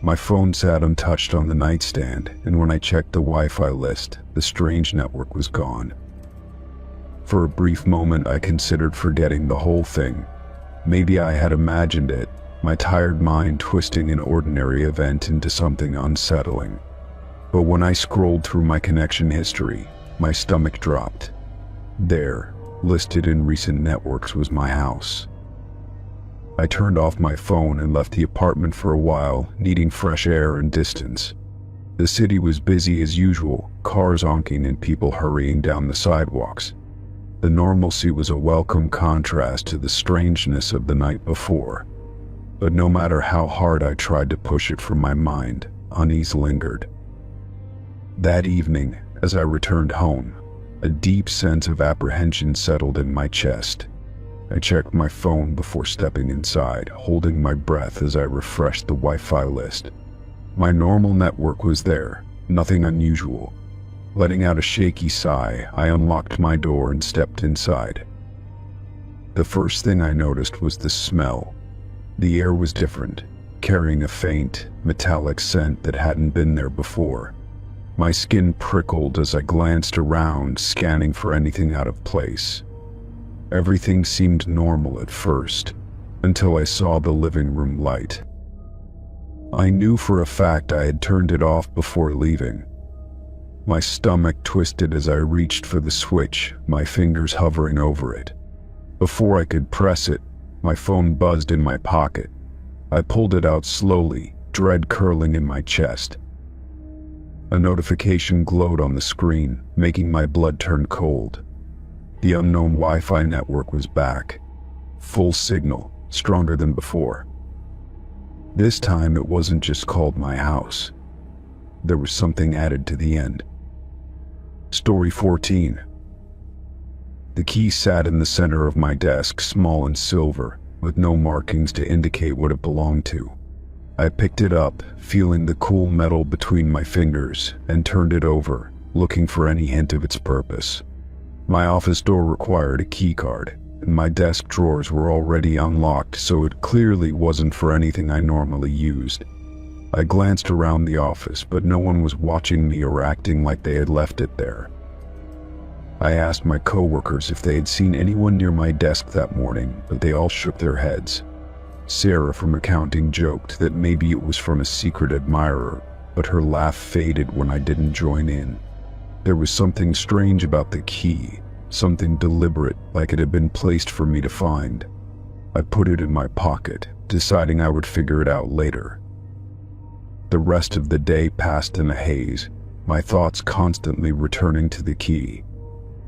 My phone sat untouched on the nightstand, and when I checked the Wi-Fi list, the strange network was gone. For a brief moment, I considered forgetting the whole thing. Maybe I had imagined it, my tired mind twisting an ordinary event into something unsettling. But when I scrolled through my connection history, my stomach dropped. There, listed in recent networks, was my house. I turned off my phone and left the apartment for a while, needing fresh air and distance. The city was busy as usual, cars honking and people hurrying down the sidewalks. The normalcy was a welcome contrast to the strangeness of the night before. But no matter how hard I tried to push it from my mind, unease lingered. That evening, as I returned home, a deep sense of apprehension settled in my chest. I checked my phone before stepping inside, holding my breath as I refreshed the Wi-Fi list. My normal network was there, nothing unusual. Letting out a shaky sigh, I unlocked my door and stepped inside. The first thing I noticed was the smell. The air was different, carrying a faint, metallic scent that hadn't been there before. My skin prickled as I glanced around, scanning for anything out of place. Everything seemed normal at first, until I saw the living room light. I knew for a fact I had turned it off before leaving. My stomach twisted as I reached for the switch, my fingers hovering over it. Before I could press it, my phone buzzed in my pocket. I pulled it out slowly, dread curling in my chest. A notification glowed on the screen, making my blood turn cold. The unknown Wi-Fi network was back. Full signal, stronger than before. This time it wasn't just called my house. There was something added to the end. Story 14. The key sat in the center of my desk, small and silver, with no markings to indicate what it belonged to. I picked it up, feeling the cool metal between my fingers, and turned it over, looking for any hint of its purpose. My office door required a key card, and my desk drawers were already unlocked, so it clearly wasn't for anything I normally used. I glanced around the office, but no one was watching me or acting like they had left it there. I asked my coworkers if they had seen anyone near my desk that morning, but they all shook their heads. Sarah from accounting joked that maybe it was from a secret admirer, but her laugh faded when I didn't join in. There was something strange about the key, something deliberate, like it had been placed for me to find. I put it in my pocket, deciding I would figure it out later. The rest of the day passed in a haze, my thoughts constantly returning to the key.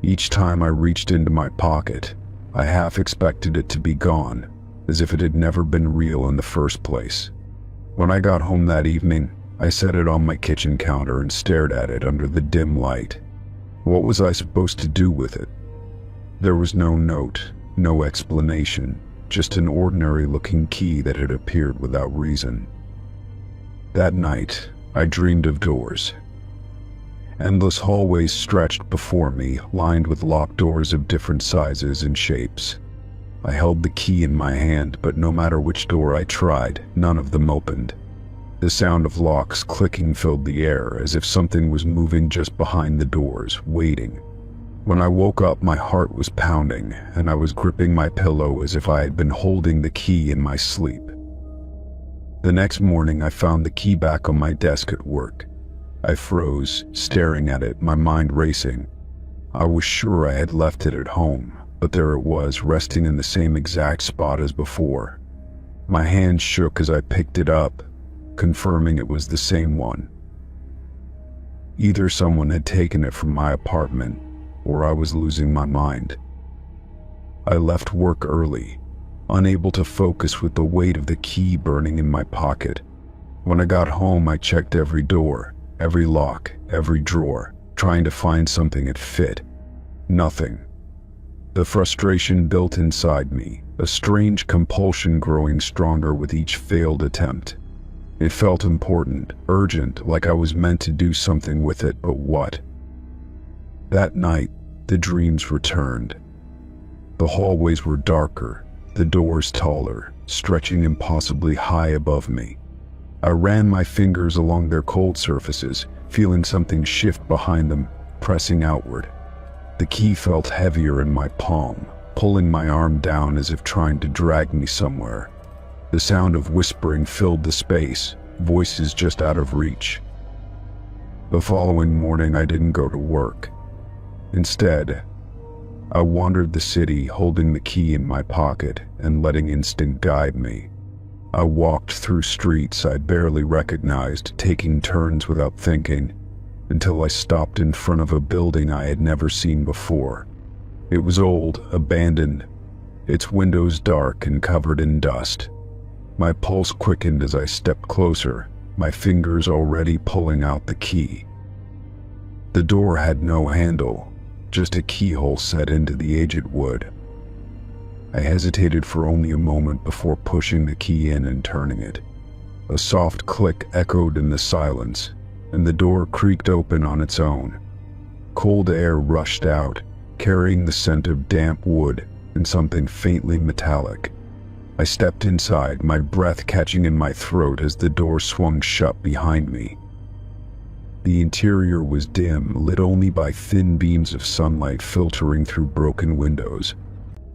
Each time I reached into my pocket, I half expected it to be gone, as if it had never been real in the first place. When I got home that evening, I set it on my kitchen counter and stared at it under the dim light. What was I supposed to do with it? There was no note, no explanation, just an ordinary-looking key that had appeared without reason. That night, I dreamed of doors. Endless hallways stretched before me, lined with locked doors of different sizes and shapes. I held the key in my hand, but no matter which door I tried, none of them opened. The sound of locks clicking filled the air, as if something was moving just behind the doors, waiting. When I woke up, my heart was pounding, and I was gripping my pillow as if I had been holding the key in my sleep. The next morning, I found the key back on my desk at work. I froze, staring at it, my mind racing. I was sure I had left it at home, but there it was, resting in the same exact spot as before. My hand shook as I picked it up, confirming it was the same one. Either someone had taken it from my apartment, or I was losing my mind. I left work early, unable to focus with the weight of the key burning in my pocket. When I got home, I checked every door, every lock, every drawer, trying to find something that fit. Nothing. The frustration built inside me, a strange compulsion growing stronger with each failed attempt. It felt important, urgent, like I was meant to do something with it, but what? That night, the dreams returned. The hallways were darker, the doors taller, stretching impossibly high above me. I ran my fingers along their cold surfaces, feeling something shift behind them, pressing outward. The key felt heavier in my palm, pulling my arm down as if trying to drag me somewhere. The sound of whispering filled the space, voices just out of reach. The following morning, I didn't go to work. Instead, I wandered the city, holding the key in my pocket and letting instinct guide me. I walked through streets I barely recognized, taking turns without thinking, until I stopped in front of a building I had never seen before. It was old, abandoned, its windows dark and covered in dust. My pulse quickened as I stepped closer, my fingers already pulling out the key. The door had no handle, just a keyhole set into the aged wood. I hesitated for only a moment before pushing the key in and turning it. A soft click echoed in the silence, and the door creaked open on its own. Cold air rushed out, carrying the scent of damp wood and something faintly metallic. I stepped inside, my breath catching in my throat as the door swung shut behind me. The interior was dim, lit only by thin beams of sunlight filtering through broken windows.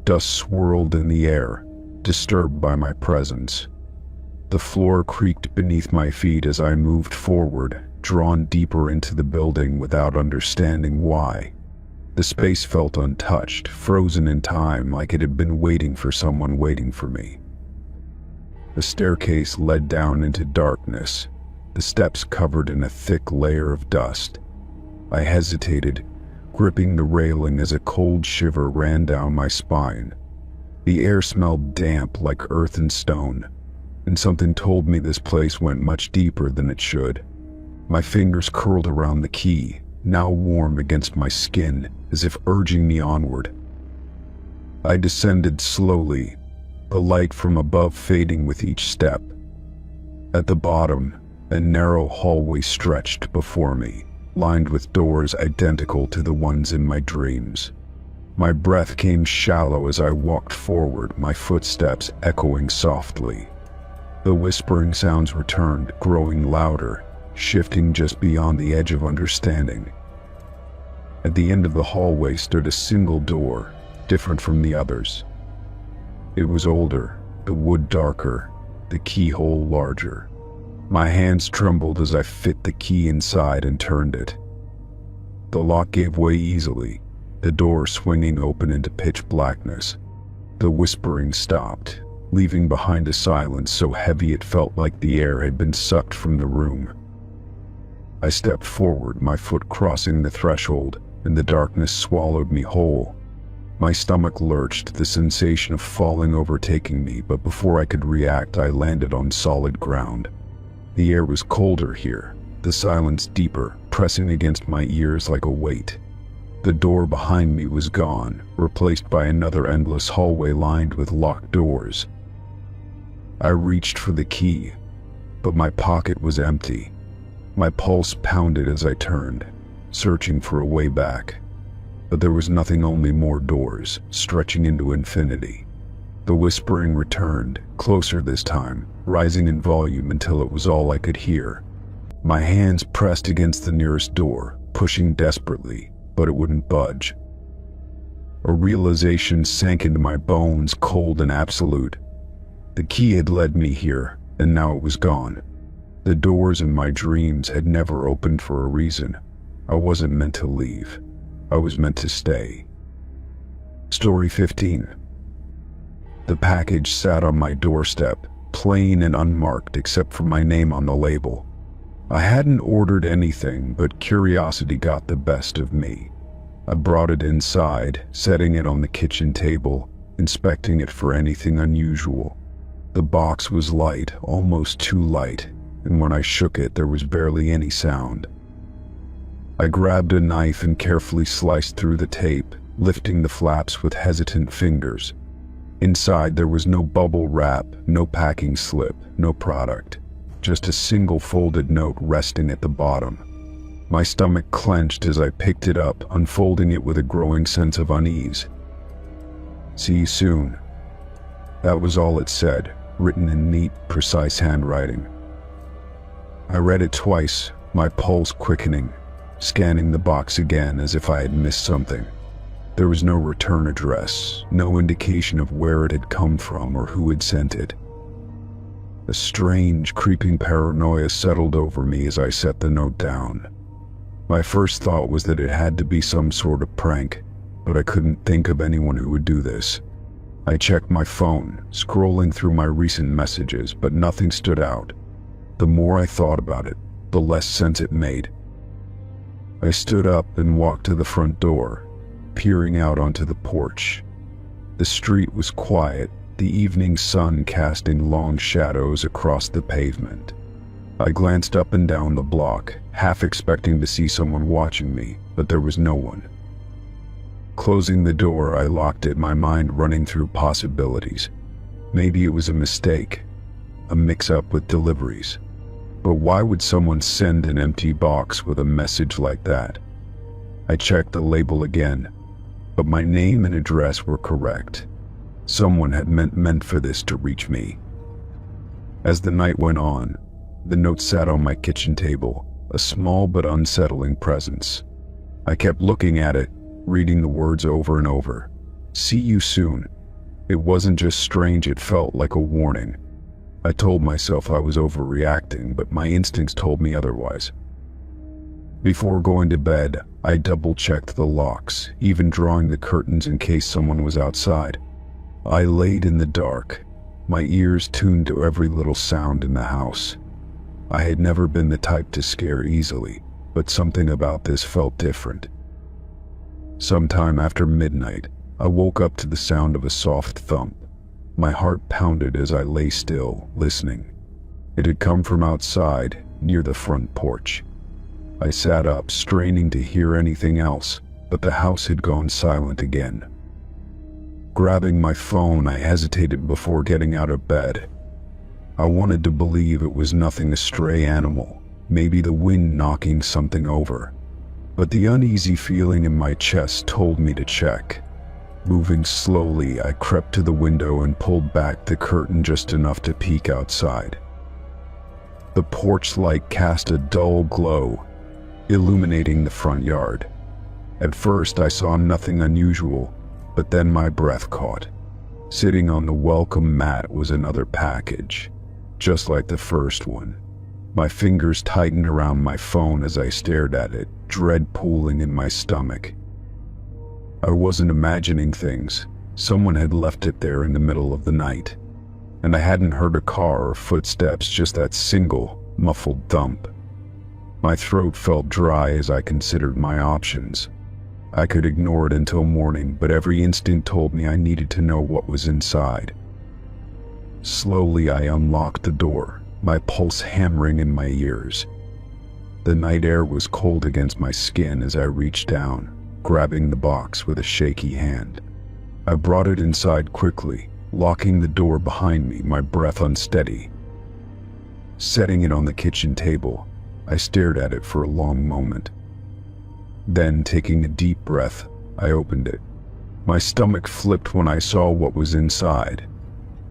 Dust swirled in the air, disturbed by my presence. The floor creaked beneath my feet as I moved forward, drawn deeper into the building without understanding why. The space felt untouched, frozen in time, like it had been waiting for someone waiting for me. The staircase led down into darkness, the steps covered in a thick layer of dust. I hesitated, gripping the railing as a cold shiver ran down my spine. The air smelled damp like earth and stone, and something told me this place went much deeper than it should. My fingers curled around the key, now warm against my skin, as if urging me onward. I descended slowly, the light from above fading with each step. At the bottom, a narrow hallway stretched before me, lined with doors identical to the ones in my dreams. My breath came shallow as I walked forward, my footsteps echoing softly. The whispering sounds returned, growing louder, shifting just beyond the edge of understanding. At the end of the hallway stood a single door, different from the others. It was older, the wood darker, the keyhole larger. My hands trembled as I fit the key inside and turned it. The lock gave way easily, the door swinging open into pitch blackness. The whispering stopped, leaving behind a silence so heavy it felt like the air had been sucked from the room. I stepped forward, my foot crossing the threshold, and the darkness swallowed me whole. My stomach lurched, the sensation of falling overtaking me, but before I could react, I landed on solid ground. The air was colder here, the silence deeper, pressing against my ears like a weight. The door behind me was gone, replaced by another endless hallway lined with locked doors. I reached for the key, but my pocket was empty. My pulse pounded as I turned, searching for a way back. But there was nothing, only more doors, stretching into infinity. The whispering returned, closer this time, rising in volume until it was all I could hear. My hands pressed against the nearest door, pushing desperately, but it wouldn't budge. A realization sank into my bones, cold and absolute. The key had led me here, and now it was gone. The doors in my dreams had never opened for a reason. I wasn't meant to leave. I was meant to stay. Story 15. The package sat on my doorstep, plain and unmarked except for my name on the label. I hadn't ordered anything, but curiosity got the best of me. I brought it inside, setting it on the kitchen table, inspecting it for anything unusual. The box was light, almost too light, and when I shook it, there was barely any sound. I grabbed a knife and carefully sliced through the tape, lifting the flaps with hesitant fingers. Inside, there was no bubble wrap, no packing slip, no product, just a single folded note resting at the bottom. My stomach clenched as I picked it up, unfolding it with a growing sense of unease. "See you soon." That was all it said, written in neat, precise handwriting. I read it twice, my pulse quickening, scanning the box again as if I had missed something. There was no return address, no indication of where it had come from or who had sent it. A strange, creeping paranoia settled over me as I set the note down. My first thought was that it had to be some sort of prank, but I couldn't think of anyone who would do this. I checked my phone, scrolling through my recent messages, but nothing stood out. The more I thought about it, the less sense it made. I stood up and walked to the front door, peering out onto the porch. The street was quiet, the evening sun casting long shadows across the pavement. I glanced up and down the block, half expecting to see someone watching me, but there was no one. Closing the door, I locked it, my mind running through possibilities. Maybe it was a mistake, a mix-up with deliveries. But why would someone send an empty box with a message like that? I checked the label again, but my name and address were correct. Someone had meant for this to reach me. As the night went on, the note sat on my kitchen table, a small but unsettling presence. I kept looking at it, reading the words over and over. "See you soon." It wasn't just strange, it felt like a warning. I told myself I was overreacting, but my instincts told me otherwise. Before going to bed, I double-checked the locks, even drawing the curtains in case someone was outside. I laid in the dark, my ears tuned to every little sound in the house. I had never been the type to scare easily, but something about this felt different. Sometime after midnight, I woke up to the sound of a soft thump. My heart pounded as I lay still, listening. It had come from outside, near the front porch. I sat up, straining to hear anything else, but the house had gone silent again. Grabbing my phone, I hesitated before getting out of bed. I wanted to believe it was nothing, a stray animal, maybe the wind knocking something over. But the uneasy feeling in my chest told me to check. Moving slowly, I crept to the window and pulled back the curtain just enough to peek outside. The porch light cast a dull glow, illuminating the front yard. At first, I saw nothing unusual, but then my breath caught. Sitting on the welcome mat was another package, just like the first one. My fingers tightened around my phone as I stared at it, dread pooling in my stomach. I wasn't imagining things. Someone had left it there in the middle of the night. And I hadn't heard a car or footsteps, just that single, muffled thump. My throat felt dry as I considered my options. I could ignore it until morning, but every instinct told me I needed to know what was inside. Slowly, I unlocked the door, my pulse hammering in my ears. The night air was cold against my skin as I reached down, grabbing the box with a shaky hand. I brought it inside quickly, locking the door behind me, my breath unsteady. Setting it on the kitchen table, I stared at it for a long moment. Then, taking a deep breath, I opened it. My stomach flipped when I saw what was inside.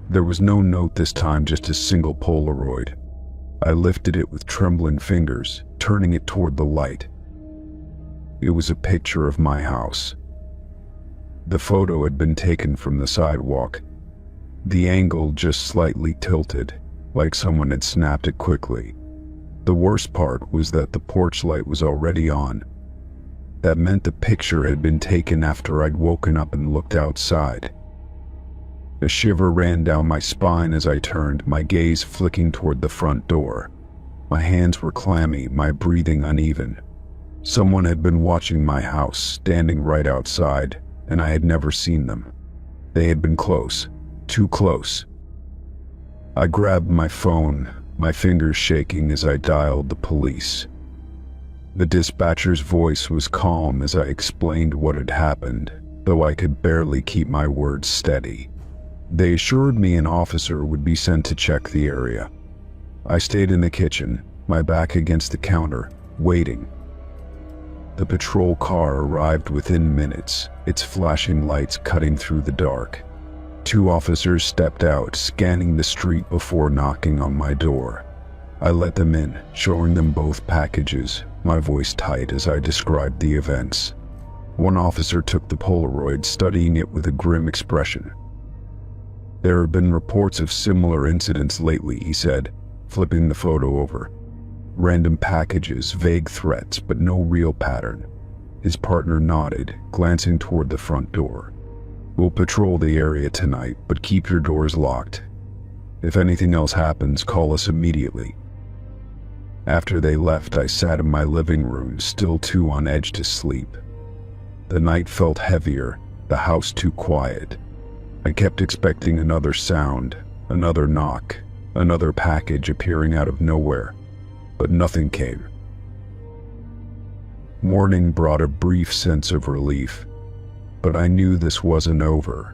There was no note this time, just a single Polaroid. I lifted it with trembling fingers, turning it toward the light. It was a picture of my house. The photo had been taken from the sidewalk, the angle just slightly tilted, like someone had snapped it quickly. The worst part was that the porch light was already on. That meant the picture had been taken after I'd woken up and looked outside. A shiver ran down my spine as I turned, my gaze flicking toward the front door. My hands were clammy, my breathing uneven. Someone had been watching my house, standing right outside, and I had never seen them. They had been close, too close. I grabbed my phone, my fingers shaking as I dialed the police. The dispatcher's voice was calm as I explained what had happened, though I could barely keep my words steady. They assured me an officer would be sent to check the area. I stayed in the kitchen, my back against the counter, waiting. The patrol car arrived within minutes, its flashing lights cutting through the dark. 2 officers stepped out, scanning the street before knocking on my door. I let them in, showing them both packages, my voice tight as I described the events. One officer took the Polaroid, studying it with a grim expression. "There have been reports of similar incidents lately," he said, flipping the photo over. "Random packages, vague threats, but no real pattern." His partner nodded, glancing toward the front door. "We'll patrol the area tonight, but keep your doors locked. If anything else happens, call us immediately." After they left, I sat in my living room, still too on edge to sleep. The night felt heavier, the house too quiet. I kept expecting another sound, another knock, another package appearing out of nowhere, but nothing came. Morning brought a brief sense of relief, but I knew this wasn't over.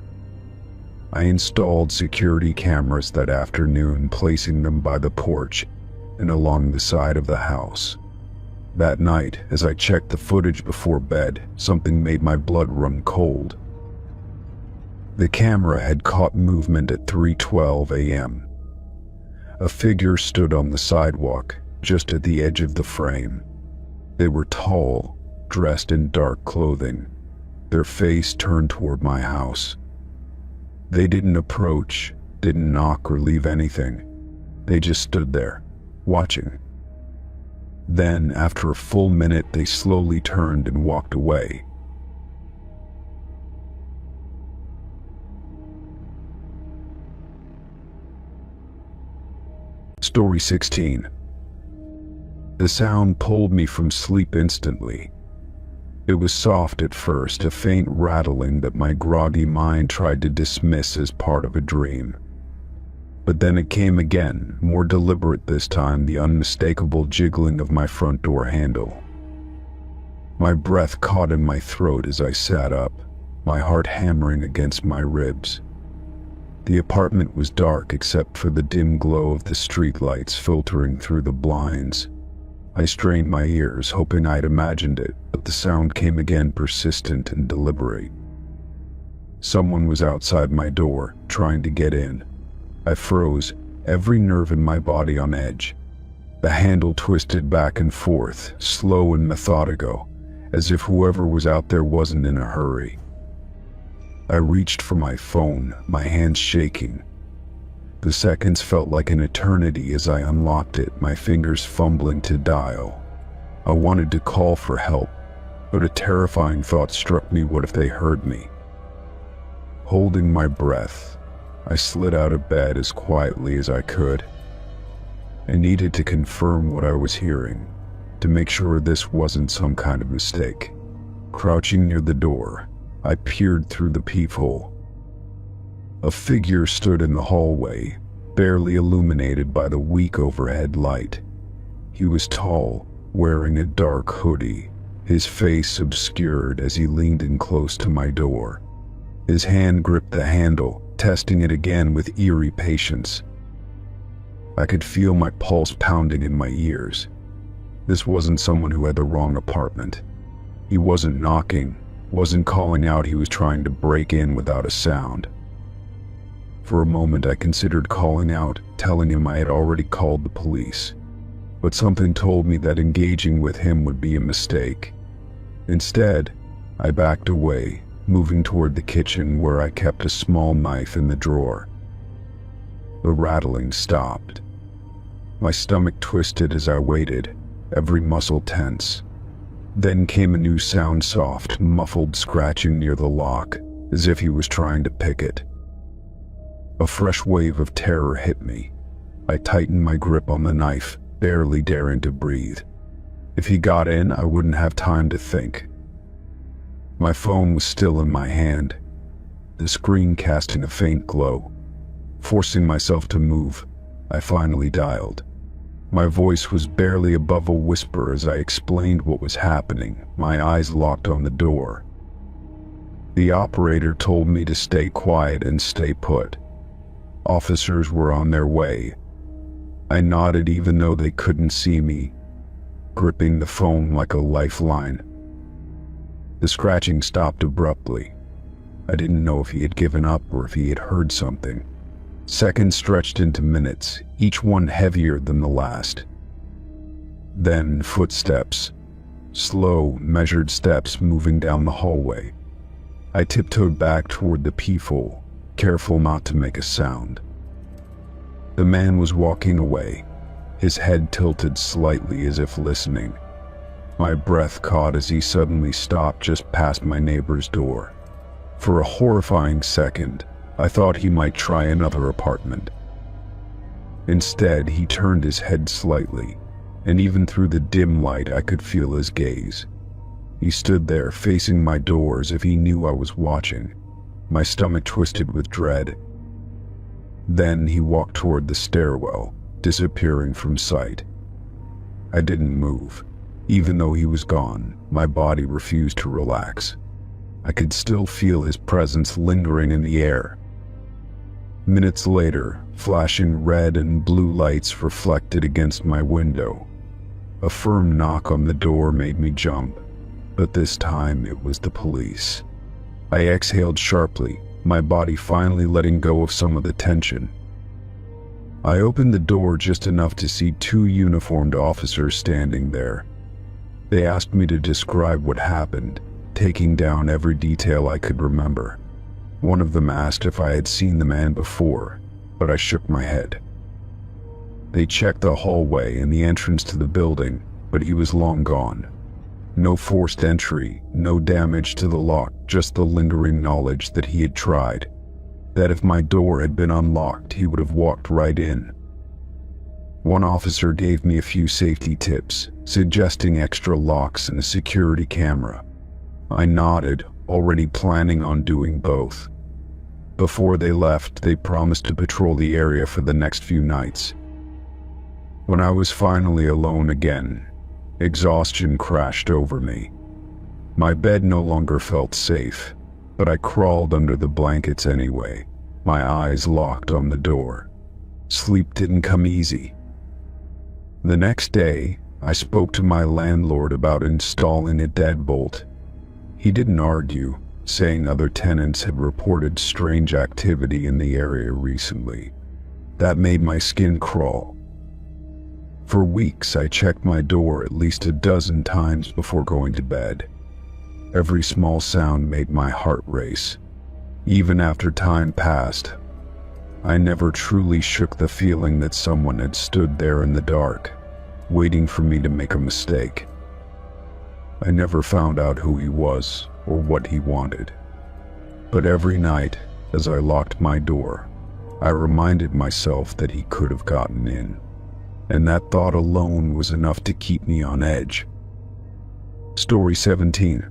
I installed security cameras that afternoon, placing them by the porch and along the side of the house. That night, as I checked the footage before bed, something made my blood run cold. The camera had caught movement at 3:12 a.m. A figure stood on the sidewalk, just at the edge of the frame. They were tall, dressed in dark clothing, their face turned toward my house. They didn't approach, didn't knock or leave anything. They just stood there, watching. Then, after a full minute, they slowly turned and walked away. Story 16. The sound pulled me from sleep instantly. It was soft at first, a faint rattling that my groggy mind tried to dismiss as part of a dream. But then it came again, more deliberate this time, the unmistakable jiggling of my front door handle. My breath caught in my throat as I sat up, my heart hammering against my ribs. The apartment was dark except for the dim glow of the streetlights filtering through the blinds. I strained my ears, hoping I'd imagined it, but the sound came again, persistent and deliberate. Someone was outside my door, trying to get in. I froze, every nerve in my body on edge. The handle twisted back and forth, slow and methodical, as if whoever was out there wasn't in a hurry. I reached for my phone, my hands shaking. The seconds felt like an eternity as I unlocked it, my fingers fumbling to dial. I wanted to call for help, but a terrifying thought struck me: what if they heard me? Holding my breath, I slid out of bed as quietly as I could. I needed to confirm what I was hearing, to make sure this wasn't some kind of mistake. Crouching near the door, I peered through the peephole. A figure stood in the hallway, barely illuminated by the weak overhead light. He was tall, wearing a dark hoodie, his face obscured as he leaned in close to my door. His hand gripped the handle, testing it again with eerie patience. I could feel my pulse pounding in my ears. This wasn't someone who had the wrong apartment. He wasn't knocking, wasn't calling out, he was trying to break in without a sound. For a moment I considered calling out, telling him I had already called the police. But something told me that engaging with him would be a mistake. Instead, I backed away, moving toward the kitchen where I kept a small knife in the drawer. The rattling stopped. My stomach twisted as I waited, every muscle tense. Then came a new sound, soft, muffled scratching near the lock, as if he was trying to pick it. A fresh wave of terror hit me. I tightened my grip on the knife, barely daring to breathe. If he got in, I wouldn't have time to think. My phone was still in my hand, the screen casting a faint glow. Forcing myself to move, I finally dialed. My voice was barely above a whisper as I explained what was happening, my eyes locked on the door. The operator told me to stay quiet and stay put. Officers were on their way. I nodded even though they couldn't see me, gripping the phone like a lifeline. The scratching stopped abruptly. I didn't know if he had given up or if he had heard something. Seconds stretched into minutes, each one heavier than the last. Then footsteps. Slow, measured steps moving down the hallway. I tiptoed back toward the peephole, careful not to make a sound. The man was walking away, his head tilted slightly as if listening. My breath caught as he suddenly stopped just past my neighbor's door. For a horrifying second, I thought he might try another apartment. Instead, he turned his head slightly, and even through the dim light I could feel his gaze. He stood there facing my door as if he knew I was watching. My stomach twisted with dread. Then he walked toward the stairwell, disappearing from sight. I didn't move. Even though he was gone, my body refused to relax. I could still feel his presence lingering in the air. Minutes later, flashing red and blue lights reflected against my window. A firm knock on the door made me jump, but this time it was the police. I exhaled sharply, my body finally letting go of some of the tension. I opened the door just enough to see two uniformed officers standing there. They asked me to describe what happened, taking down every detail I could remember. One of them asked if I had seen the man before, but I shook my head. They checked the hallway and the entrance to the building, but he was long gone. No forced entry, no damage to the lock, just the lingering knowledge that he had tried. That if my door had been unlocked, he would have walked right in. One officer gave me a few safety tips, suggesting extra locks and a security camera. I nodded, already planning on doing both. Before they left, they promised to patrol the area for the next few nights. When I was finally alone again, exhaustion crashed over me. My bed no longer felt safe, but I crawled under the blankets anyway, my eyes locked on the door. Sleep didn't come easy. The next day, I spoke to my landlord about installing a deadbolt. He didn't argue, saying other tenants had reported strange activity in the area recently. That made my skin crawl. For weeks, I checked my door at least a dozen times before going to bed. Every small sound made my heart race. Even after time passed, I never truly shook the feeling that someone had stood there in the dark, waiting for me to make a mistake. I never found out who he was or what he wanted. But every night, as I locked my door, I reminded myself that he could have gotten in. And that thought alone was enough to keep me on edge. Story 17.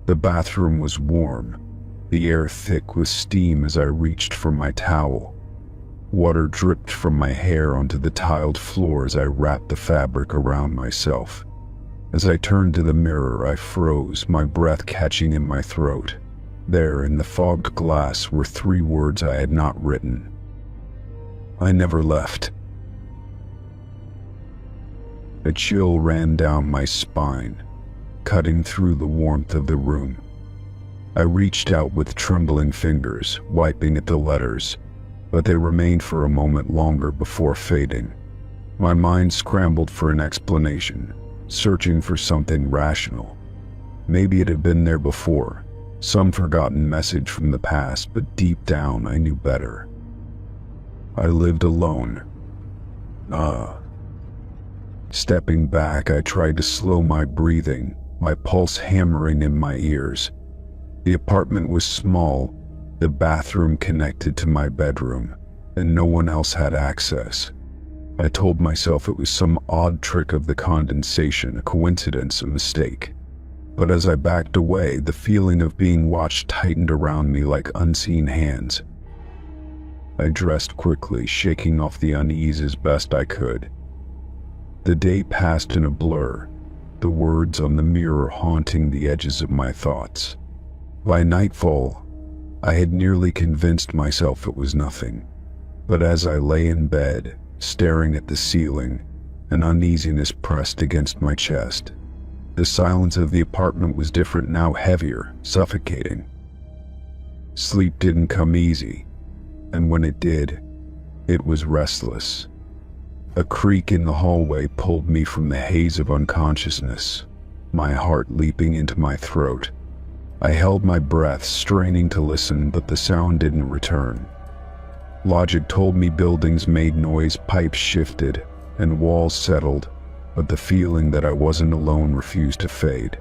The bathroom was warm, the air thick with steam as I reached for my towel. Water dripped from my hair onto the tiled floor as I wrapped the fabric around myself. As I turned to the mirror, I froze, my breath catching in my throat. There, in the fogged glass, were 3 words I had not written. I never left. A chill ran down my spine, cutting through the warmth of the room. I reached out with trembling fingers, wiping at the letters, but they remained for a moment longer before fading. My mind scrambled for an explanation, searching for something rational. Maybe it had been there before, some forgotten message from the past, but deep down I knew better. I lived alone. Stepping back, I tried to slow my breathing, my pulse hammering in my ears. The apartment was small, the bathroom connected to my bedroom, and no one else had access. I told myself it was some odd trick of the condensation, a coincidence, a mistake. But as I backed away, the feeling of being watched tightened around me like unseen hands. I dressed quickly, shaking off the unease as best I could. The day passed in a blur, the words on the mirror haunting the edges of my thoughts. By nightfall, I had nearly convinced myself it was nothing. But as I lay in bed, staring at the ceiling, an uneasiness pressed against my chest. The silence of the apartment was different now, heavier, suffocating. Sleep didn't come easy, and when it did, it was restless. A creak in the hallway pulled me from the haze of unconsciousness, my heart leaping into my throat. I held my breath, straining to listen, but the sound didn't return. Logic told me buildings made noise, pipes shifted, and walls settled, but the feeling that I wasn't alone refused to fade.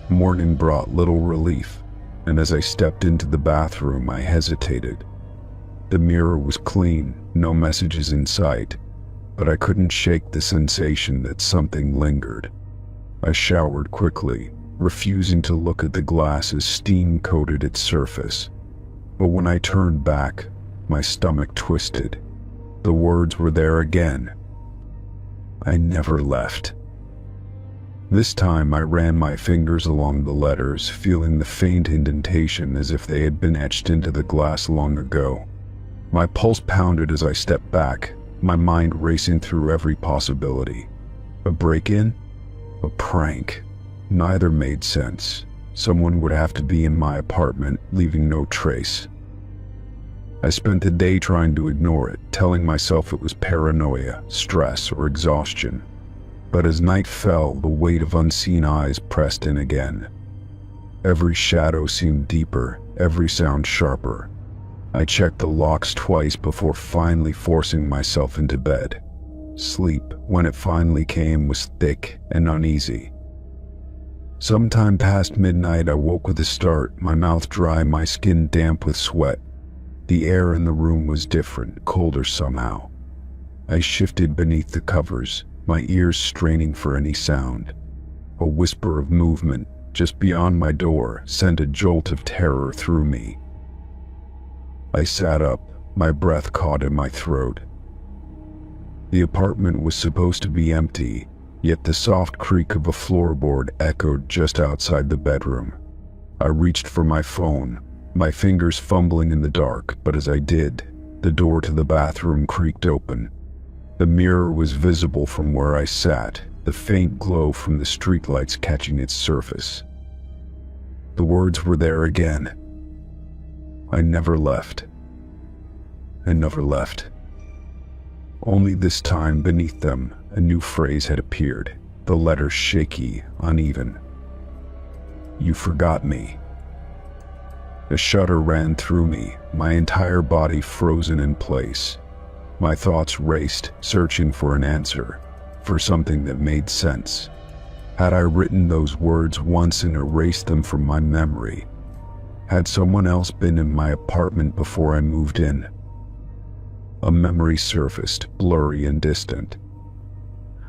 Morning brought little relief, and as I stepped into the bathroom, I hesitated. The mirror was clean, no messages in sight, but I couldn't shake the sensation that something lingered. I showered quickly, refusing to look at the glass as steam coated its surface. But when I turned back, my stomach twisted. The words were there again. I never left. This time I ran my fingers along the letters, feeling the faint indentation as if they had been etched into the glass long ago. My pulse pounded as I stepped back, my mind racing through every possibility. A break-in? A prank? Neither made sense. Someone would have to be in my apartment, leaving no trace. I spent the day trying to ignore it, telling myself it was paranoia, stress, or exhaustion. But as night fell, the weight of unseen eyes pressed in again. Every shadow seemed deeper, every sound sharper. I checked the locks twice before finally forcing myself into bed. Sleep, when it finally came, was thick and uneasy. Sometime past midnight, I woke with a start, my mouth dry, my skin damp with sweat. The air in the room was different, colder somehow. I shifted beneath the covers, my ears straining for any sound. A whisper of movement, just beyond my door, sent a jolt of terror through me. I sat up, my breath caught in my throat. The apartment was supposed to be empty, yet the soft creak of a floorboard echoed just outside the bedroom. I reached for my phone, my fingers fumbling in the dark, but as I did, the door to the bathroom creaked open. The mirror was visible from where I sat, the faint glow from the streetlights catching its surface. The words were there again. I never left. I never left. Only this time, beneath them, a new phrase had appeared, the letters shaky, uneven. You forgot me. A shudder ran through me, my entire body frozen in place. My thoughts raced, searching for an answer, for something that made sense. Had I written those words once and erased them from my memory? Had someone else been in my apartment before I moved in? A memory surfaced, blurry and distant.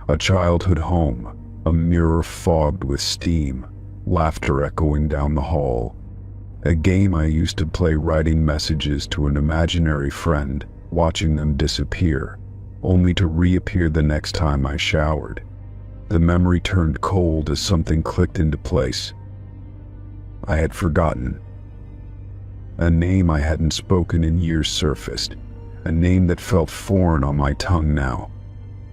A childhood home, a mirror fogged with steam, laughter echoing down the hall. A game I used to play, writing messages to an imaginary friend, watching them disappear, only to reappear the next time I showered. The memory turned cold as something clicked into place. I had forgotten. A name I hadn't spoken in years surfaced, a name that felt foreign on my tongue now.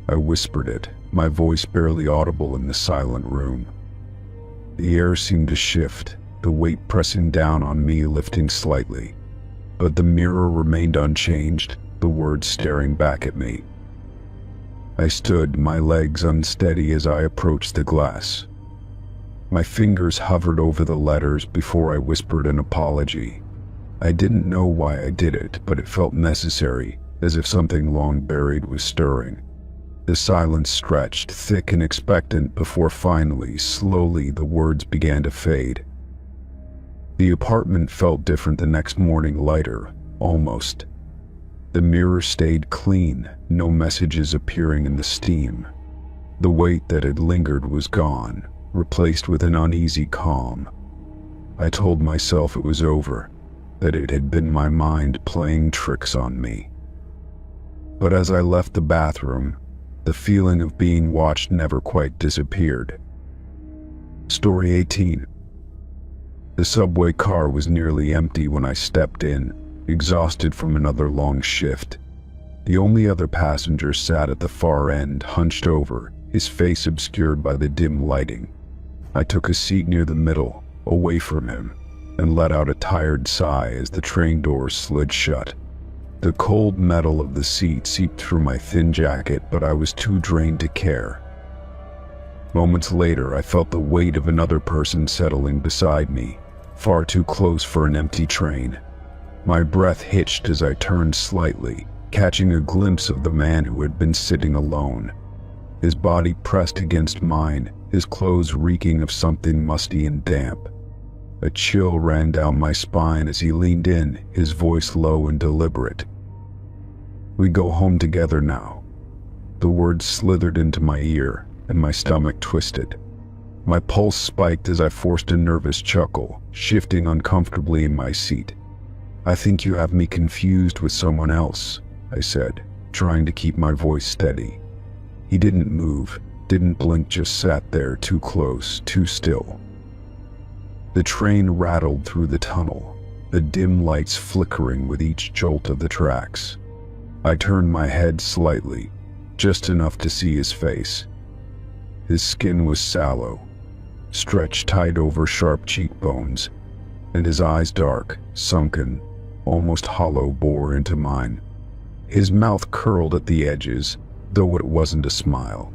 I whispered it, my voice barely audible in the silent room. The air seemed to shift, the weight pressing down on me lifting slightly. But the mirror remained unchanged, the words staring back at me. I stood, my legs unsteady as I approached the glass. My fingers hovered over the letters before I whispered an apology. I didn't know why I did it, but it felt necessary, as if something long buried was stirring. The silence stretched, thick and expectant, before finally, slowly, the words began to fade. The apartment felt different the next morning, lighter, almost. The mirror stayed clean, no messages appearing in the steam. The weight that had lingered was gone, replaced with an uneasy calm. I told myself it was over, that it had been my mind playing tricks on me. But as I left the bathroom, the feeling of being watched never quite disappeared. Story 18. The subway car was nearly empty when I stepped in, exhausted from another long shift. The only other passenger sat at the far end, hunched over, his face obscured by the dim lighting. I took a seat near the middle, away from him, and let out a tired sigh as the train doors slid shut. The cold metal of the seat seeped through my thin jacket, but I was too drained to care. Moments later, I felt the weight of another person settling beside me, far too close for an empty train. My breath hitched as I turned slightly, catching a glimpse of the man who had been sitting alone. His body pressed against mine, his clothes reeking of something musty and damp. A chill ran down my spine as he leaned in, his voice low and deliberate. "We go home together now." The words slithered into my ear, and my stomach twisted. My pulse spiked as I forced a nervous chuckle, shifting uncomfortably in my seat. "I think you have me confused with someone else," I said, trying to keep my voice steady. He didn't move, didn't blink, just sat there, too close, too still. The train rattled through the tunnel, the dim lights flickering with each jolt of the tracks. I turned my head slightly, just enough to see his face. His skin was sallow, stretched tight over sharp cheekbones, and his eyes dark, sunken, almost hollow, bore into mine. His mouth curled at the edges, though it wasn't a smile.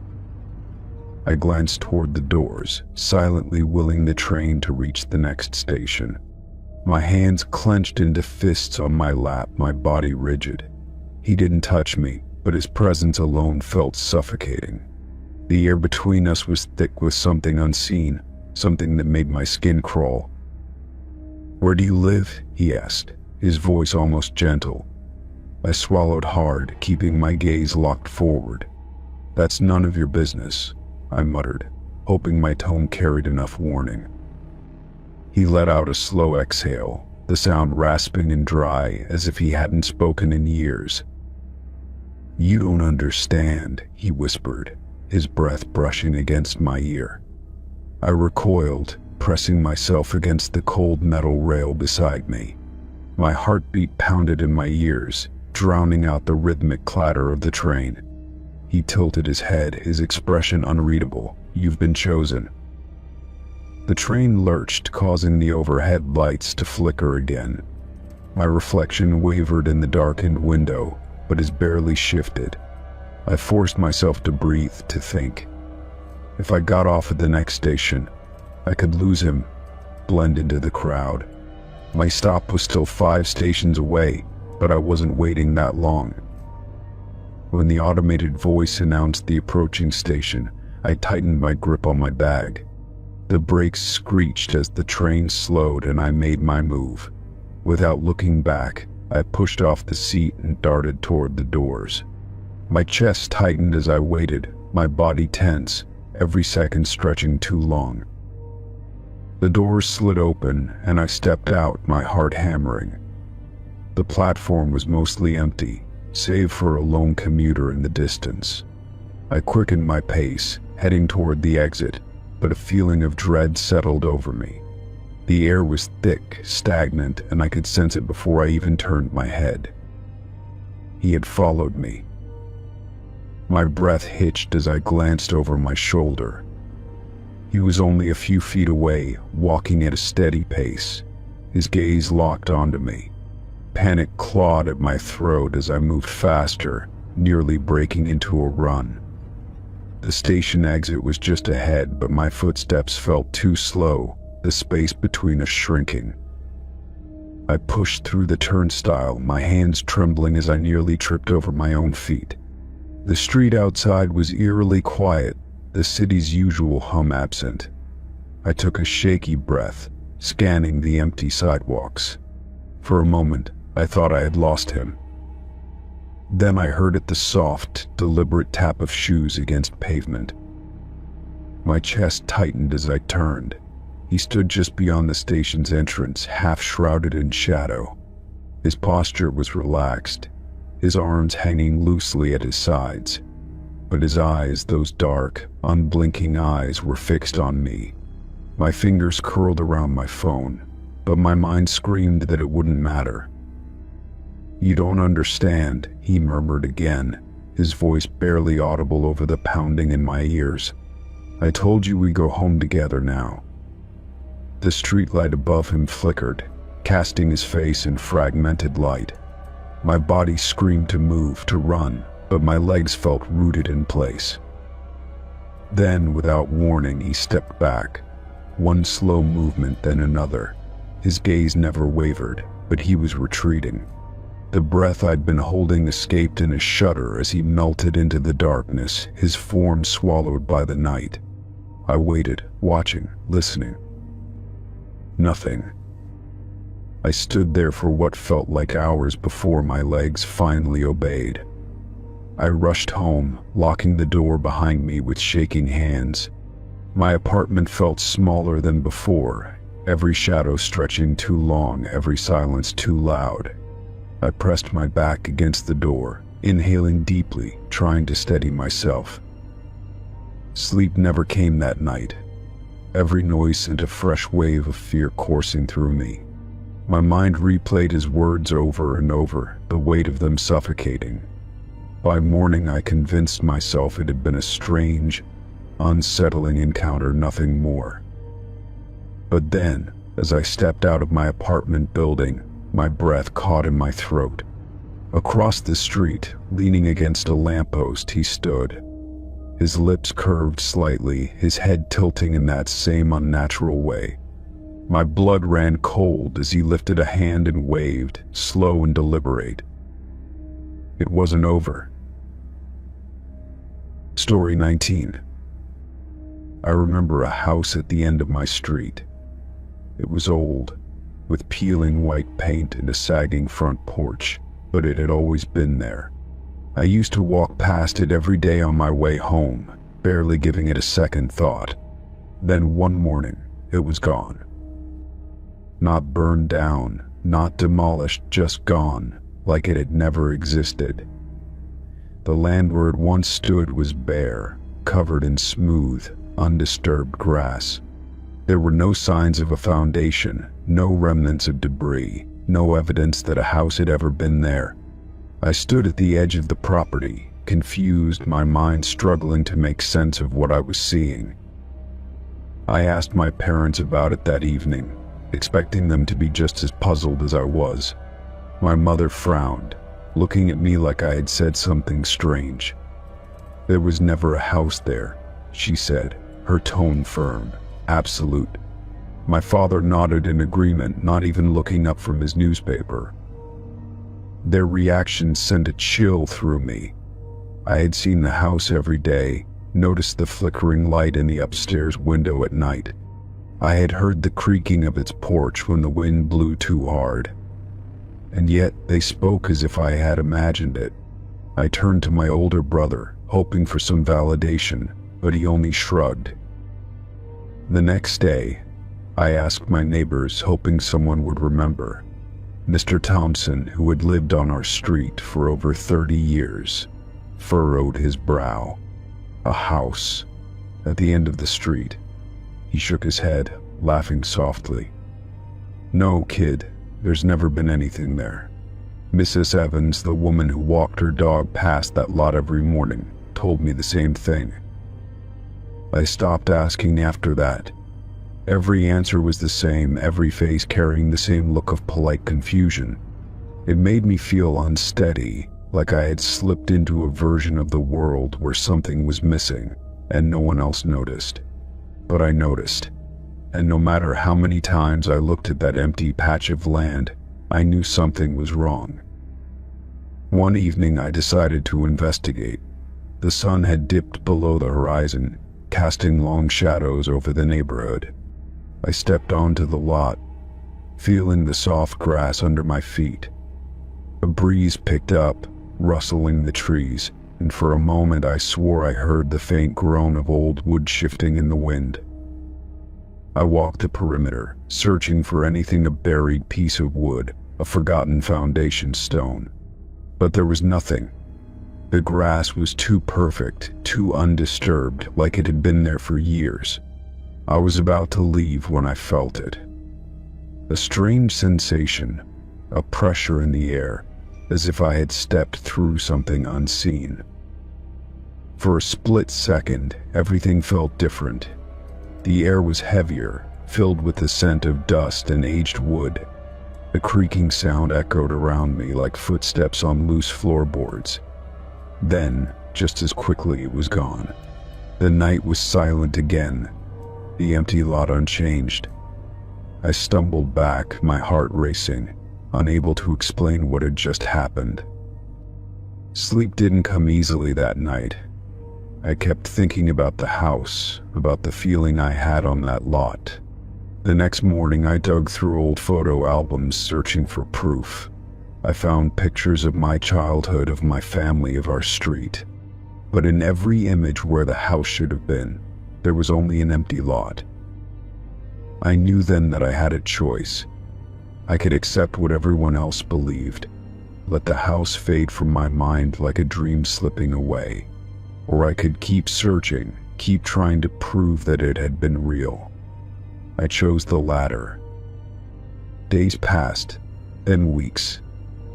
I glanced toward the doors, silently willing the train to reach the next station. My hands clenched into fists on my lap, my body rigid. He didn't touch me, but his presence alone felt suffocating. The air between us was thick with something unseen, something that made my skin crawl. "Where do you live?" he asked, his voice almost gentle. I swallowed hard, keeping my gaze locked forward. "That's none of your business," I muttered, hoping my tone carried enough warning. He let out a slow exhale, the sound rasping and dry, as if he hadn't spoken in years. "You don't understand," he whispered, his breath brushing against my ear. I recoiled, pressing myself against the cold metal rail beside me. My heartbeat pounded in my ears, drowning out the rhythmic clatter of the train. He tilted his head, his expression unreadable. "You've been chosen." The train lurched, causing the overhead lights to flicker again. My reflection wavered in the darkened window, but it barely shifted. I forced myself to breathe, to think. If I got off at the next station, I could lose him, blend into the crowd. My stop was still 5 stations away, but I wasn't waiting that long. When the automated voice announced the approaching station, I tightened my grip on my bag. The brakes screeched as the train slowed and I made my move. Without looking back, I pushed off the seat and darted toward the doors. My chest tightened as I waited, my body tense, every second stretching too long. The doors slid open and I stepped out, my heart hammering. The platform was mostly empty, save for a lone commuter in the distance. I quickened my pace, heading toward the exit, but a feeling of dread settled over me. The air was thick, stagnant, and I could sense it before I even turned my head. He had followed me. My breath hitched as I glanced over my shoulder. He was only a few feet away, walking at a steady pace, his gaze locked onto me. Panic clawed at my throat as I moved faster, nearly breaking into a run. The station exit was just ahead, but my footsteps felt too slow, the space between us shrinking. I pushed through the turnstile, my hands trembling as I nearly tripped over my own feet. The street outside was eerily quiet, the city's usual hum absent. I took a shaky breath, scanning the empty sidewalks. For a moment, I thought I had lost him. Then I heard the soft, deliberate tap of shoes against pavement. My chest tightened as I turned. He stood just beyond the station's entrance, half shrouded in shadow. His posture was relaxed, his arms hanging loosely at his sides. But his eyes, those dark, unblinking eyes, were fixed on me. My fingers curled around my phone, but my mind screamed that it wouldn't matter. "You don't understand," he murmured again, his voice barely audible over the pounding in my ears. "I told you we'd go home together now." The streetlight above him flickered, casting his face in fragmented light. My body screamed to move, to run, but my legs felt rooted in place. Then, without warning, he stepped back. One slow movement, then another. His gaze never wavered, but he was retreating. The breath I'd been holding escaped in a shudder as he melted into the darkness, his form swallowed by the night. I waited, watching, listening. Nothing. I stood there for what felt like hours before my legs finally obeyed. I rushed home, locking the door behind me with shaking hands. My apartment felt smaller than before, every shadow stretching too long, every silence too loud. I pressed my back against the door, inhaling deeply, trying to steady myself. Sleep never came that night. Every noise sent a fresh wave of fear coursing through me. My mind replayed his words over and over, the weight of them suffocating. By morning, I convinced myself it had been a strange, unsettling encounter, nothing more. But then, as I stepped out of my apartment building, my breath caught in my throat. Across the street, leaning against a lamppost, he stood. His lips curved slightly, his head tilting in that same unnatural way. My blood ran cold as he lifted a hand and waved, slow and deliberate. It wasn't over. Story 19. I remember a house at the end of my street. It was old, with peeling white paint and a sagging front porch, but it had always been there. I used to walk past it every day on my way home, barely giving it a second thought. Then one morning, it was gone. Not burned down, not demolished, just gone, like it had never existed. The land where it once stood was bare, covered in smooth, undisturbed grass. There were no signs of a foundation, no remnants of debris, no evidence that a house had ever been there. I stood at the edge of the property, confused, my mind struggling to make sense of what I was seeing. I asked my parents about it that evening, expecting them to be just as puzzled as I was. My mother frowned, looking at me like I had said something strange. "There was never a house there," she said, her tone firm, absolute. My father nodded in agreement, not even looking up from his newspaper. Their reaction sent a chill through me. I had seen the house every day, noticed the flickering light in the upstairs window at night. I had heard the creaking of its porch when the wind blew too hard. And yet they spoke as if I had imagined it. I turned to my older brother, hoping for some validation, but he only shrugged. The next day, I asked my neighbors, hoping someone would remember. Mr. Thompson, who had lived on our street for over 30 years, furrowed his brow. A house. at the end of the street. He shook his head, laughing softly. "No, kid, there's never been anything there. Mrs. Evans, the woman who walked her dog past that lot every morning, told me the same thing." I stopped asking after that. Every answer was the same, every face carrying the same look of polite confusion. It made me feel unsteady, like I had slipped into a version of the world where something was missing, and no one else noticed. But I noticed, and no matter how many times I looked at that empty patch of land, I knew something was wrong. One evening I decided to investigate. The sun had dipped below the horizon, casting long shadows over the neighborhood. I stepped onto the lot, feeling the soft grass under my feet. A breeze picked up, rustling the trees, and for a moment I swore I heard the faint groan of old wood shifting in the wind. I walked the perimeter, searching for anything, a buried piece of wood, a forgotten foundation stone. But there was nothing. The grass was too perfect, too undisturbed, like it had been there for years. I was about to leave when I felt it. A strange sensation, a pressure in the air, as if I had stepped through something unseen. For a split second, everything felt different. The air was heavier, filled with the scent of dust and aged wood. A creaking sound echoed around me like footsteps on loose floorboards. Then, just as quickly, it was gone. The night was silent again, the empty lot unchanged. I stumbled back, my heart racing, unable to explain what had just happened. Sleep didn't come easily that night. I kept thinking about the house, about the feeling I had on that lot. The next morning I dug through old photo albums searching for proof. I found pictures of my childhood, of my family, of our street. But in every image where the house should have been, there was only an empty lot. I knew then that I had a choice. I could accept what everyone else believed, let the house fade from my mind like a dream slipping away. Or I could keep searching, keep trying to prove that it had been real. I chose the latter. Days passed, then weeks.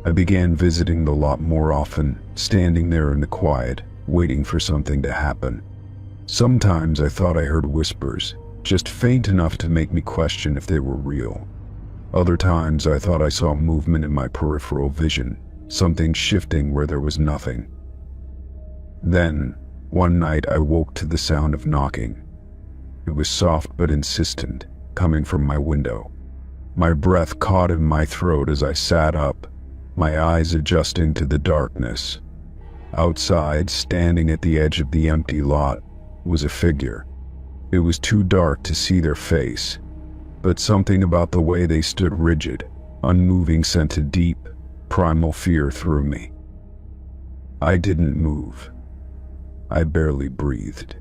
I began visiting the lot more often, standing there in the quiet, waiting for something to happen. Sometimes I thought I heard whispers, just faint enough to make me question if they were real. Other times I thought I saw movement in my peripheral vision, something shifting where there was nothing. Then, one night I woke to the sound of knocking. It was soft but insistent, coming from my window. My breath caught in my throat as I sat up, my eyes adjusting to the darkness. Outside, standing at the edge of the empty lot, was a figure. It was too dark to see their face, but something about the way they stood rigid, unmoving, sent a deep, primal fear through me. I didn't move. I barely breathed.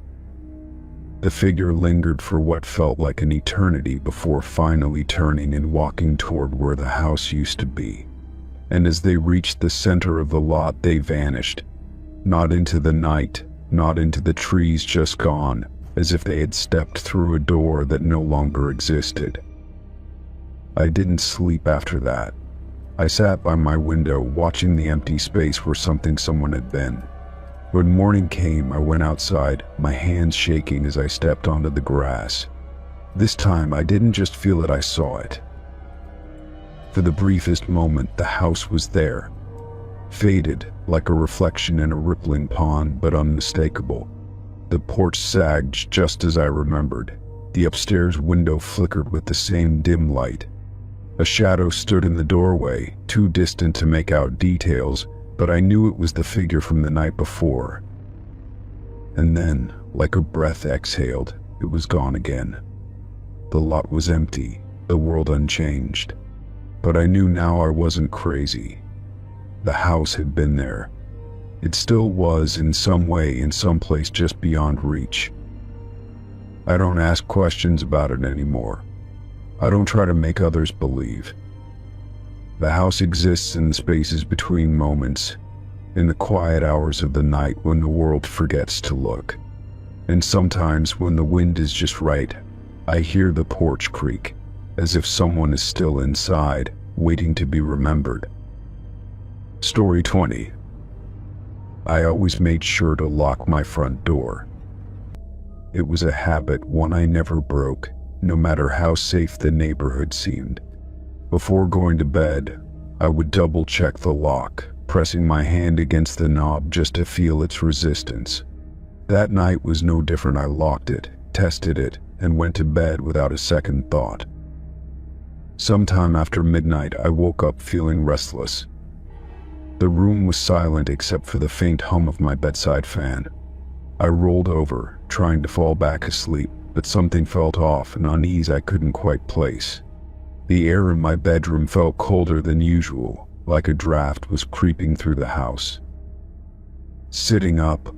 The figure lingered for what felt like an eternity before finally turning and walking toward where the house used to be. And as they reached the center of the lot, they vanished. Not into the night, not into the trees, just gone, as if they had stepped through a door that no longer existed. I didn't sleep after that. I sat by my window, watching the empty space where someone had been. When morning came, I went outside, my hands shaking as I stepped onto the grass. This time, I didn't just feel it, I saw it. For the briefest moment, the house was there. Faded, like a reflection in a rippling pond, but unmistakable. The porch sagged just as I remembered. The upstairs window flickered with the same dim light. A shadow stood in the doorway, too distant to make out details, but I knew it was the figure from the night before. And then, like a breath exhaled, it was gone again. The lot was empty, the world unchanged. But I knew now I wasn't crazy. The house had been there. It still was in some way, in some place just beyond reach. I don't ask questions about it anymore. I don't try to make others believe. The house exists in the spaces between moments, in the quiet hours of the night when the world forgets to look. And sometimes when the wind is just right, I hear the porch creak, as if someone is still inside, waiting to be remembered. Story 20. I always made sure to lock my front door. It was a habit, one I never broke, no matter how safe the neighborhood seemed. Before going to bed, I would double-check the lock, pressing my hand against the knob just to feel its resistance. That night was no different. I locked it, tested it, and went to bed without a second thought. Sometime after midnight, I woke up feeling restless. The room was silent except for the faint hum of my bedside fan. I rolled over, trying to fall back asleep, but something felt off, an unease I couldn't quite place. The air in my bedroom felt colder than usual, like a draft was creeping through the house. Sitting up,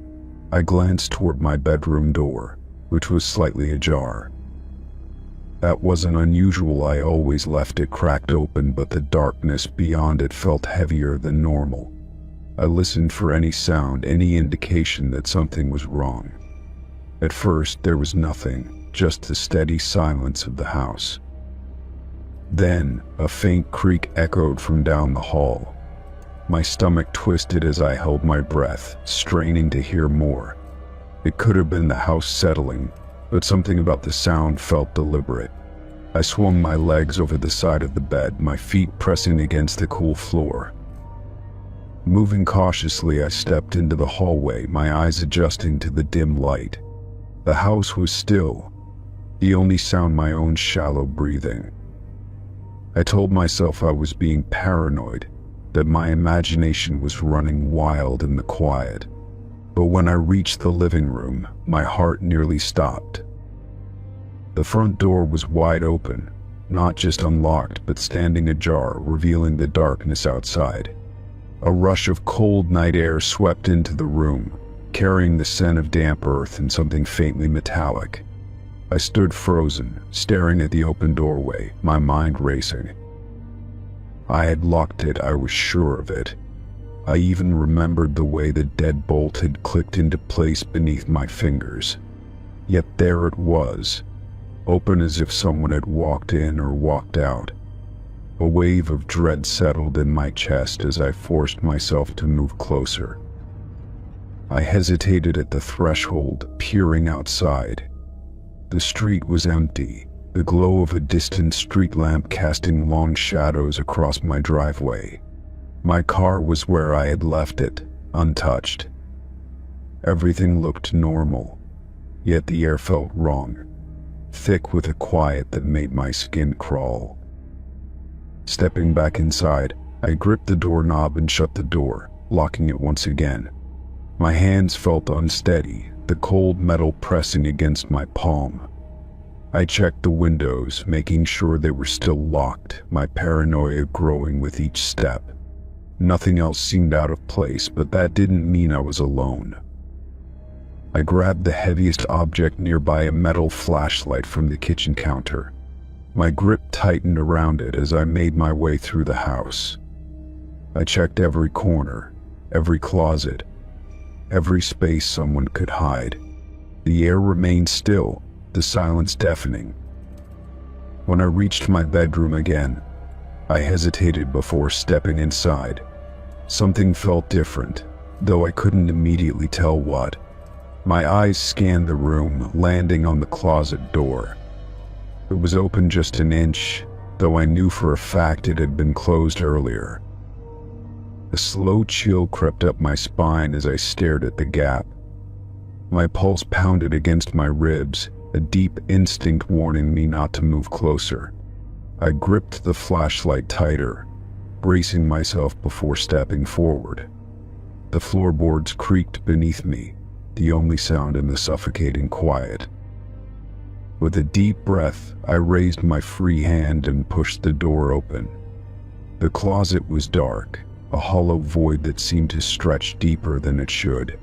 I glanced toward my bedroom door, which was slightly ajar. That wasn't unusual. I always left it cracked open, but the darkness beyond it felt heavier than normal. I listened for any sound, any indication that something was wrong. At first, there was nothing, just the steady silence of the house. Then, a faint creak echoed from down the hall. My stomach twisted as I held my breath, straining to hear more. It could have been the house settling, but something about the sound felt deliberate. I swung my legs over the side of the bed, my feet pressing against the cool floor. Moving cautiously, I stepped into the hallway, my eyes adjusting to the dim light. The house was still, the only sound my own shallow breathing. I told myself I was being paranoid, that my imagination was running wild in the quiet. But when I reached the living room, my heart nearly stopped. The front door was wide open, not just unlocked, but standing ajar, revealing the darkness outside. A rush of cold night air swept into the room, carrying the scent of damp earth and something faintly metallic. I stood frozen, staring at the open doorway, my mind racing. I had locked it, I was sure of it. I even remembered the way the deadbolt had clicked into place beneath my fingers. Yet there it was, open as if someone had walked in or walked out. A wave of dread settled in my chest as I forced myself to move closer. I hesitated at the threshold, peering outside. The street was empty, the glow of a distant street lamp casting long shadows across my driveway. My car was where I had left it, untouched. Everything looked normal, yet the air felt wrong, thick with a quiet that made my skin crawl. Stepping back inside, I gripped the doorknob and shut the door, locking it once again. My hands felt unsteady, the cold metal pressing against my palm. I checked the windows, making sure they were still locked, my paranoia growing with each step. Nothing else seemed out of place, but that didn't mean I was alone. I grabbed the heaviest object nearby, a metal flashlight from the kitchen counter. My grip tightened around it as I made my way through the house. I checked every corner, every closet, every space someone could hide. The air remained still, the silence deafening. When I reached my bedroom again, I hesitated before stepping inside. Something felt different, though I couldn't immediately tell what. My eyes scanned the room, landing on the closet door. It was open just an inch, though I knew for a fact it had been closed earlier. A slow chill crept up my spine as I stared at the gap. My pulse pounded against my ribs, a deep instinct warning me not to move closer. I gripped the flashlight tighter, bracing myself before stepping forward. The floorboards creaked beneath me, the only sound in the suffocating quiet. With a deep breath, I raised my free hand and pushed the door open. The closet was dark, a hollow void that seemed to stretch deeper than it should.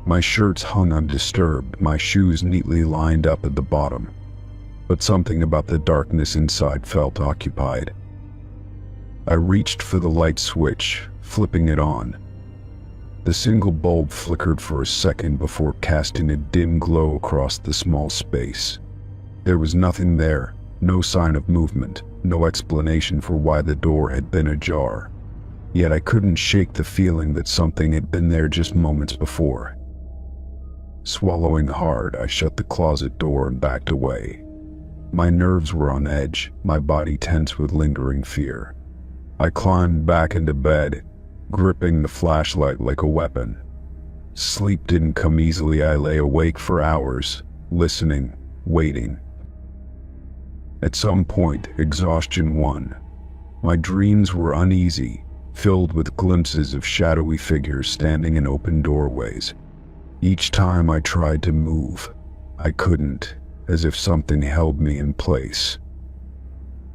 My shirts hung undisturbed, my shoes neatly lined up at the bottom, but something about the darkness inside felt occupied. I reached for the light switch, flipping it on. The single bulb flickered for a second before casting a dim glow across the small space. There was nothing there, no sign of movement, no explanation for why the door had been ajar. Yet I couldn't shake the feeling that something had been there just moments before. Swallowing hard, I shut the closet door and backed away. My nerves were on edge, my body tense with lingering fear. I climbed back into bed, gripping the flashlight like a weapon. Sleep didn't come easily. I lay awake for hours, listening, waiting. At some point, exhaustion won. My dreams were uneasy, filled with glimpses of shadowy figures standing in open doorways. Each time I tried to move, I couldn't, as if something held me in place.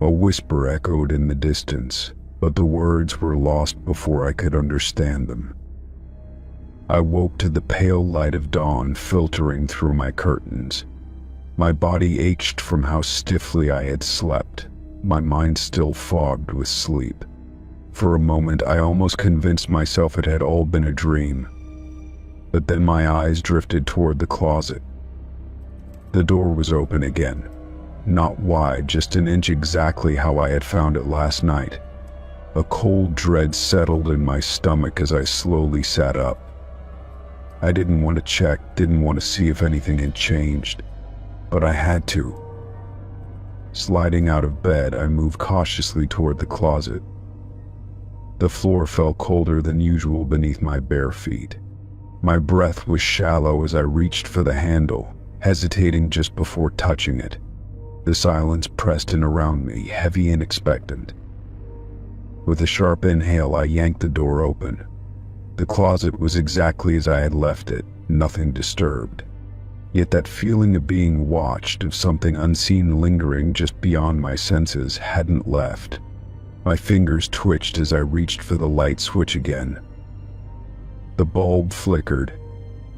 A whisper echoed in the distance, but the words were lost before I could understand them. I woke to the pale light of dawn filtering through my curtains. My body ached from how stiffly I had slept, my mind still fogged with sleep. For a moment, I almost convinced myself it had all been a dream. But then my eyes drifted toward the closet. The door was open again. Not wide, just an inch exactly how I had found it last night. A cold dread settled in my stomach as I slowly sat up. I didn't want to check, didn't want to see if anything had changed, but I had to. Sliding out of bed, I moved cautiously toward the closet. The floor felt colder than usual beneath my bare feet. My breath was shallow as I reached for the handle, hesitating just before touching it. The silence pressed in around me, heavy and expectant. With a sharp inhale, I yanked the door open. The closet was exactly as I had left it, nothing disturbed. Yet that feeling of being watched, of something unseen lingering just beyond my senses, hadn't left. My fingers twitched as I reached for the light switch again. The bulb flickered,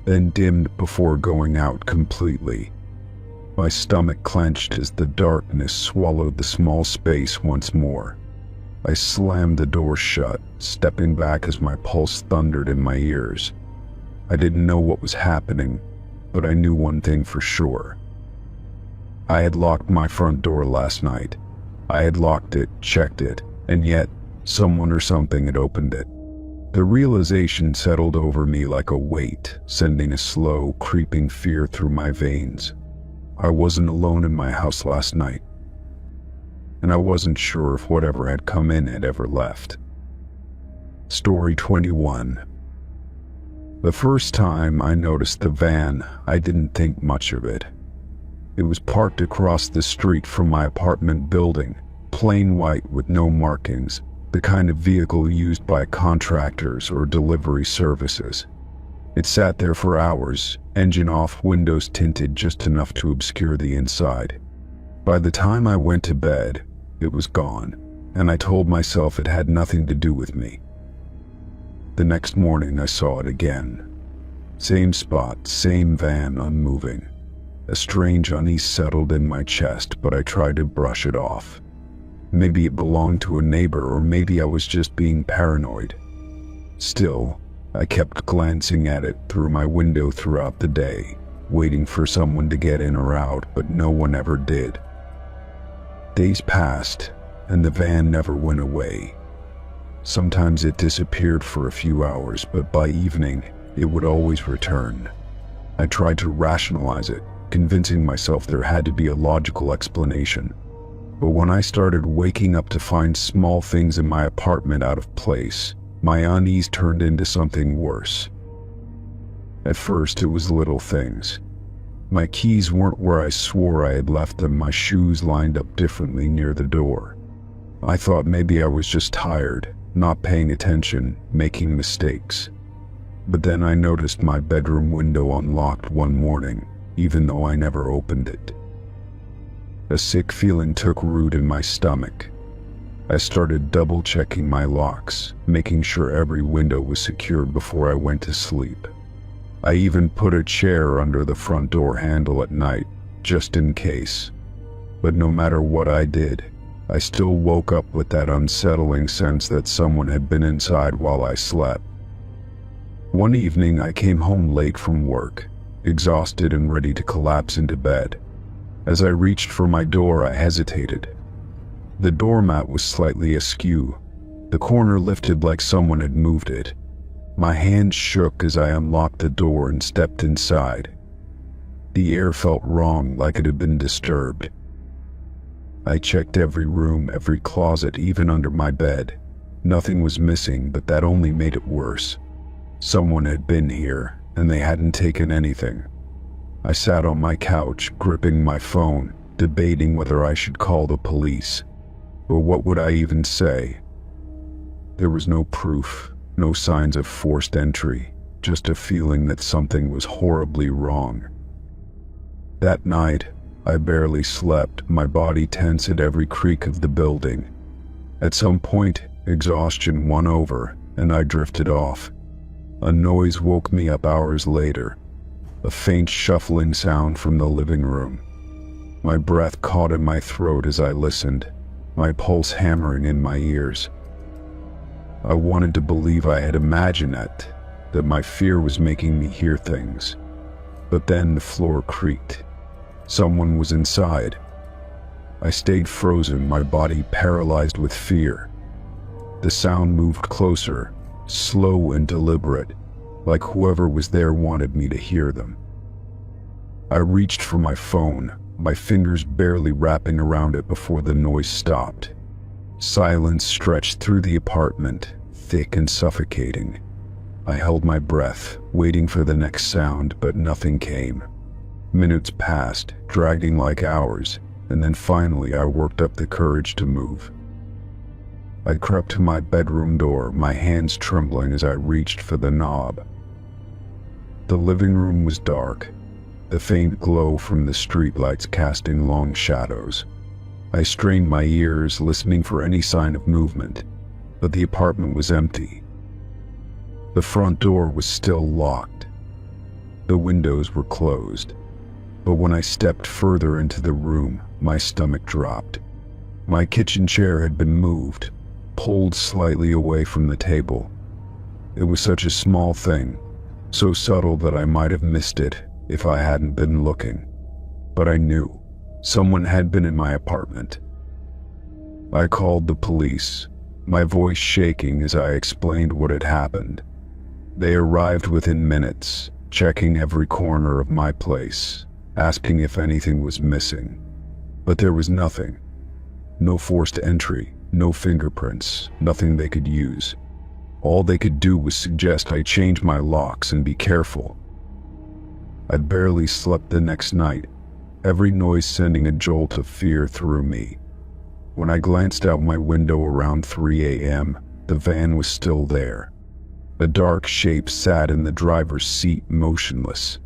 then dimmed before going out completely. My stomach clenched as the darkness swallowed the small space once more. I slammed the door shut, stepping back as my pulse thundered in my ears. I didn't know what was happening, but I knew one thing for sure. I had locked my front door last night. I had locked it, checked it, and yet someone or something had opened it. The realization settled over me like a weight, sending a slow, creeping fear through my veins. I wasn't alone in my house last night, and I wasn't sure if whatever had come in had ever left. Story 21. The first time I noticed the van, I didn't think much of it. It was parked across the street from my apartment building, plain white with no markings, the kind of vehicle used by contractors or delivery services. It sat there for hours, engine off, windows tinted just enough to obscure the inside. By the time I went to bed, it was gone, and I told myself it had nothing to do with me. The next morning I saw it again. Same spot, same van, unmoving. A strange unease settled in my chest, but I tried to brush it off. Maybe it belonged to a neighbor, or maybe I was just being paranoid. Still, I kept glancing at it through my window throughout the day, waiting for someone to get in or out, but no one ever did. Days passed, and the van never went away. Sometimes it disappeared for a few hours, but by evening, it would always return. I tried to rationalize it, convincing myself there had to be a logical explanation. But when I started waking up to find small things in my apartment out of place, my unease turned into something worse. At first, it was little things. My keys weren't where I swore I had left them, my shoes lined up differently near the door. I thought maybe I was just tired, not paying attention, making mistakes. But then I noticed my bedroom window unlocked one morning, even though I never opened it. A sick feeling took root in my stomach. I started double-checking my locks, making sure every window was secured before I went to sleep. I even put a chair under the front door handle at night, just in case. But no matter what I did, I still woke up with that unsettling sense that someone had been inside while I slept. One evening I came home late from work, exhausted and ready to collapse into bed. As I reached for my door, I hesitated. The doormat was slightly askew, the corner lifted like someone had moved it. My hand shook as I unlocked the door and stepped inside. The air felt wrong, like it had been disturbed. I checked every room, every closet, even under my bed. Nothing was missing, but that only made it worse. Someone had been here, and they hadn't taken anything. I sat on my couch, gripping my phone, debating whether I should call the police. But what would I even say? There was no proof, no signs of forced entry, just a feeling that something was horribly wrong. That night, I barely slept, my body tense at every creak of the building. At some point, exhaustion won over, and I drifted off. A noise woke me up hours later, a faint shuffling sound from the living room. My breath caught in my throat as I listened, my pulse hammering in my ears. I wanted to believe I had imagined it, that my fear was making me hear things. But then the floor creaked. Someone was inside. I stayed frozen, my body paralyzed with fear. The sound moved closer, slow and deliberate, like whoever was there wanted me to hear them. I reached for my phone, my fingers barely wrapping around it before the noise stopped. Silence stretched through the apartment, thick and suffocating. I held my breath, waiting for the next sound, but nothing came. Minutes passed, dragging like hours, and then finally I worked up the courage to move. I crept to my bedroom door, my hands trembling as I reached for the knob. The living room was dark, the faint glow from the streetlights casting long shadows. I strained my ears, listening for any sign of movement, but the apartment was empty. The front door was still locked. The windows were closed, but when I stepped further into the room, my stomach dropped. My kitchen chair had been moved, pulled slightly away from the table. It was such a small thing, so subtle that I might have missed it if I hadn't been looking. But I knew someone had been in my apartment. I called the police, my voice shaking as I explained what had happened. They arrived within minutes, checking every corner of my place, asking if anything was missing. But there was nothing. No forced entry, no fingerprints, nothing they could use. All they could do was suggest I change my locks and be careful. I'd barely slept the next night, every noise sending a jolt of fear through me. When I glanced out my window around 3 a.m., the van was still there. A dark shape sat in the driver's seat, motionless.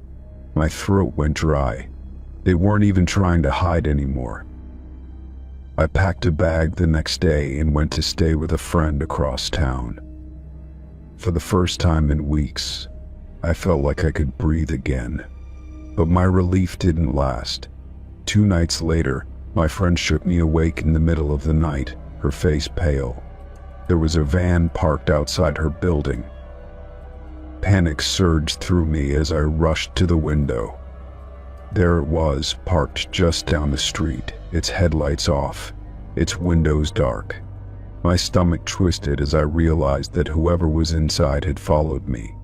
My throat went dry. They weren't even trying to hide anymore. I packed a bag the next day and went to stay with a friend across town. For the first time in weeks, I felt like I could breathe again. But my relief didn't last. 2 nights later, my friend shook me awake in the middle of the night, her face pale. There was a van parked outside her building. Panic surged through me as I rushed to the window. There it was, parked just down the street, its headlights off, its windows dark. My stomach twisted as I realized that whoever was inside had followed me.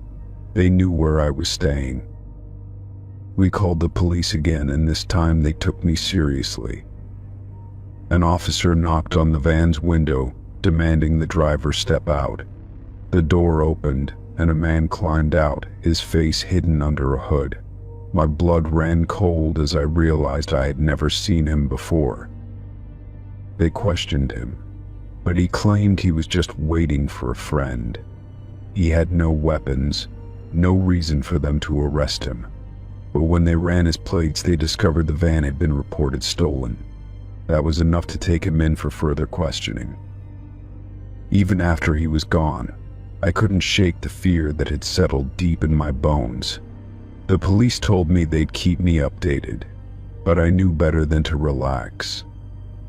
They knew where I was staying. We called the police again, and this time they took me seriously. An officer knocked on the van's window, demanding the driver step out. The door opened, and a man climbed out, his face hidden under a hood. My blood ran cold as I realized I had never seen him before. They questioned him, but he claimed he was just waiting for a friend. He had no weapons, no reason for them to arrest him. But when they ran his plates, they discovered the van had been reported stolen. That was enough to take him in for further questioning. Even after he was gone, I couldn't shake the fear that had settled deep in my bones. The police told me they'd keep me updated, but I knew better than to relax.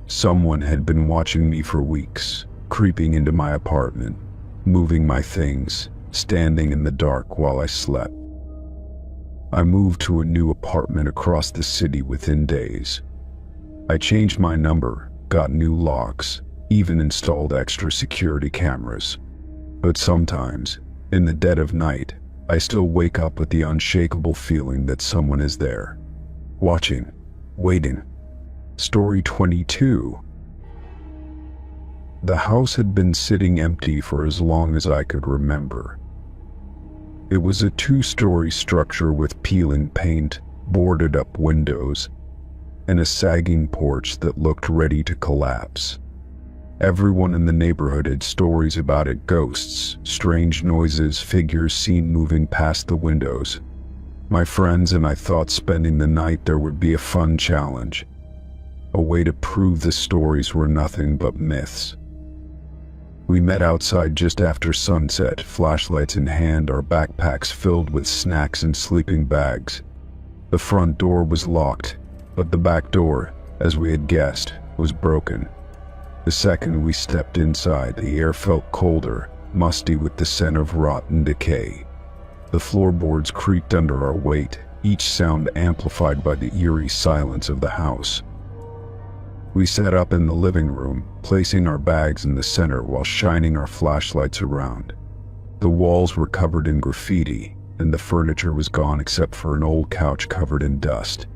Someone had been watching me for weeks, creeping into my apartment, moving my things, standing in the dark while I slept. I moved to a new apartment across the city within days. I changed my number, got new locks, even installed extra security cameras. But sometimes, in the dead of night, I still wake up with the unshakable feeling that someone is there. Watching. Waiting. Story 22. The house had been sitting empty for as long as I could remember. It was a 2-story structure with peeling paint, boarded up windows, and a sagging porch that looked ready to collapse. Everyone in the neighborhood had stories about it: ghosts, strange noises, figures seen moving past the windows. My friends and I thought spending the night there would be a fun challenge, a way to prove the stories were nothing but myths. We met outside just after sunset, flashlights in hand, our backpacks filled with snacks and sleeping bags. The front door was locked, but the back door, as we had guessed, was broken. The second we stepped inside, the air felt colder, musty with the scent of rotten decay. The floorboards creaked under our weight, each sound amplified by the eerie silence of the house. We sat up in the living room, placing our bags in the center while shining our flashlights around. The walls were covered in graffiti, and the furniture was gone except for an old couch covered in dust.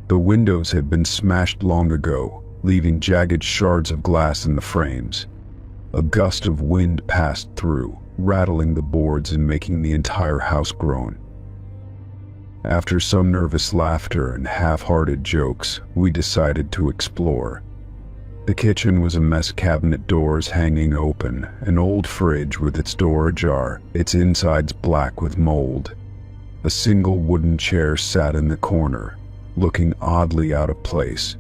The windows had been smashed long ago, leaving jagged shards of glass in the frames. A gust of wind passed through, rattling the boards and making the entire house groan. After some nervous laughter and half-hearted jokes, we decided to explore. The kitchen was a mess, cabinet doors hanging open, an old fridge with its door ajar, its insides black with mold. A single wooden chair sat in the corner, looking oddly out of place.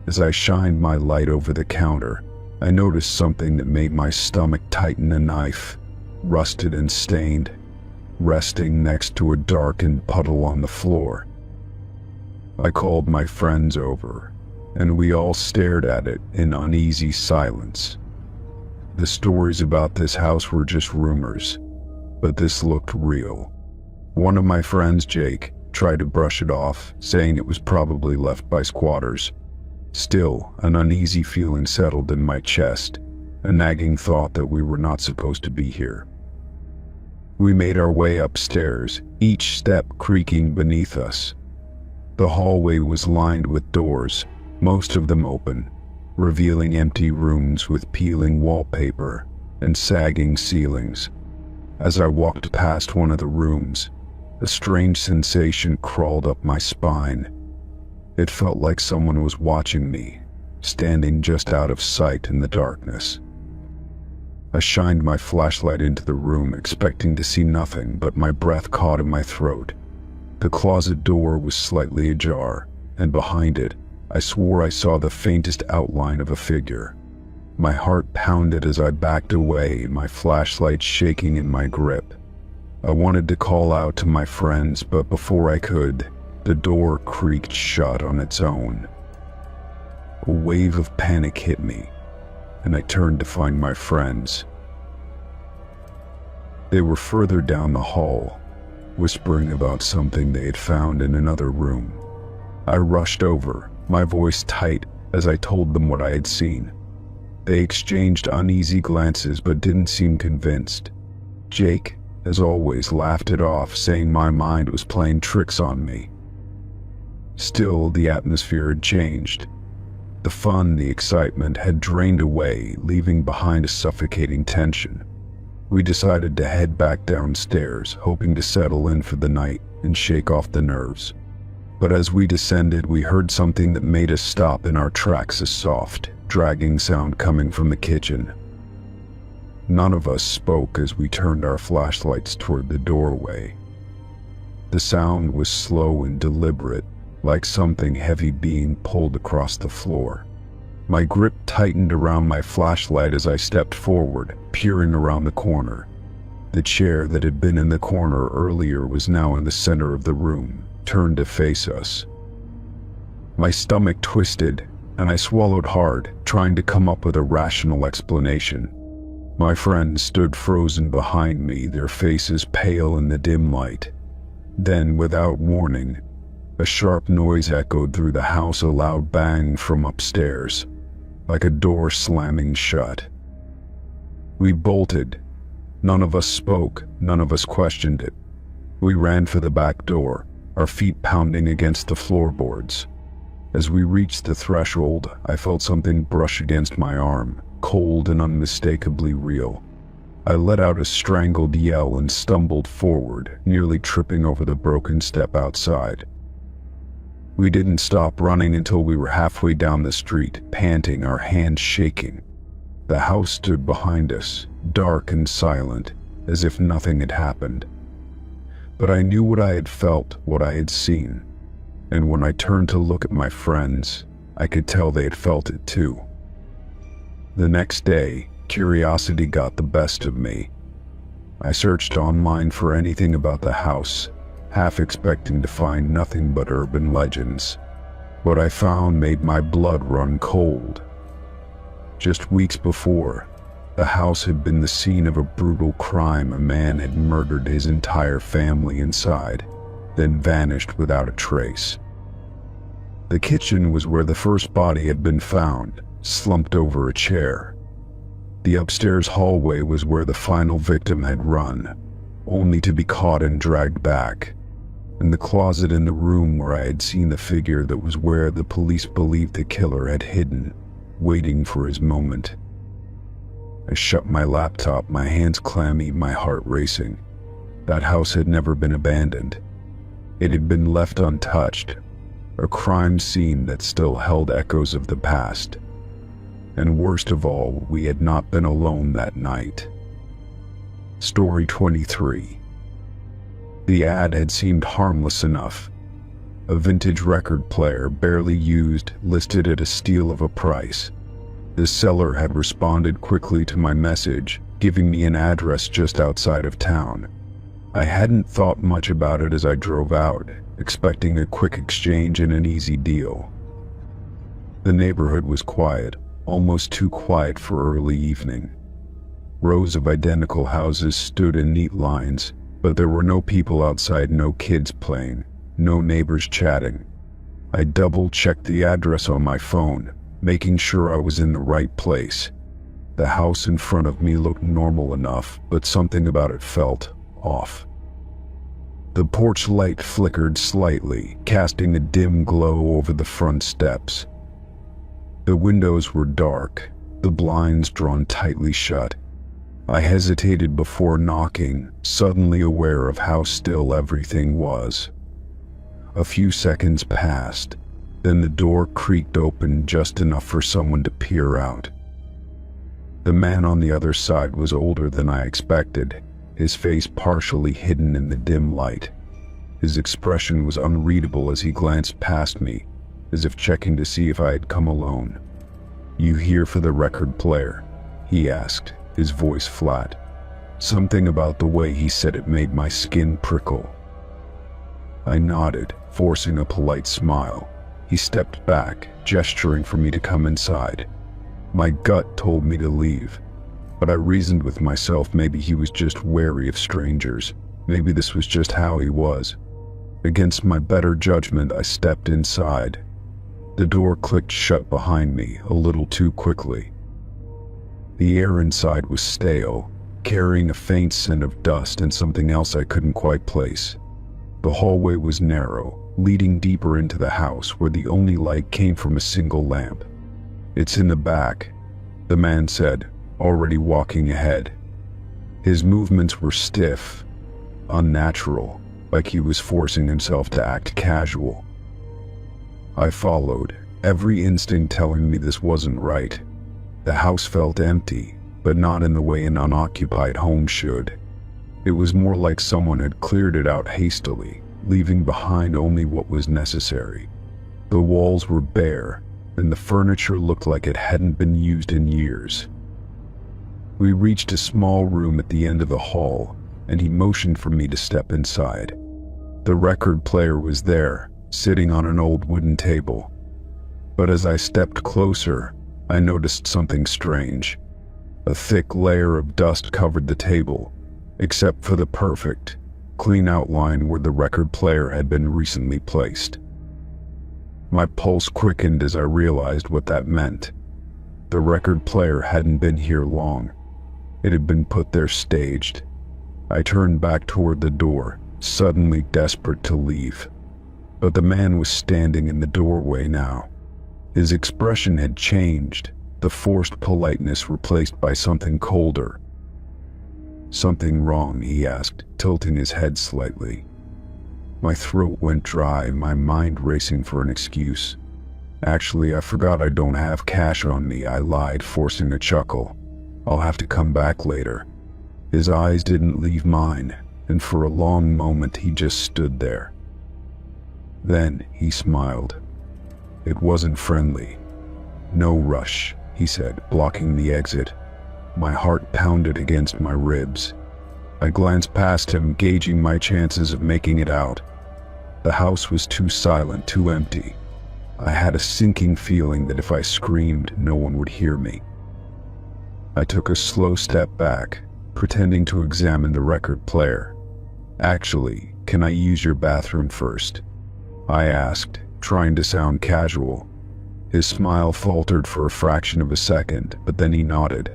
As I shined my light over the counter, I noticed something that made my stomach tighten: a knife, rusted and stained, resting next to a darkened puddle on the floor. I called my friends over, and we all stared at it in uneasy silence. The stories about this house were just rumors, but this looked real. One of my friends, Jake, tried to brush it off, saying it was probably left by squatters. Still, an uneasy feeling settled in my chest, a nagging thought that we were not supposed to be here. We made our way upstairs, each step creaking beneath us. The hallway was lined with doors, most of them open, revealing empty rooms with peeling wallpaper and sagging ceilings. As I walked past one of the rooms, a strange sensation crawled up my spine. It felt like someone was watching me, standing just out of sight in the darkness. I shined my flashlight into the room, expecting to see nothing, but my breath caught in my throat. The closet door was slightly ajar, and behind it, I swore I saw the faintest outline of a figure. My heart pounded as I backed away, my flashlight shaking in my grip. I wanted to call out to my friends, but before I could, the door creaked shut on its own. A wave of panic hit me, and I turned to find my friends. They were further down the hall, whispering about something they had found in another room. I rushed over, my voice tight, as I told them what I had seen. They exchanged uneasy glances but didn't seem convinced. Jake, as always, laughed it off, saying my mind was playing tricks on me. Still, the atmosphere had changed. The fun, the excitement had drained away, leaving behind a suffocating tension. We decided to head back downstairs, hoping to settle in for the night and shake off the nerves. But as we descended, we heard something that made us stop in our tracks, a soft, dragging sound coming from the kitchen. None of us spoke as we turned our flashlights toward the doorway. The sound was slow and deliberate, like something heavy being pulled across the floor. My grip tightened around my flashlight as I stepped forward, peering around the corner. The chair that had been in the corner earlier was now in the center of the room, turned to face us. My stomach twisted, and I swallowed hard, trying to come up with a rational explanation. My friends stood frozen behind me, their faces pale in the dim light. Then, without warning, a sharp noise echoed through the house, a loud bang from upstairs, like a door slamming shut. We bolted. None of us spoke, none of us questioned it. We ran for the back door, our feet pounding against the floorboards. As we reached the threshold, I felt something brush against my arm, cold and unmistakably real. I let out a strangled yell and stumbled forward, nearly tripping over the broken step outside. We didn't stop running until we were halfway down the street, panting, our hands shaking. The house stood behind us, dark and silent, as if nothing had happened. But I knew what I had felt, what I had seen, and when I turned to look at my friends, I could tell they had felt it too. The next day, curiosity got the best of me. I searched online for anything about the house, half expecting to find nothing but urban legends. What I found made my blood run cold. Just weeks before, the house had been the scene of a brutal crime. A man had murdered his entire family inside, then vanished without a trace. The kitchen was where the first body had been found, slumped over a chair. The upstairs hallway was where the final victim had run, only to be caught and dragged back. And the closet in the room where I had seen the figure, that was where the police believed the killer had hidden, waiting for his moment. I shut my laptop, my hands clammy, my heart racing. That house had never been abandoned. It had been left untouched, a crime scene that still held echoes of the past. And worst of all, we had not been alone that night. Story 23. The ad had seemed harmless enough. A vintage record player, barely used, listed at a steal of a price. The seller had responded quickly to my message, giving me an address just outside of town. I hadn't thought much about it as I drove out, expecting a quick exchange and an easy deal. The neighborhood was quiet, almost too quiet for early evening. Rows of identical houses stood in neat lines, but there were no people outside, no kids playing, no neighbors chatting. I double-checked the address on my phone, making sure I was in the right place. The house in front of me looked normal enough, but something about it felt off. The porch light flickered slightly, casting a dim glow over the front steps. The windows were dark, the blinds drawn tightly shut. I hesitated before knocking, suddenly aware of how still everything was. A few seconds passed, then the door creaked open just enough for someone to peer out. The man on the other side was older than I expected, his face partially hidden in the dim light. His expression was unreadable as he glanced past me, as if checking to see if I had come alone. "You here for the record player?" he asked, his voice flat. Something about the way he said it made my skin prickle. I nodded, forcing a polite smile. He stepped back, gesturing for me to come inside. My gut told me to leave, but I reasoned with myself maybe he was just wary of strangers. Maybe this was just how he was. Against my better judgment, I stepped inside. The door clicked shut behind me, a little too quickly. The air inside was stale, carrying a faint scent of dust and something else I couldn't quite place. The hallway was narrow, leading deeper into the house where the only light came from a single lamp. "It's in the back," the man said, already walking ahead. His movements were stiff, unnatural, like he was forcing himself to act casual. I followed, every instinct telling me this wasn't right. The house felt empty, but not in the way an unoccupied home should. It was more like someone had cleared it out hastily, leaving behind only what was necessary. The walls were bare, and the furniture looked like it hadn't been used in years. We reached a small room at the end of the hall, and he motioned for me to step inside. The record player was there, sitting on an old wooden table. But as I stepped closer, I noticed something strange. A thick layer of dust covered the table, except for the perfect, clean outline where the record player had been recently placed. My pulse quickened as I realized what that meant. The record player hadn't been here long. It had been put there staged. I turned back toward the door, suddenly desperate to leave. But the man was standing in the doorway now. His expression had changed, the forced politeness replaced by something colder. "Something wrong?" he asked, tilting his head slightly. My throat went dry, my mind racing for an excuse. "Actually, I forgot I don't have cash on me," I lied, forcing a chuckle. "I'll have to come back later." His eyes didn't leave mine, and for a long moment he just stood there. Then he smiled. It wasn't friendly. "No rush," he said, blocking the exit. My heart pounded against my ribs. I glanced past him, gauging my chances of making it out. The house was too silent, too empty. I had a sinking feeling that if I screamed, no one would hear me. I took a slow step back, pretending to examine the record player. "Actually, can I use your bathroom first?" I asked, trying to sound casual. His smile faltered for a fraction of a second, but then he nodded.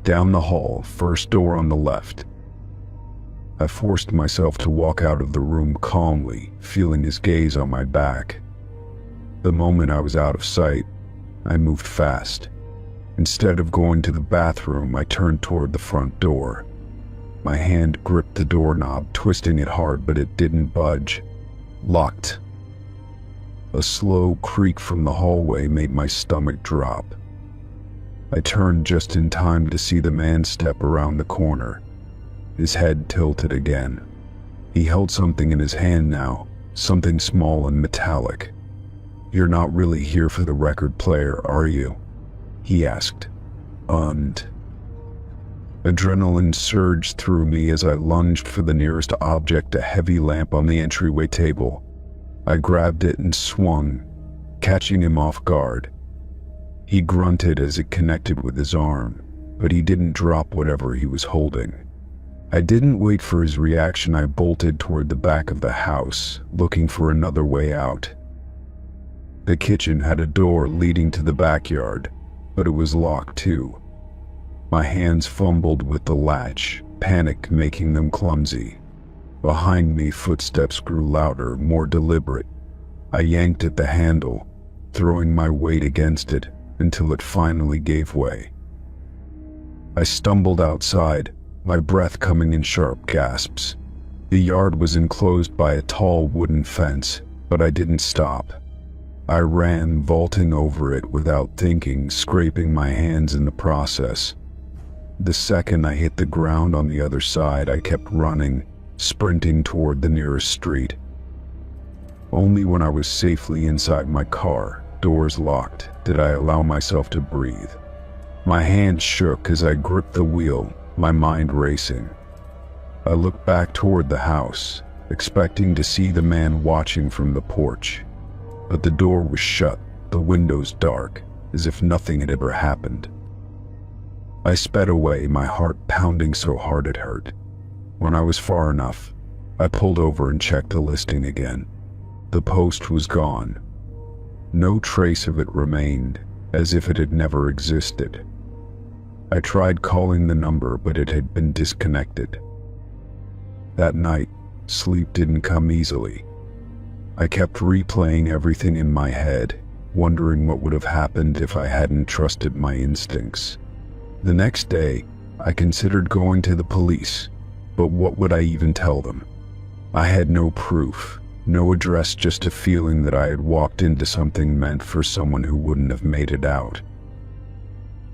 "Down the hall, first door on the left." I forced myself to walk out of the room calmly, feeling his gaze on my back. The moment I was out of sight, I moved fast. Instead of going to the bathroom, I turned toward the front door. My hand gripped the doorknob, twisting it hard, but it didn't budge. Locked. A slow creak from the hallway made my stomach drop. I turned just in time to see the man step around the corner. His head tilted again. He held something in his hand now, something small and metallic. "You're not really here for the record player, are you?" he asked. Adrenaline surged through me as I lunged for the nearest object, a heavy lamp on the entryway table. I grabbed it and swung, catching him off guard. He grunted as it connected with his arm, but he didn't drop whatever he was holding. I didn't wait for his reaction. I bolted toward the back of the house, looking for another way out. The kitchen had a door leading to the backyard, but it was locked too. My hands fumbled with the latch, panic making them clumsy. Behind me, footsteps grew louder, more deliberate. I yanked at the handle, throwing my weight against it until it finally gave way. I stumbled outside, my breath coming in sharp gasps. The yard was enclosed by a tall wooden fence, but I didn't stop. I ran, vaulting over it without thinking, scraping my hands in the process. The second I hit the ground on the other side, I kept running, sprinting toward the nearest street. Only when I was safely inside my car, doors locked, did I allow myself to breathe. My hands shook as I gripped the wheel, my mind racing. I looked back toward the house, expecting to see the man watching from the porch. But the door was shut, the windows dark, as if nothing had ever happened. I sped away, my heart pounding so hard it hurt. When I was far enough, I pulled over and checked the listing again. The post was gone. No trace of it remained, as if it had never existed. I tried calling the number, but it had been disconnected. That night, sleep didn't come easily. I kept replaying everything in my head, wondering what would have happened if I hadn't trusted my instincts. The next day, I considered going to the police, but what would I even tell them? I had no proof, no address, just a feeling that I had walked into something meant for someone who wouldn't have made it out.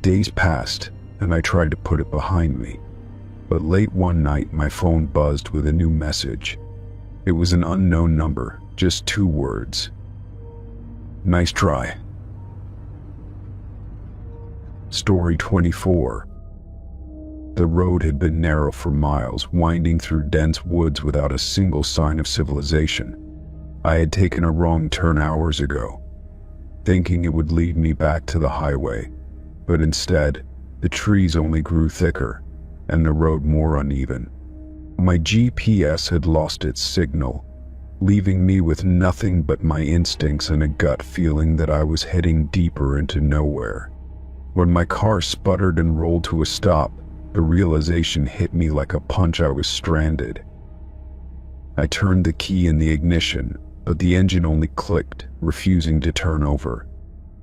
Days passed, and I tried to put it behind me. But late one night, my phone buzzed with a new message. It was an unknown number, just 2 words. "Nice try." Story 24. The road had been narrow for miles, winding through dense woods without a single sign of civilization. I had taken a wrong turn hours ago, thinking it would lead me back to the highway, but instead, The trees only grew thicker, and the road more uneven. My GPS had lost its signal, leaving me with nothing but my instincts and a gut feeling that I was heading deeper into nowhere. When my car sputtered and rolled to a stop, the realization hit me like a punch. I was stranded. I turned the key in the ignition, but the engine only clicked, refusing to turn over.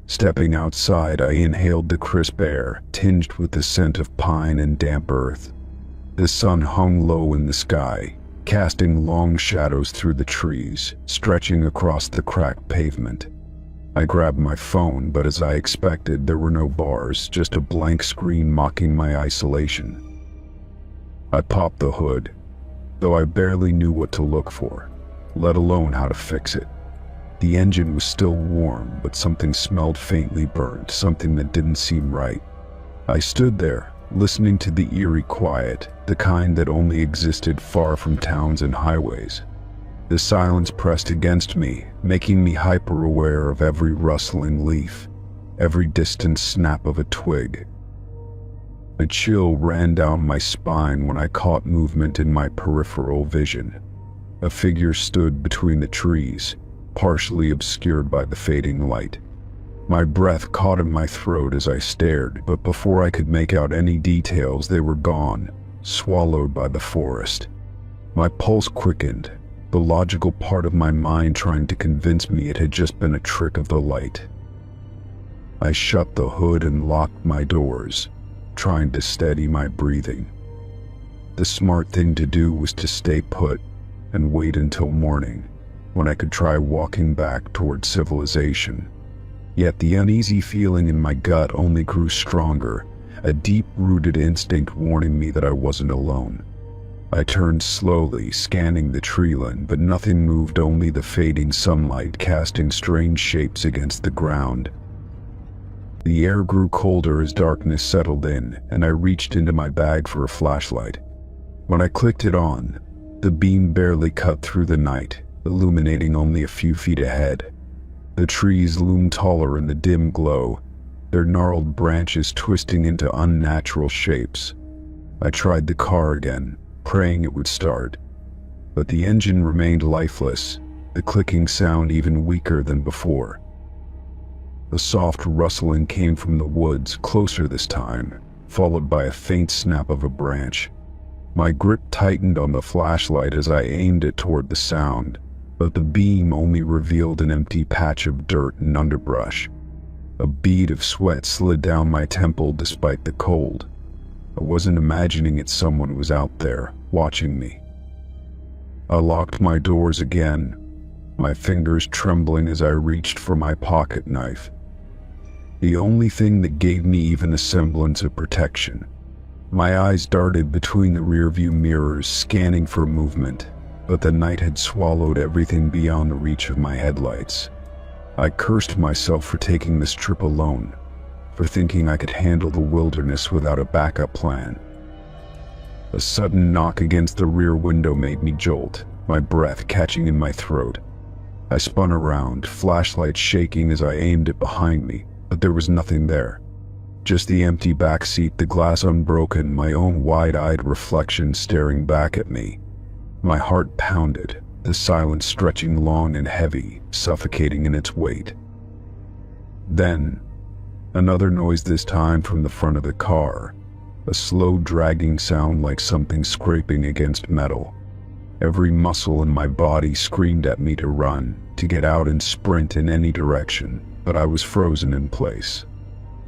Stepping outside, I inhaled the crisp air, tinged with the scent of pine and damp earth. The sun hung low in the sky, casting long shadows through the trees, stretching across the cracked pavement. I grabbed my phone, but as I expected, there were no bars, just a blank screen mocking my isolation. I popped the hood, though I barely knew what to look for, let alone how to fix it. The engine was still warm, but something smelled faintly burnt, something that didn't seem right. I stood there, listening to the eerie quiet, the kind that only existed far from towns and highways. The silence pressed against me, making me hyper-aware of every rustling leaf, every distant snap of a twig. A chill ran down my spine when I caught movement in my peripheral vision. A figure stood between the trees, partially obscured by the fading light. My breath caught in my throat as I stared, but before I could make out any details, they were gone, swallowed by the forest. My pulse quickened, the logical part of my mind trying to convince me it had just been a trick of the light. I shut the hood and locked my doors, trying to steady my breathing. The smart thing to do was to stay put and wait until morning, when I could try walking back toward civilization. Yet the uneasy feeling in my gut only grew stronger, a deep-rooted instinct warning me that I wasn't alone. I turned slowly, scanning the treeline, but nothing moved, only the fading sunlight casting strange shapes against the ground. The air grew colder as darkness settled in, and I reached into my bag for a flashlight. When I clicked it on, the beam barely cut through the night, illuminating only a few feet ahead. The trees loomed taller in the dim glow, their gnarled branches twisting into unnatural shapes. I tried the car again, praying it would start, but the engine remained lifeless, the clicking sound even weaker than before. A soft rustling came from the woods, closer this time, followed by a faint snap of a branch. My grip tightened on the flashlight as I aimed it toward the sound, but the beam only revealed an empty patch of dirt and underbrush. A bead of sweat slid down my temple despite the cold. I wasn't imagining it, someone was out there, watching me. I locked my doors again, my fingers trembling as I reached for my pocket knife. The only thing that gave me even a semblance of protection. My eyes darted between the rearview mirrors, scanning for movement, but the night had swallowed everything beyond the reach of my headlights. I cursed myself for taking this trip alone, for thinking I could handle the wilderness without a backup plan. A sudden knock against the rear window made me jolt, my breath catching in my throat. I spun around, flashlight shaking as I aimed it behind me, but there was nothing there. Just the empty back seat, the glass unbroken, my own wide-eyed reflection staring back at me. My heart pounded, the silence stretching long and heavy, suffocating in its weight. Then, another noise, this time from the front of the car, a slow dragging sound like something scraping against metal. Every muscle in my body screamed at me to run, to get out and sprint in any direction, but I was frozen in place.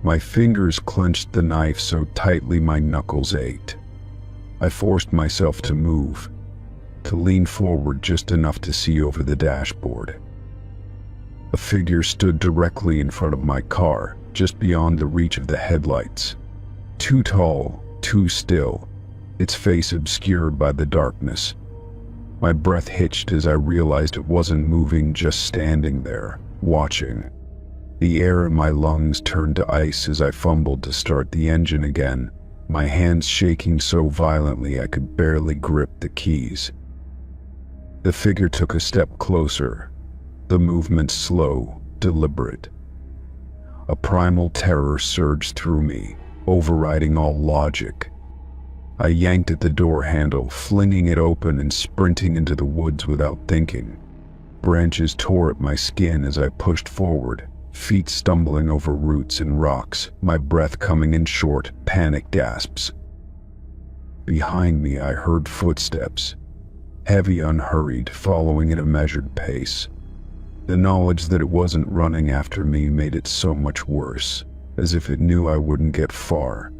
My fingers clenched the knife so tightly my knuckles ached. I forced myself to move, to lean forward just enough to see over the dashboard. A figure stood directly in front of my car, just beyond the reach of the headlights. Too tall, too still, its face obscured by the darkness. My breath hitched as I realized it wasn't moving, just standing there, watching. The air in my lungs turned to ice as I fumbled to start the engine again, my hands shaking so violently I could barely grip the keys. The figure took a step closer, the movement slow, deliberate. A primal terror surged through me, overriding all logic. I yanked at the door handle, flinging it open and sprinting into the woods without thinking. Branches tore at my skin as I pushed forward, feet stumbling over roots and rocks, my breath coming in short, panic gasps. Behind me I heard footsteps, heavy, unhurried, following at a measured pace. The knowledge that it wasn't running after me made it so much worse, as if it knew I wouldn't get far.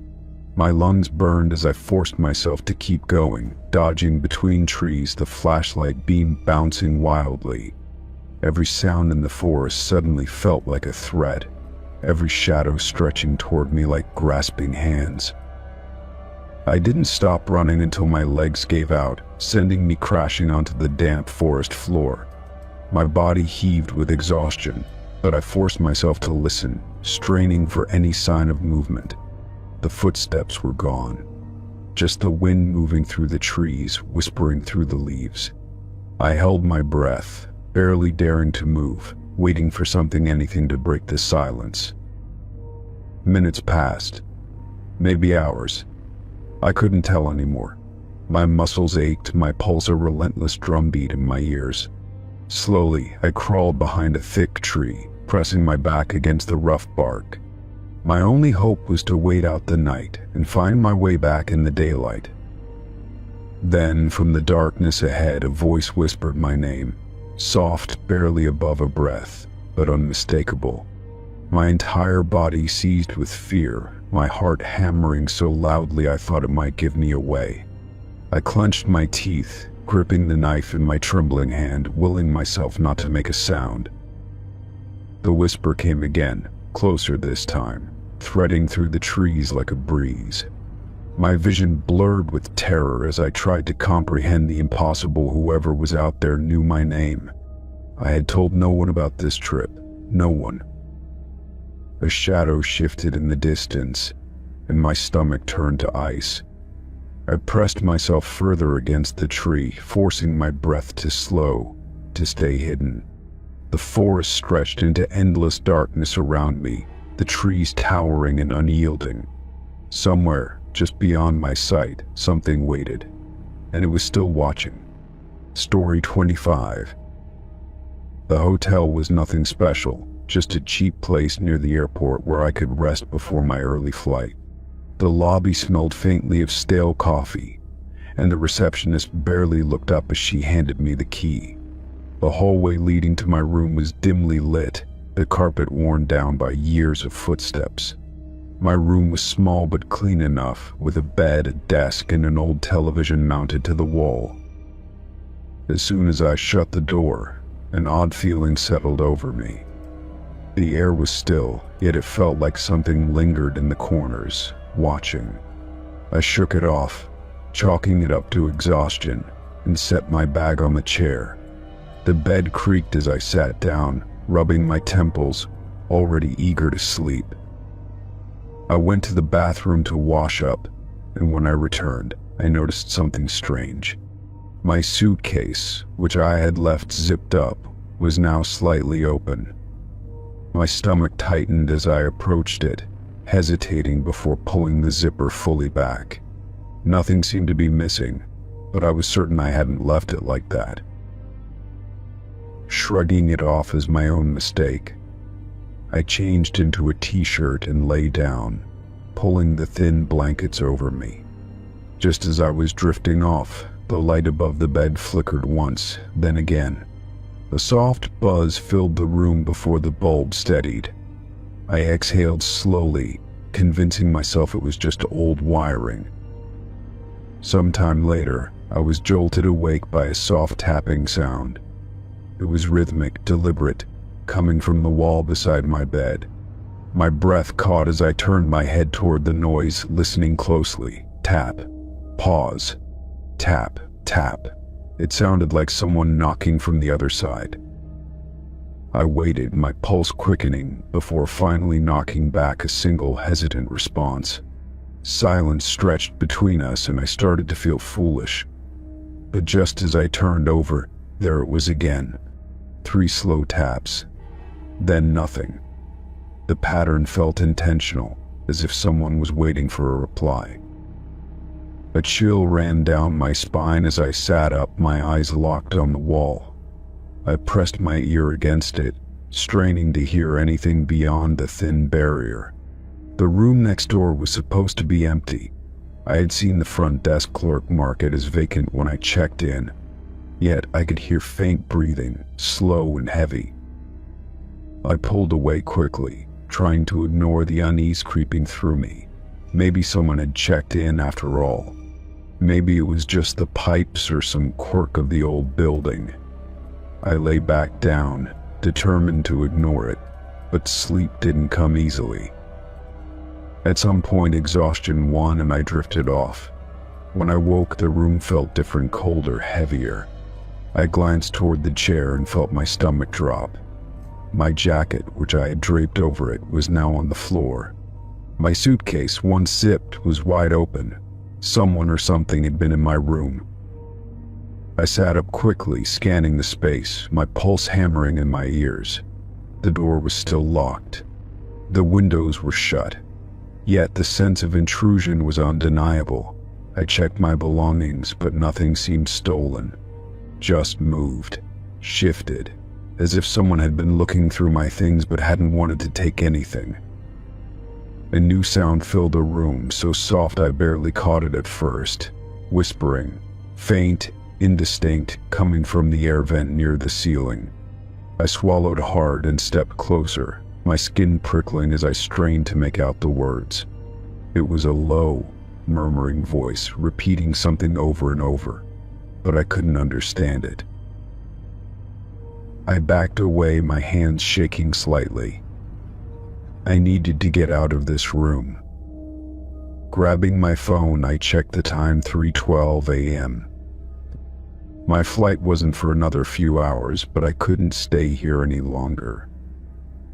My lungs burned as I forced myself to keep going, dodging between trees, the flashlight beam bouncing wildly. Every sound in the forest suddenly felt like a threat, every shadow stretching toward me like grasping hands. I didn't stop running until my legs gave out, sending me crashing onto the damp forest floor. My body heaved with exhaustion, but I forced myself to listen, straining for any sign of movement. The footsteps were gone, just the wind moving through the trees, whispering through the leaves. I held my breath, barely daring to move, waiting for anything to break the silence. Minutes passed, maybe hours. I couldn't tell anymore. My muscles ached, my pulse a relentless drumbeat in my ears. Slowly, I crawled behind a thick tree, pressing my back against the rough bark. My only hope was to wait out the night and find my way back in the daylight. Then, from the darkness ahead, a voice whispered my name, soft, barely above a breath, but unmistakable. My entire body seized with fear, my heart hammering so loudly I thought it might give me away. I clenched my teeth, gripping the knife in my trembling hand, willing myself not to make a sound. The whisper came again, closer this time, threading through the trees like a breeze. My vision blurred with terror as I tried to comprehend the impossible. Whoever was out there knew my name. I had told no one about this trip, no one. A shadow shifted in the distance, and my stomach turned to ice. I pressed myself further against the tree, forcing my breath to slow, to stay hidden. The forest stretched into endless darkness around me, the trees towering and unyielding. Somewhere, just beyond my sight, something waited, and it was still watching. Story 25. The hotel was nothing special, just a cheap place near the airport where I could rest before my early flight. The lobby smelled faintly of stale coffee, and the receptionist barely looked up as she handed me the key. The hallway leading to my room was dimly lit, the carpet worn down by years of footsteps. My room was small but clean enough, with a bed, a desk, and an old television mounted to the wall. As soon as I shut the door, an odd feeling settled over me. The air was still, yet it felt like something lingered in the corners, watching. I shook it off, chalking it up to exhaustion, and set my bag on the chair. The bed creaked as I sat down, rubbing my temples, already eager to sleep. I went to the bathroom to wash up, and when I returned, I noticed something strange. My suitcase, which I had left zipped up, was now slightly open. My stomach tightened as I approached it, hesitating before pulling the zipper fully back. Nothing seemed to be missing, but I was certain I hadn't left it like that. Shrugging it off as my own mistake, I changed into a t-shirt and lay down, pulling the thin blankets over me. Just as I was drifting off, the light above the bed flickered once, then again. A soft buzz filled the room before the bulb steadied. I exhaled slowly, convincing myself it was just old wiring. Sometime later, I was jolted awake by a soft tapping sound. It was rhythmic, deliberate, coming from the wall beside my bed. My breath caught as I turned my head toward the noise, listening closely. Tap, pause, tap, tap. It sounded like someone knocking from the other side. I waited, my pulse quickening, before finally knocking back a single hesitant response. Silence stretched between us and I started to feel foolish. But just as I turned over, there it was again. 3 slow taps. Then nothing. The pattern felt intentional, as if someone was waiting for a reply. A chill ran down my spine as I sat up, my eyes locked on the wall. I pressed my ear against it, straining to hear anything beyond the thin barrier. The room next door was supposed to be empty. I had seen the front desk clerk mark it as vacant when I checked in, yet I could hear faint breathing, slow and heavy. I pulled away quickly, trying to ignore the unease creeping through me. Maybe someone had checked in after all. Maybe it was just the pipes or some quirk of the old building. I lay back down, determined to ignore it, but sleep didn't come easily. At some point, exhaustion won and I drifted off. When I woke, the room felt different, colder, heavier. I glanced toward the chair and felt my stomach drop. My jacket, which I had draped over it, was now on the floor. My suitcase, once zipped, was wide open. Someone or something had been in my room. I sat up quickly, scanning the space, my pulse hammering in my ears. The door was still locked. The windows were shut. Yet the sense of intrusion was undeniable. I checked my belongings, but nothing seemed stolen. Just moved, shifted, as if someone had been looking through my things but hadn't wanted to take anything. A new sound filled the room, so soft I barely caught it at first. Whispering, faint, indistinct, coming from the air vent near the ceiling. I swallowed hard and stepped closer, my skin prickling as I strained to make out the words. It was a low, murmuring voice, repeating something over and over, but I couldn't understand it. I backed away, my hands shaking slightly. I needed to get out of this room. Grabbing my phone, I checked the time, 3:12 a.m. My flight wasn't for another few hours, but I couldn't stay here any longer.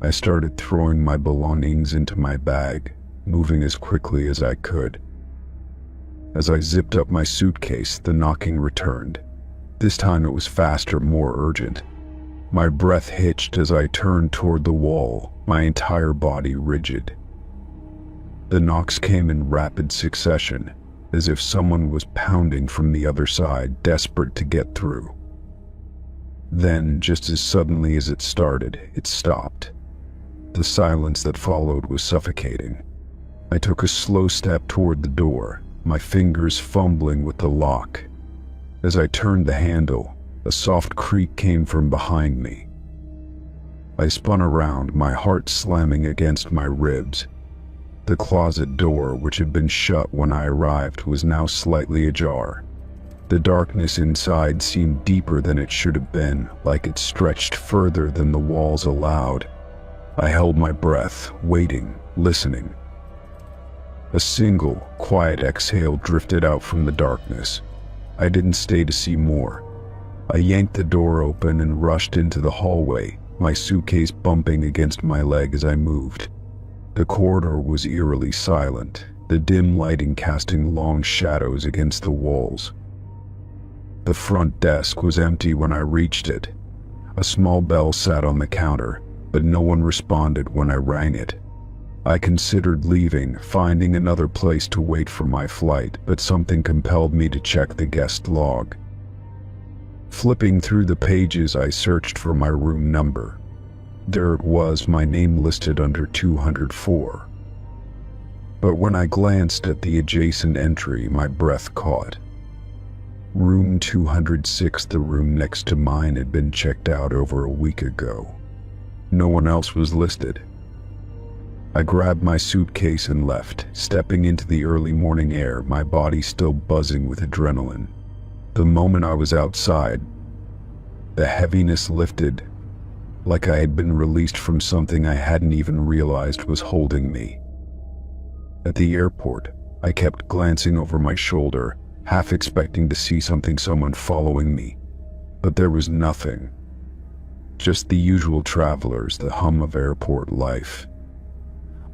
I started throwing my belongings into my bag, moving as quickly as I could. As I zipped up my suitcase, the knocking returned. This time it was faster, more urgent. My breath hitched as I turned toward the wall, my entire body rigid. The knocks came in rapid succession, as if someone was pounding from the other side, desperate to get through. Then, just as suddenly as it started, it stopped. The silence that followed was suffocating. I took a slow step toward the door, my fingers fumbling with the lock. As I turned the handle, a soft creak came from behind me. I spun around, my heart slamming against my ribs. The closet door, which had been shut when I arrived, was now slightly ajar. The darkness inside seemed deeper than it should have been, like it stretched further than the walls allowed. I held my breath, waiting, listening. A single, quiet exhale drifted out from the darkness. I didn't stay to see more. I yanked the door open and rushed into the hallway, my suitcase bumping against my leg as I moved. The corridor was eerily silent, the dim lighting casting long shadows against the walls. The front desk was empty when I reached it. A small bell sat on the counter, but no one responded when I rang it. I considered leaving, finding another place to wait for my flight, but something compelled me to check the guest log. Flipping through the pages, I searched for my room number. There it was, my name listed under 204. But when I glanced at the adjacent entry, my breath caught. Room 206, the room next to mine, had been checked out over a week ago. No one else was listed. I grabbed my suitcase and left, stepping into the early morning air, my body still buzzing with adrenaline. The moment I was outside, the heaviness lifted, like I had been released from something I hadn't even realized was holding me. At the airport, I kept glancing over my shoulder, half expecting to see someone following me, but there was nothing. Just the usual travelers, the hum of airport life.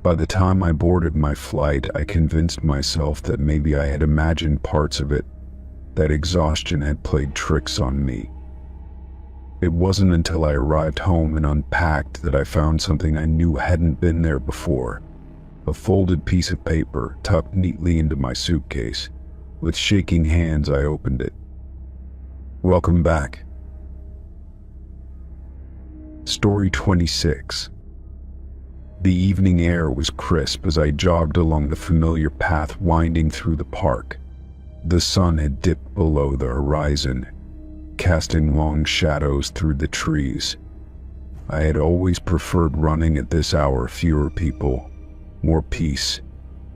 By the time I boarded my flight, I convinced myself that maybe I had imagined parts of it, that exhaustion had played tricks on me. It wasn't until I arrived home and unpacked that I found something I knew hadn't been there before. a folded piece of paper tucked neatly into my suitcase. With shaking hands, I opened it. Welcome back. Story 26. The evening air was crisp as I jogged along the familiar path winding through the park. The sun had dipped below the horizon, casting long shadows through the trees. I had always preferred running at this hour, fewer people, more peace,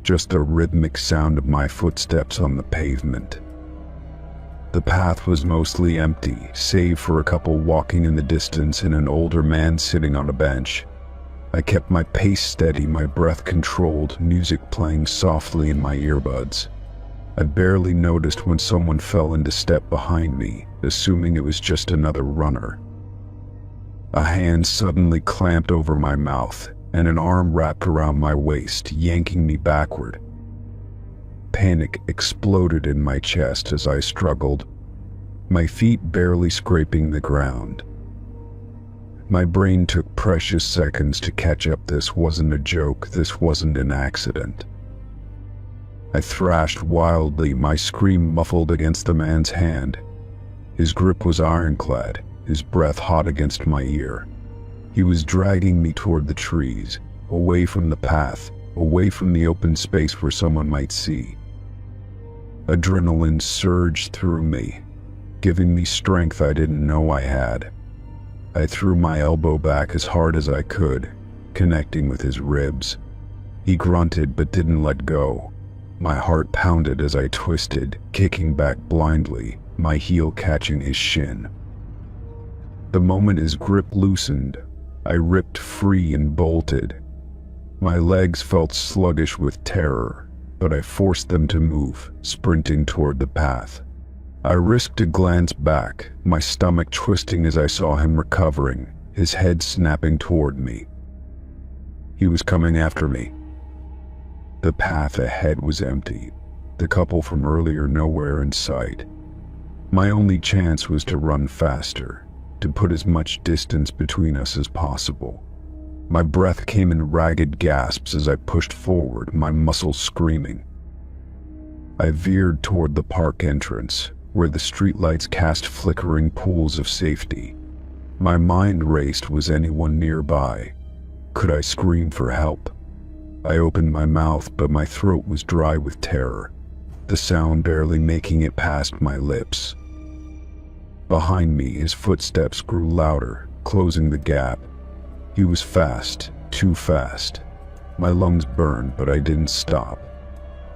just the rhythmic sound of my footsteps on the pavement. The path was mostly empty, save for a couple walking in the distance and an older man sitting on a bench. I kept my pace steady, my breath controlled, music playing softly in my earbuds. I barely noticed when someone fell into step behind me, assuming it was just another runner. A hand suddenly clamped over my mouth, and an arm wrapped around my waist, yanking me backward. Panic exploded in my chest as I struggled, my feet barely scraping the ground. My brain took precious seconds to catch up. This wasn't a joke, this wasn't an accident. I thrashed wildly, my scream muffled against the man's hand. His grip was ironclad, his breath hot against my ear. He was dragging me toward the trees, away from the path, away from the open space where someone might see. Adrenaline surged through me, giving me strength I didn't know I had. I threw my elbow back as hard as I could, connecting with his ribs. He grunted but didn't let go. My heart pounded as I twisted, kicking back blindly, my heel catching his shin. The moment his grip loosened, I ripped free and bolted. My legs felt sluggish with terror, but I forced them to move, sprinting toward the path. I risked a glance back, my stomach twisting as I saw him recovering, his head snapping toward me. He was coming after me. The path ahead was empty, the couple from earlier nowhere in sight. My only chance was to run faster, to put as much distance between us as possible. My breath came in ragged gasps as I pushed forward, my muscles screaming. I veered toward the park entrance, where the streetlights cast flickering pools of safety. My mind raced. Was anyone nearby? Could I scream for help? I opened my mouth, but my throat was dry with terror, the sound barely making it past my lips. Behind me, his footsteps grew louder, closing the gap. He was fast, too fast. My lungs burned, but I didn't stop.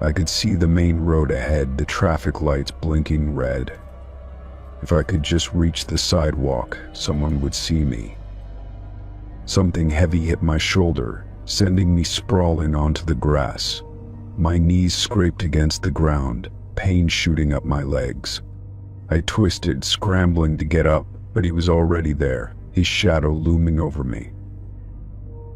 I could see the main road ahead, the traffic lights blinking red. If I could just reach the sidewalk, someone would see me. Something heavy hit my shoulder, sending me sprawling onto the grass. My knees scraped against the ground, pain shooting up my legs. I twisted, scrambling to get up, but he was already there, his shadow looming over me.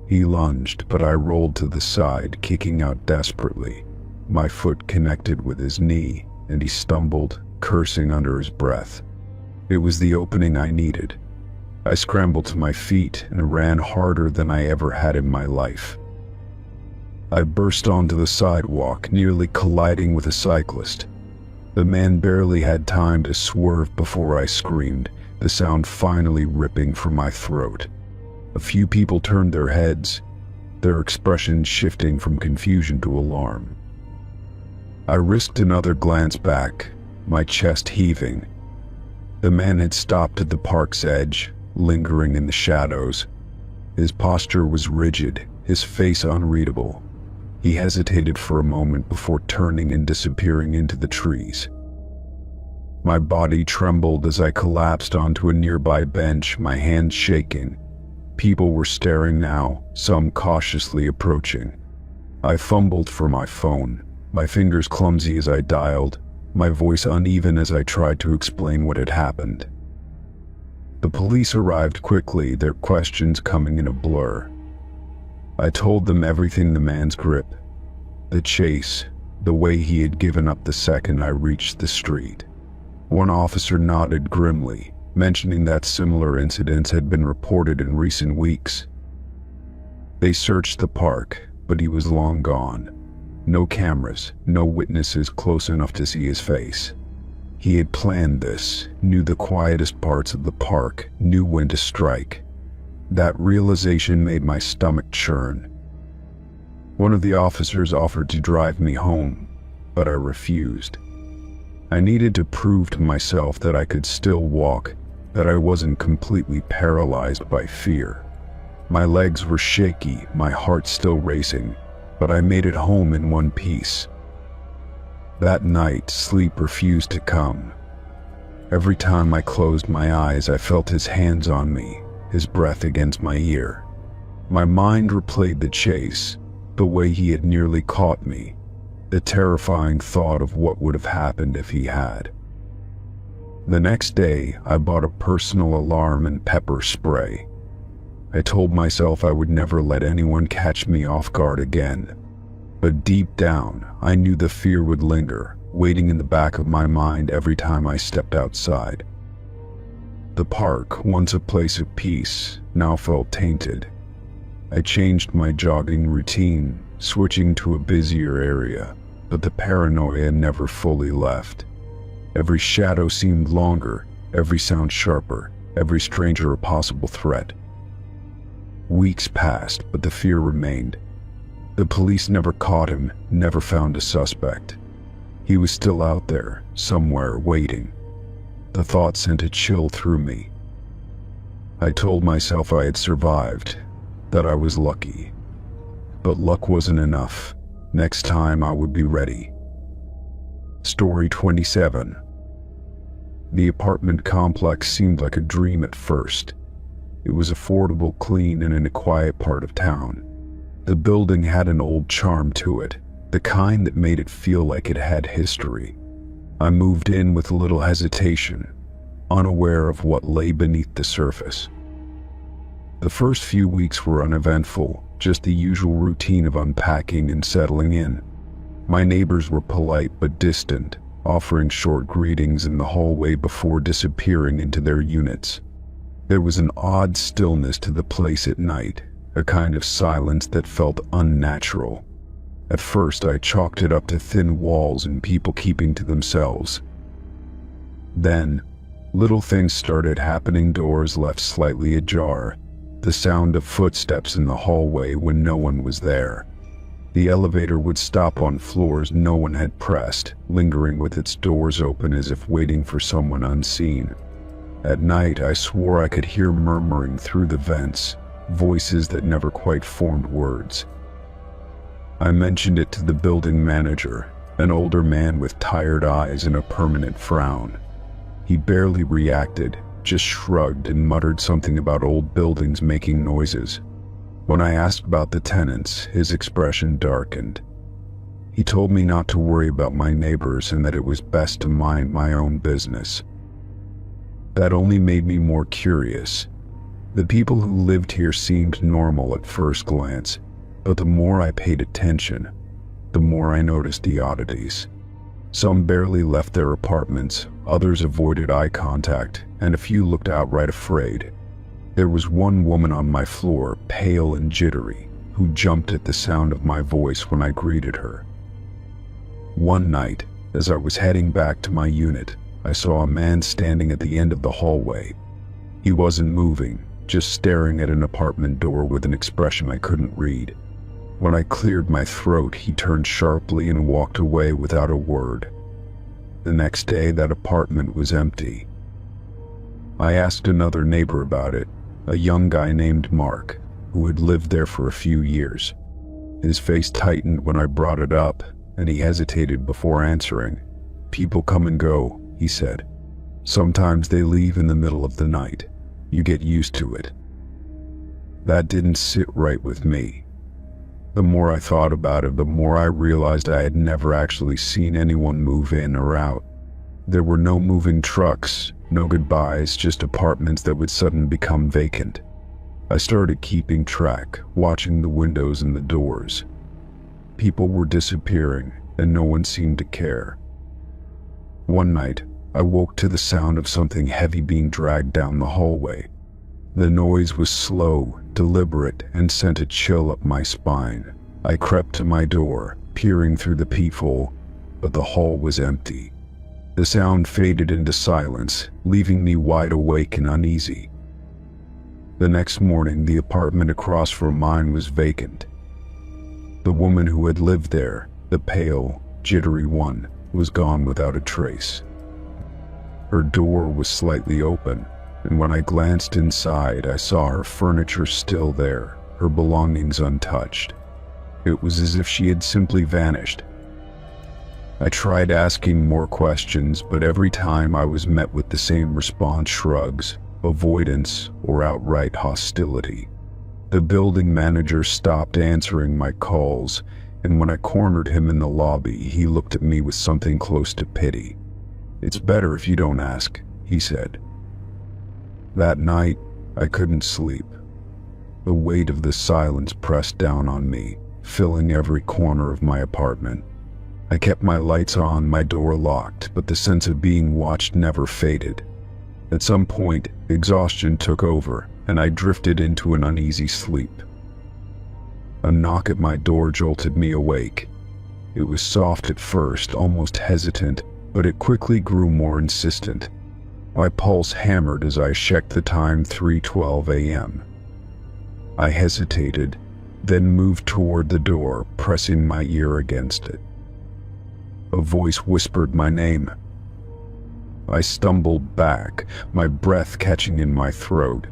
He lunged, but I rolled to the side, kicking out desperately. My foot connected with his knee, and he stumbled, cursing under his breath. It was the opening I needed. I scrambled to my feet and ran harder than I ever had in my life. I burst onto the sidewalk, nearly colliding with a cyclist. The man barely had time to swerve before I screamed, the sound finally ripping from my throat. A few people turned their heads, their expressions shifting from confusion to alarm. I risked another glance back, my chest heaving. The man had stopped at the park's edge, lingering in the shadows. His posture was rigid, his face unreadable. He hesitated for a moment before turning and disappearing into the trees. My body trembled as I collapsed onto a nearby bench, my hands shaking. People were staring now, some cautiously approaching. I fumbled for my phone, my fingers clumsy as I dialed, my voice uneven as I tried to explain what had happened. The police arrived quickly, their questions coming in a blur. I told them everything: the man's grip, the chase, the way he had given up the second I reached the street. One officer nodded grimly, mentioning that similar incidents had been reported in recent weeks. They searched the park, but he was long gone. No cameras, no witnesses close enough to see his face. He had planned this, knew the quietest parts of the park, knew when to strike. That realization made my stomach churn. One of the officers offered to drive me home, but I refused. I needed to prove to myself that I could still walk, that I wasn't completely paralyzed by fear. My legs were shaky, my heart still racing, but I made it home in one piece. That night, sleep refused to come. Every time I closed my eyes, I felt his hands on me, his breath against my ear. My mind replayed the chase, the way he had nearly caught me, the terrifying thought of what would have happened if he had. The next day, I bought a personal alarm and pepper spray. I told myself I would never let anyone catch me off guard again. But deep down, I knew the fear would linger, waiting in the back of my mind every time I stepped outside. The park, once a place of peace, now felt tainted. I changed my jogging routine, switching to a busier area, but the paranoia never fully left. Every shadow seemed longer, every sound sharper, every stranger a possible threat. Weeks passed, but the fear remained. The police never caught him, never found a suspect. He was still out there, somewhere, waiting. The thought sent a chill through me. I told myself I had survived, that I was lucky. But luck wasn't enough. Next time I would be ready. Story 27. The apartment complex seemed like a dream at first. It was affordable, clean, and in a quiet part of town. The building had an old charm to it, the kind that made it feel like it had history. I moved in with little hesitation, unaware of what lay beneath the surface. The first few weeks were uneventful, just the usual routine of unpacking and settling in. My neighbors were polite but distant, offering short greetings in the hallway before disappearing into their units. There was an odd stillness to the place at night, a kind of silence that felt unnatural. At first, I chalked it up to thin walls and people keeping to themselves. Then, little things started happening. Doors left slightly ajar, the sound of footsteps in the hallway when no one was there. The elevator would stop on floors no one had pressed, lingering with its doors open as if waiting for someone unseen. At night, I swore I could hear murmuring through the vents, voices that never quite formed words. I mentioned it to the building manager, an older man with tired eyes and a permanent frown. He barely reacted, just shrugged and muttered something about old buildings making noises. When I asked about the tenants, his expression darkened. He told me not to worry about my neighbors and that it was best to mind my own business. That only made me more curious. The people who lived here seemed normal at first glance, but the more I paid attention, the more I noticed the oddities. Some barely left their apartments, others avoided eye contact, and a few looked outright afraid. There was one woman on my floor, pale and jittery, who jumped at the sound of my voice when I greeted her. One night, as I was heading back to my unit, I saw a man standing at the end of the hallway. He wasn't moving, just staring at an apartment door with an expression I couldn't read. When I cleared my throat, he turned sharply and walked away without a word. The next day, that apartment was empty. I asked another neighbor about it, a young guy named Mark, who had lived there for a few years. His face tightened when I brought it up, and he hesitated before answering. "People come and go," he said. "Sometimes they leave in the middle of the night. You get used to it." That didn't sit right with me. The more I thought about it, the more I realized I had never actually seen anyone move in or out. There were no moving trucks, no goodbyes, just apartments that would suddenly become vacant. I started keeping track, watching the windows and the doors. People were disappearing, and no one seemed to care. One night, I woke to the sound of something heavy being dragged down the hallway. The noise was slow, deliberate, and sent a chill up my spine. I crept to my door, peering through the peephole, but the hall was empty. The sound faded into silence, leaving me wide awake and uneasy. The next morning, the apartment across from mine was vacant. The woman who had lived there, the pale, jittery one, was gone without a trace. Her door was slightly open, and when I glanced inside, I saw her furniture still there, her belongings untouched. It was as if she had simply vanished. I tried asking more questions, but every time I was met with the same response: shrugs, avoidance, or outright hostility. The building manager stopped answering my calls, and when I cornered him in the lobby, he looked at me with something close to pity. "It's better if you don't ask," he said. That night, I couldn't sleep. The weight of the silence pressed down on me, filling every corner of my apartment. I kept my lights on, my door locked, but the sense of being watched never faded. At some point, exhaustion took over, and I drifted into an uneasy sleep. A knock at my door jolted me awake. It was soft at first, almost hesitant, but it quickly grew more insistent. My pulse hammered as I checked the time: 3:12 a.m. I hesitated, then moved toward the door, pressing my ear against it. A voice whispered my name. I stumbled back, my breath catching in my throat.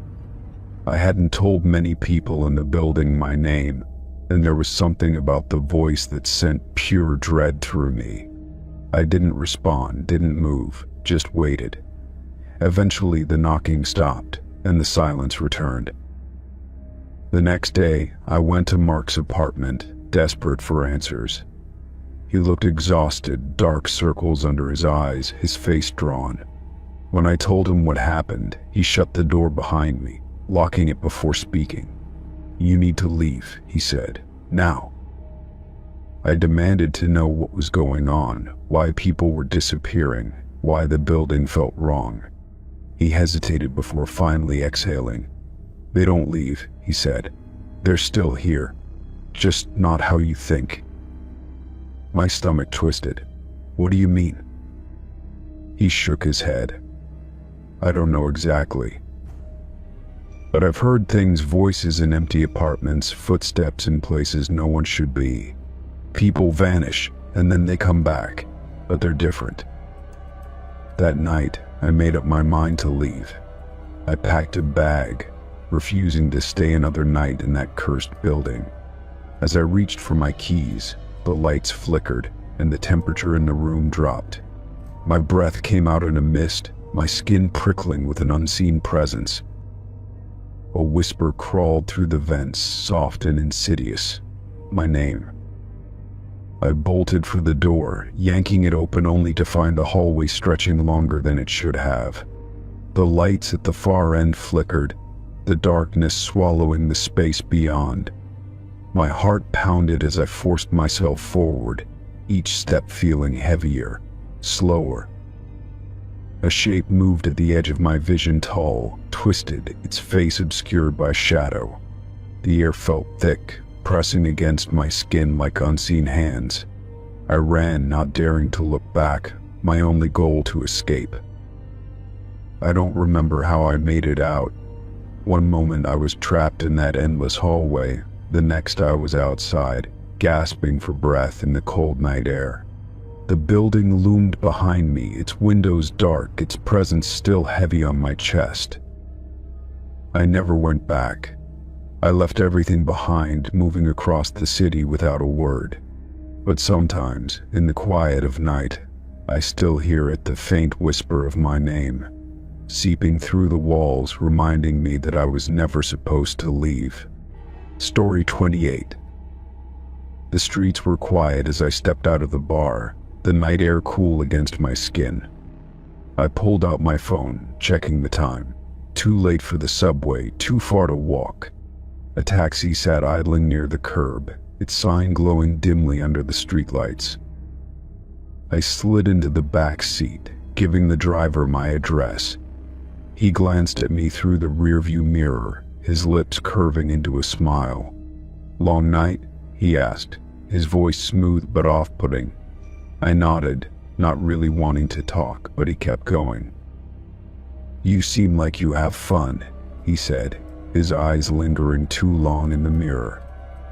I hadn't told many people in the building my name, and there was something about the voice that sent pure dread through me. I didn't respond, didn't move, just waited. Eventually the knocking stopped, and the silence returned. The next day, I went to Mark's apartment, desperate for answers. He looked exhausted, dark circles under his eyes, his face drawn. When I told him what happened, he shut the door behind me, locking it before speaking. "You need to leave," he said. "Now." I demanded to know what was going on, why people were disappearing, why the building felt wrong. He hesitated before finally exhaling. "They don't leave," he said. "They're still here. Just not how you think." My stomach twisted. "What do you mean?" He shook his head. "I don't know exactly. But I've heard things, voices in empty apartments, footsteps in places no one should be. People vanish, and then they come back, but they're different." That night, I made up my mind to leave. I packed a bag, refusing to stay another night in that cursed building. As I reached for my keys, the lights flickered, and the temperature in the room dropped. My breath came out in a mist, my skin prickling with an unseen presence. A whisper crawled through the vents, soft and insidious. My name. I bolted for the door, yanking it open only to find the hallway stretching longer than it should have. The lights at the far end flickered, the darkness swallowing the space beyond. My heart pounded as I forced myself forward, each step feeling heavier, slower. A shape moved at the edge of my vision, tall, twisted, its face obscured by shadow. The air felt thick, pressing against my skin like unseen hands. I ran, not daring to look back, my only goal to escape. I don't remember how I made it out. One moment I was trapped in that endless hallway, the next I was outside, gasping for breath in the cold night air. The building loomed behind me, its windows dark, its presence still heavy on my chest. I never went back. I left everything behind, moving across the city without a word. But sometimes, in the quiet of night, I still hear it, the faint whisper of my name, seeping through the walls, reminding me that I was never supposed to leave. Story 28. The streets were quiet as I stepped out of the bar, the night air cool against my skin. I pulled out my phone, checking the time. Too late for the subway, too far to walk. A taxi sat idling near the curb, its sign glowing dimly under the streetlights. I slid into the back seat, giving the driver my address. He glanced at me through the rearview mirror, his lips curving into a smile. "Long night?" he asked, his voice smooth but off-putting. I nodded, not really wanting to talk, but he kept going. You seem like you have fun, he said, his eyes lingering too long in the mirror.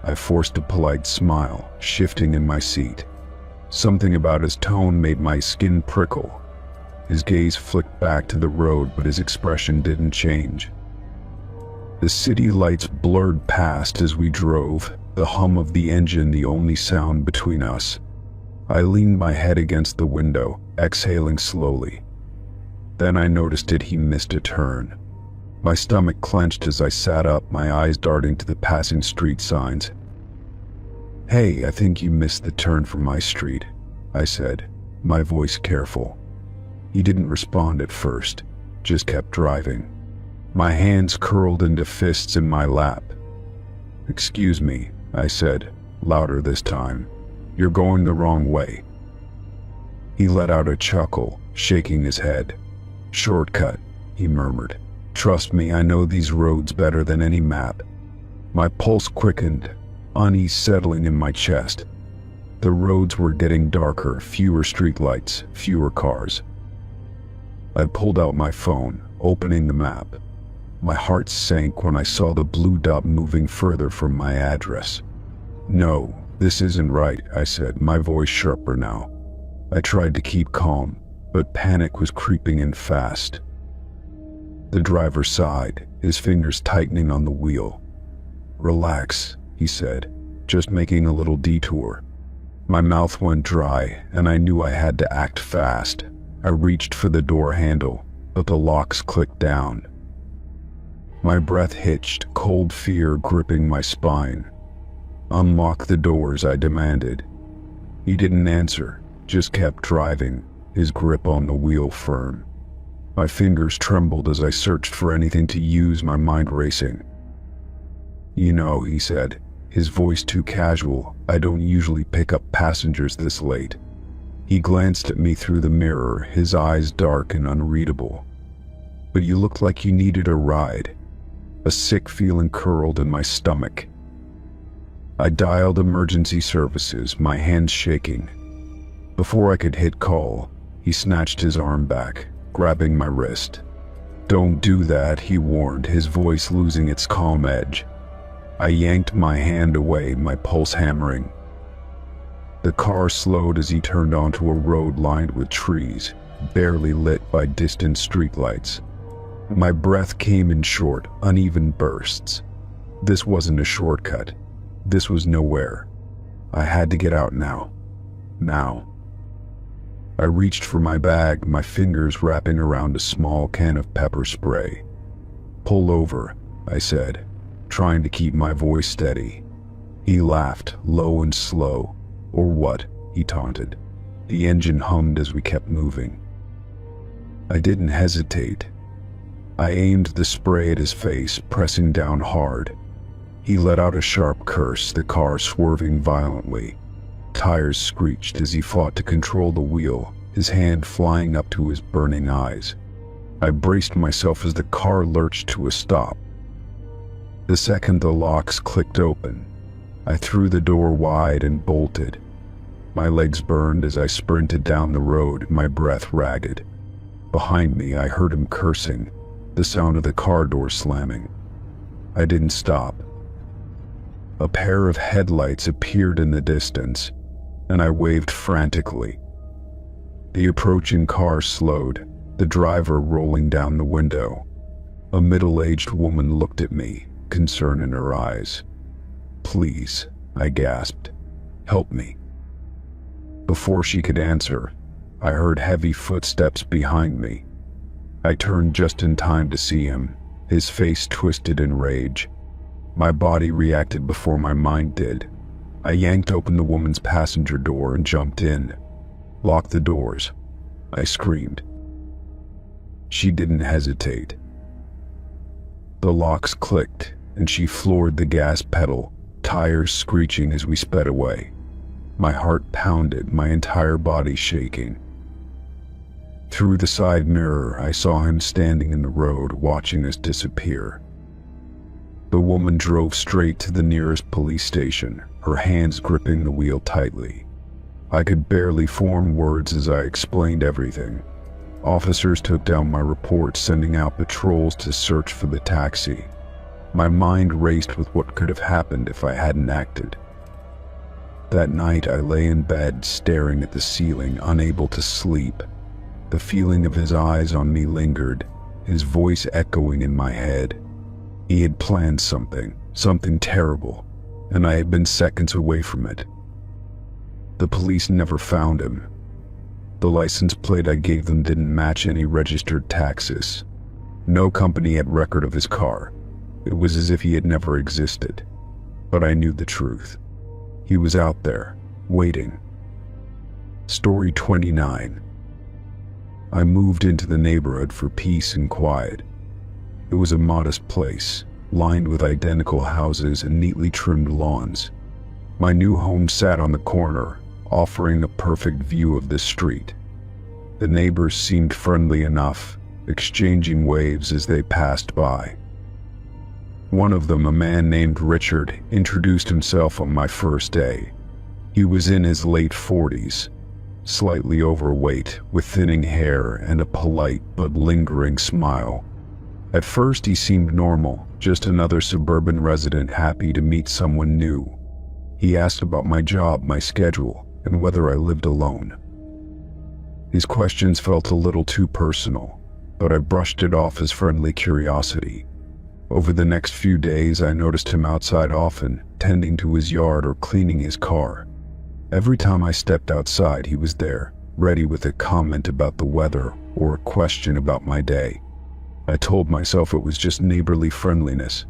I forced a polite smile, shifting in my seat. Something about his tone made my skin prickle. His gaze flicked back to the road, but his expression didn't change. The city lights blurred past as we drove, the hum of the engine the only sound between us. I leaned my head against the window, exhaling slowly. Then I noticed he missed a turn. My stomach clenched as I sat up, my eyes darting to the passing street signs. Hey, I think you missed the turn from my street, I said, my voice careful. He didn't respond at first, just kept driving. My hands curled into fists in my lap. Excuse me, I said, louder this time. You're going the wrong way. He let out a chuckle, shaking his head. Shortcut, he murmured. Trust me, I know these roads better than any map. My pulse quickened, unease settling in my chest. The roads were getting darker, fewer streetlights, fewer cars. I pulled out my phone, opening the map. My heart sank when I saw the blue dot moving further from my address. No, this isn't right, I said, my voice sharper now. I tried to keep calm, but panic was creeping in fast. The driver sighed, his fingers tightening on the wheel. Relax, he said, just making a little detour. My mouth went dry, and I knew I had to act fast. I reached for the door handle, but the locks clicked down. My breath hitched, cold fear gripping my spine. Unlock the doors, I demanded. He didn't answer, just kept driving, his grip on the wheel firm. My fingers trembled as I searched for anything to use, my mind racing. You know, he said, his voice too casual, I don't usually pick up passengers this late. He glanced at me through the mirror, his eyes dark and unreadable. But you looked like you needed a ride. A sick feeling curled in my stomach. I dialed emergency services, my hands shaking. Before I could hit call, he snatched his arm back, grabbing my wrist. Don't do that, he warned, his voice losing its calm edge. I yanked my hand away, my pulse hammering. The car slowed as he turned onto a road lined with trees, barely lit by distant streetlights. My breath came in short, uneven bursts. This wasn't a shortcut. This was nowhere. I had to get out now. Now. I reached for my bag, my fingers wrapping around a small can of pepper spray. Pull over, I said, trying to keep my voice steady. He laughed, low and slow. Or what? He taunted. The engine hummed as we kept moving. I didn't hesitate. I aimed the spray at his face, pressing down hard. He let out a sharp curse, the car swerving violently. Tires screeched as he fought to control the wheel, his hand flying up to his burning eyes. I braced myself as the car lurched to a stop. The second the locks clicked open, I threw the door wide and bolted. My legs burned as I sprinted down the road, my breath ragged. Behind me, I heard him cursing, the sound of the car door slamming. I didn't stop. A pair of headlights appeared in the distance, and I waved frantically. The approaching car slowed, the driver rolling down the window. A middle-aged woman looked at me, concern in her eyes. Please, I gasped. Help me. Before she could answer, I heard heavy footsteps behind me. I turned just in time to see him, his face twisted in rage. My body reacted before my mind did. I yanked open the woman's passenger door and jumped in. Lock the doors, I screamed. She didn't hesitate. The locks clicked, and she floored the gas pedal, tires screeching as we sped away. My heart pounded, my entire body shaking. Through the side mirror, I saw him standing in the road, watching us disappear. The woman drove straight to the nearest police station, her hands gripping the wheel tightly. I could barely form words as I explained everything. Officers took down my report, sending out patrols to search for the taxi. My mind raced with what could have happened if I hadn't acted. That night I lay in bed, staring at the ceiling, unable to sleep. The feeling of his eyes on me lingered, his voice echoing in my head. He had planned something terrible, and I had been seconds away from it. The police never found him. The license plate I gave them didn't match any registered taxis. No company had record of his car. It was as if he had never existed. But I knew the truth. He was out there, waiting. Story 29. I moved into the neighborhood for peace and quiet. It was a modest place, lined with identical houses and neatly trimmed lawns. My new home sat on the corner, offering a perfect view of the street. The neighbors seemed friendly enough, exchanging waves as they passed by. One of them, a man named Richard, introduced himself on my first day. He was in his late 40s, slightly overweight, with thinning hair and a polite but lingering smile. At first he seemed normal, just another suburban resident happy to meet someone new. He asked about my job, my schedule, and whether I lived alone. His questions felt a little too personal, but I brushed it off as friendly curiosity. Over the next few days, I noticed him outside often, tending to his yard or cleaning his car. Every time I stepped outside, he was there, ready with a comment about the weather or a question about my day. I told myself it was just neighborly friendliness.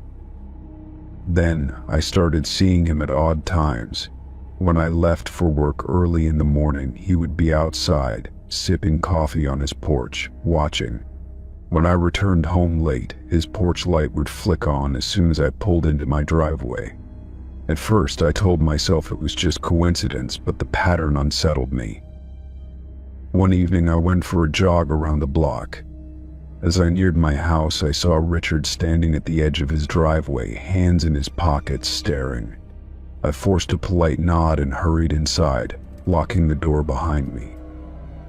Then, I started seeing him at odd times. When I left for work early in the morning, he would be outside, sipping coffee on his porch, watching. When I returned home late, his porch light would flick on as soon as I pulled into my driveway. At first, I told myself it was just coincidence, but the pattern unsettled me. One evening, I went for a jog around the block. As I neared my house, I saw Richard standing at the edge of his driveway, hands in his pockets, staring. I forced a polite nod and hurried inside, locking the door behind me.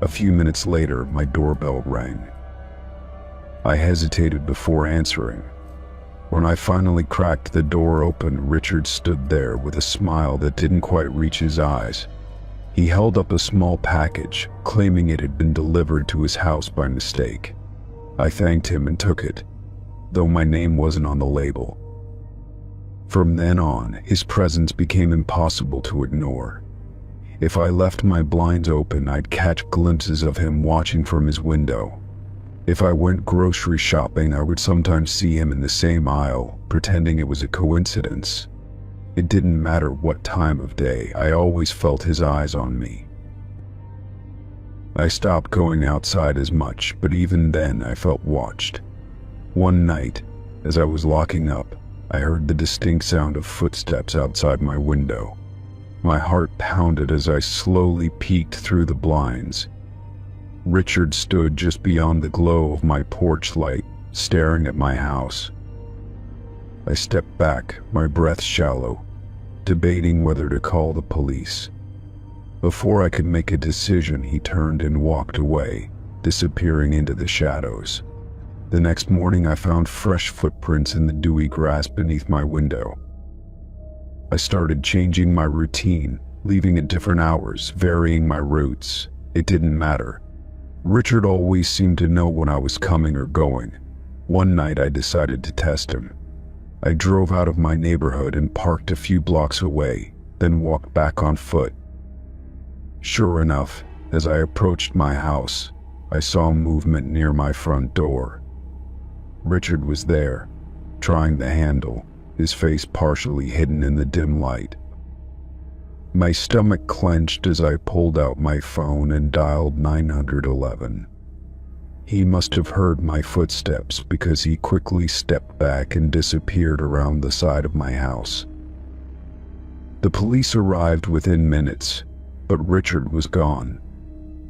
A few minutes later, my doorbell rang. I hesitated before answering. When I finally cracked the door open, Richard stood there with a smile that didn't quite reach his eyes. He held up a small package, claiming it had been delivered to his house by mistake. I thanked him and took it, though my name wasn't on the label. From then on, his presence became impossible to ignore. If I left my blinds open, I'd catch glimpses of him watching from his window. If I went grocery shopping, I would sometimes see him in the same aisle, pretending it was a coincidence. It didn't matter what time of day, I always felt his eyes on me. I stopped going outside as much, but even then I felt watched. One night, as I was locking up, I heard the distinct sound of footsteps outside my window. My heart pounded as I slowly peeked through the blinds. Richard stood just beyond the glow of my porch light, staring at my house. I stepped back, my breath shallow, debating whether to call the police. Before I could make a decision, he turned and walked away, disappearing into the shadows. The next morning, I found fresh footprints in the dewy grass beneath my window. I started changing my routine, leaving at different hours, varying my routes. It didn't matter. Richard always seemed to know when I was coming or going. One night I decided to test him. I drove out of my neighborhood and parked a few blocks away, then walked back on foot. Sure enough, as I approached my house, I saw movement near my front door. Richard was there, trying the handle, his face partially hidden in the dim light. My stomach clenched as I pulled out my phone and dialed 911. He must have heard my footsteps because he quickly stepped back and disappeared around the side of my house. The police arrived within minutes, but Richard was gone.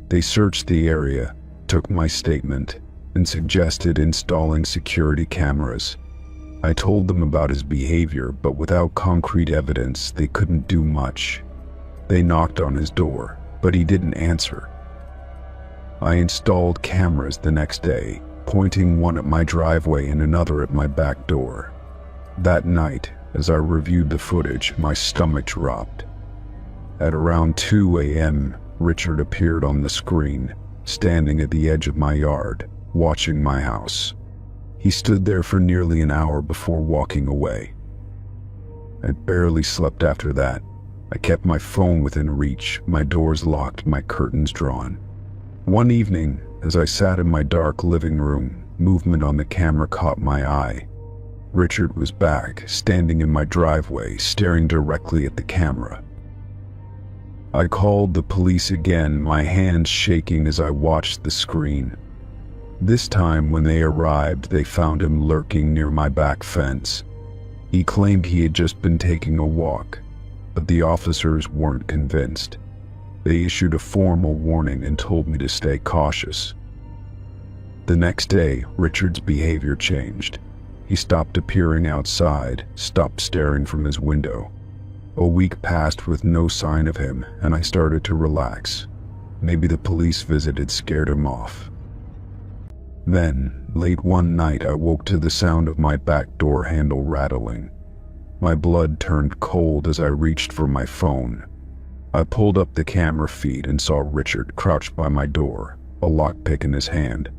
They searched the area, took my statement, and suggested installing security cameras. I told them about his behavior, but without concrete evidence, they couldn't do much. They knocked on his door, but he didn't answer. I installed cameras the next day, pointing one at my driveway and another at my back door. That night, as I reviewed the footage, my stomach dropped. At around 2 a.m., Richard appeared on the screen, standing at the edge of my yard, watching my house. He stood there for nearly an hour before walking away. I barely slept after that. I kept my phone within reach, my doors locked, my curtains drawn. One evening, as I sat in my dark living room, movement on the camera caught my eye. Richard was back, standing in my driveway, staring directly at the camera. I called the police again, my hands shaking as I watched the screen. This time, when they arrived, they found him lurking near my back fence. He claimed he had just been taking a walk, but the officers weren't convinced. They issued a formal warning and told me to stay cautious. The next day, Richard's behavior changed. He stopped appearing outside, stopped staring from his window. A week passed with no sign of him, and I started to relax. Maybe the police visit had scared him off. Then, late one night, I woke to the sound of my back door handle rattling. My blood turned cold as I reached for my phone. I pulled up the camera feed and saw Richard crouched by my door, a lockpick in his hand.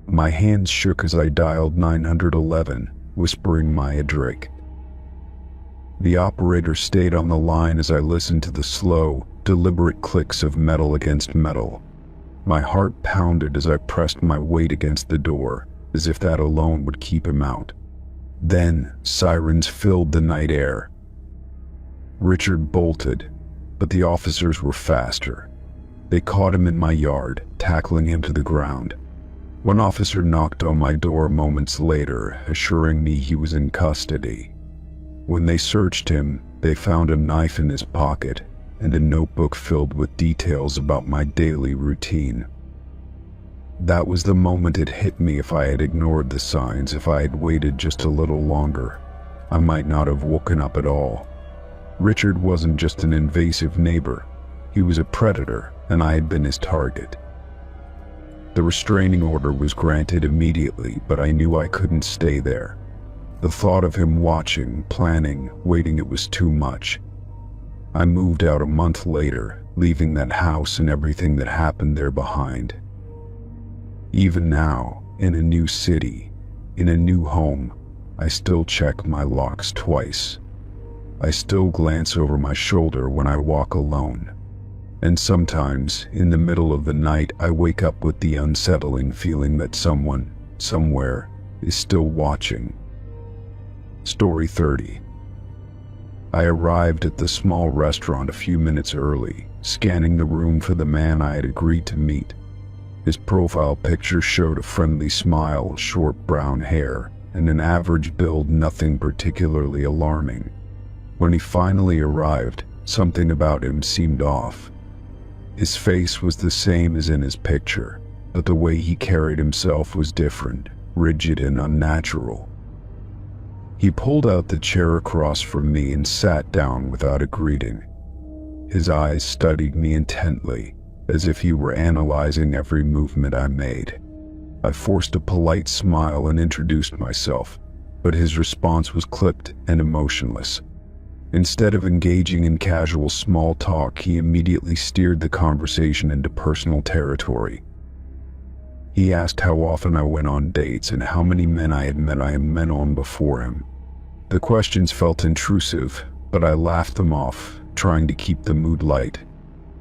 My hands shook as I dialed 911, whispering my address. The operator stayed on the line as I listened to the slow, deliberate clicks of metal against metal. My heart pounded as I pressed my weight against the door, as if that alone would keep him out. Then, sirens filled the night air. Richard bolted, but the officers were faster. They caught him in my yard, tackling him to the ground. One officer knocked on my door moments later, assuring me he was in custody. When they searched him, they found a knife in his pocket and a notebook filled with details about my daily routine. That was the moment it hit me. If I had ignored the signs, if I had waited just a little longer, I might not have woken up at all. Richard wasn't just an invasive neighbor. He was a predator, and I had been his target. The restraining order was granted immediately, but I knew I couldn't stay there. The thought of him watching, planning, waiting, it was too much. I moved out a month later, leaving that house and everything that happened there behind. Even now, in a new city, in a new home, I still check my locks twice. I still glance over my shoulder when I walk alone. And sometimes, in the middle of the night, I wake up with the unsettling feeling that someone, somewhere, is still watching. Story 30. I arrived at the small restaurant a few minutes early, scanning the room for the man I had agreed to meet. His profile picture showed a friendly smile, short brown hair, and an average build, nothing particularly alarming. When he finally arrived, something about him seemed off. His face was the same as in his picture, but the way he carried himself was different, rigid and unnatural. He pulled out the chair across from me and sat down without a greeting. His eyes studied me intently, as if he were analyzing every movement I made. I forced a polite smile and introduced myself, but his response was clipped and emotionless. Instead of engaging in casual small talk, he immediately steered the conversation into personal territory. He asked how often I went on dates and how many men I had met on before him. The questions felt intrusive, but I laughed them off, trying to keep the mood light.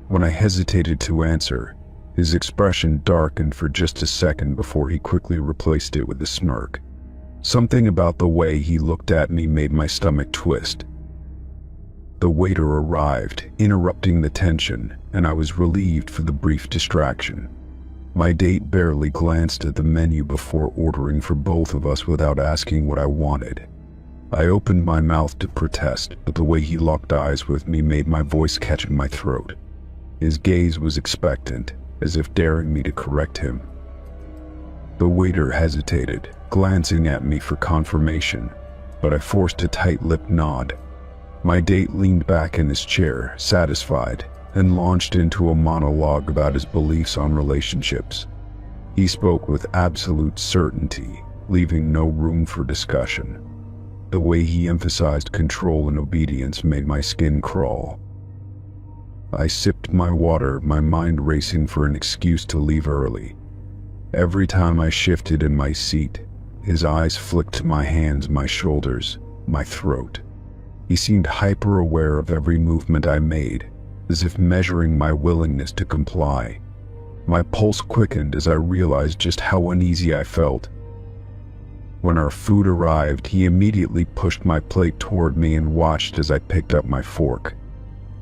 When I hesitated to answer, his expression darkened for just a second before he quickly replaced it with a smirk. Something about the way he looked at me made my stomach twist. The waiter arrived, interrupting the tension, and I was relieved for the brief distraction. My date barely glanced at the menu before ordering for both of us without asking what I wanted. I opened my mouth to protest, but the way he locked eyes with me made my voice catch in my throat. His gaze was expectant, as if daring me to correct him. The waiter hesitated, glancing at me for confirmation, but I forced a tight-lipped nod. My date leaned back in his chair, satisfied, and launched into a monologue about his beliefs on relationships. He spoke with absolute certainty, leaving no room for discussion. The way he emphasized control and obedience made my skin crawl. I sipped my water, my mind racing for an excuse to leave early. Every time I shifted in my seat, his eyes flicked to my hands, my shoulders, my throat. He seemed hyper-aware of every movement I made, as if measuring my willingness to comply. My pulse quickened as I realized just how uneasy I felt. When our food arrived, he immediately pushed my plate toward me and watched as I picked up my fork.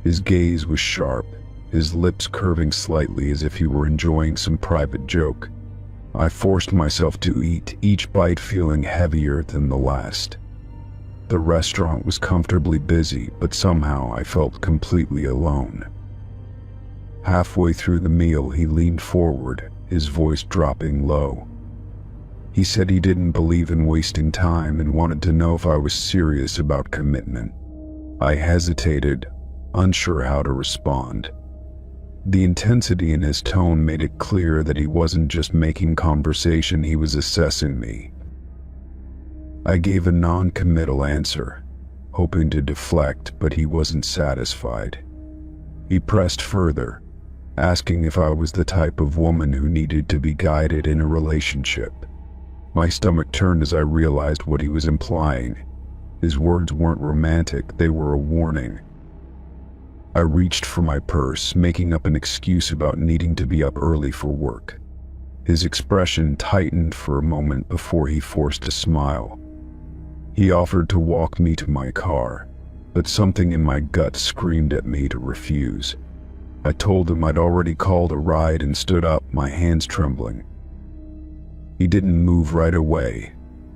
His gaze was sharp, his lips curving slightly as if he were enjoying some private joke. I forced myself to eat, each bite feeling heavier than the last. The restaurant was comfortably busy, but somehow I felt completely alone. Halfway through the meal, he leaned forward, his voice dropping low. He said he didn't believe in wasting time and wanted to know if I was serious about commitment. I hesitated, unsure how to respond. The intensity in his tone made it clear that he wasn't just making conversation, he was assessing me. I gave a non-committal answer, hoping to deflect, but he wasn't satisfied. He pressed further, asking if I was the type of woman who needed to be guided in a relationship. My stomach turned as I realized what he was implying. His words weren't romantic, they were a warning. I reached for my purse, making up an excuse about needing to be up early for work. His expression tightened for a moment before he forced a smile. He offered to walk me to my car, but something in my gut screamed at me to refuse. I told him I'd already called a ride and stood up, my hands trembling. He didn't move right away,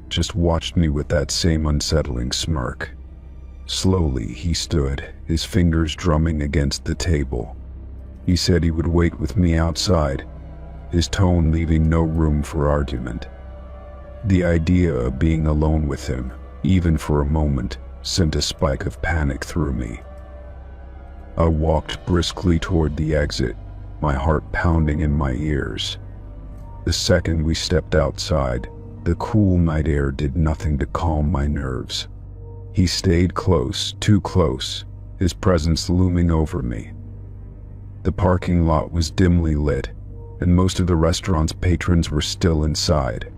just watched me with that same unsettling smirk. Slowly, he stood, his fingers drumming against the table. He said he would wait with me outside, his tone leaving no room for argument. The idea of being alone with him, even for a moment, sent a spike of panic through me. I walked briskly toward the exit, my heart pounding in my ears. The second we stepped outside, the cool night air did nothing to calm my nerves. He stayed close, too close, his presence looming over me. The parking lot was dimly lit, and most of the restaurant's patrons were still inside.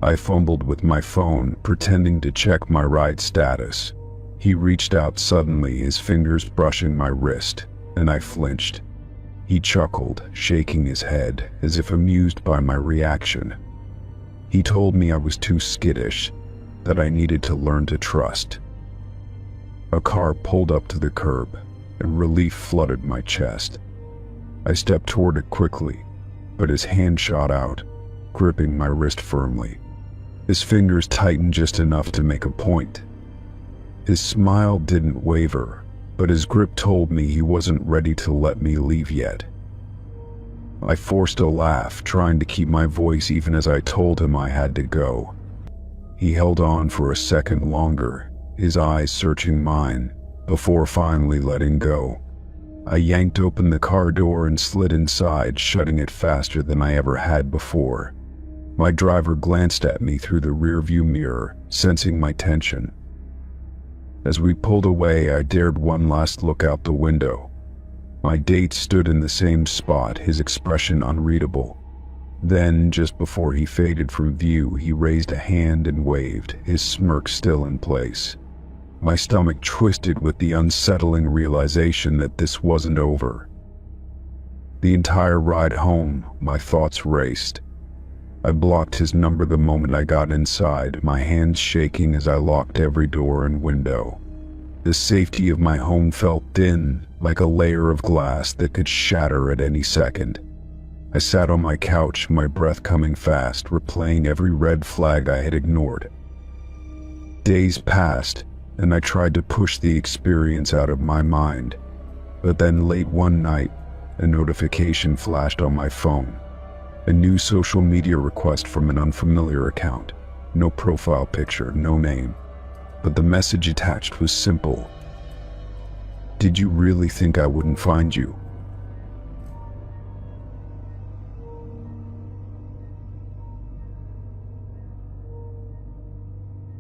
I fumbled with my phone, pretending to check my ride status. He reached out suddenly, his fingers brushing my wrist, and I flinched. He chuckled, shaking his head, as if amused by my reaction. He told me I was too skittish, that I needed to learn to trust. A car pulled up to the curb, and relief flooded my chest. I stepped toward it quickly, but his hand shot out, gripping my wrist firmly. His fingers tightened just enough to make a point. His smile didn't waver, but his grip told me he wasn't ready to let me leave yet. I forced a laugh, trying to keep my voice even as I told him I had to go. He held on for a second longer, his eyes searching mine, before finally letting go. I yanked open the car door and slid inside, shutting it faster than I ever had before. My driver glanced at me through the rearview mirror, sensing my tension. As we pulled away, I dared one last look out the window. My date stood in the same spot, his expression unreadable. Then, just before he faded from view, he raised a hand and waved, his smirk still in place. My stomach twisted with the unsettling realization that this wasn't over. The entire ride home, my thoughts raced. I blocked his number the moment I got inside, my hands shaking as I locked every door and window. The safety of my home felt thin, like a layer of glass that could shatter at any second. I sat on my couch, my breath coming fast, replaying every red flag I had ignored. Days passed, and I tried to push the experience out of my mind. But then late one night, a notification flashed on my phone. A new social media request from an unfamiliar account. No profile picture, no name. But the message attached was simple. Did you really think I wouldn't find you?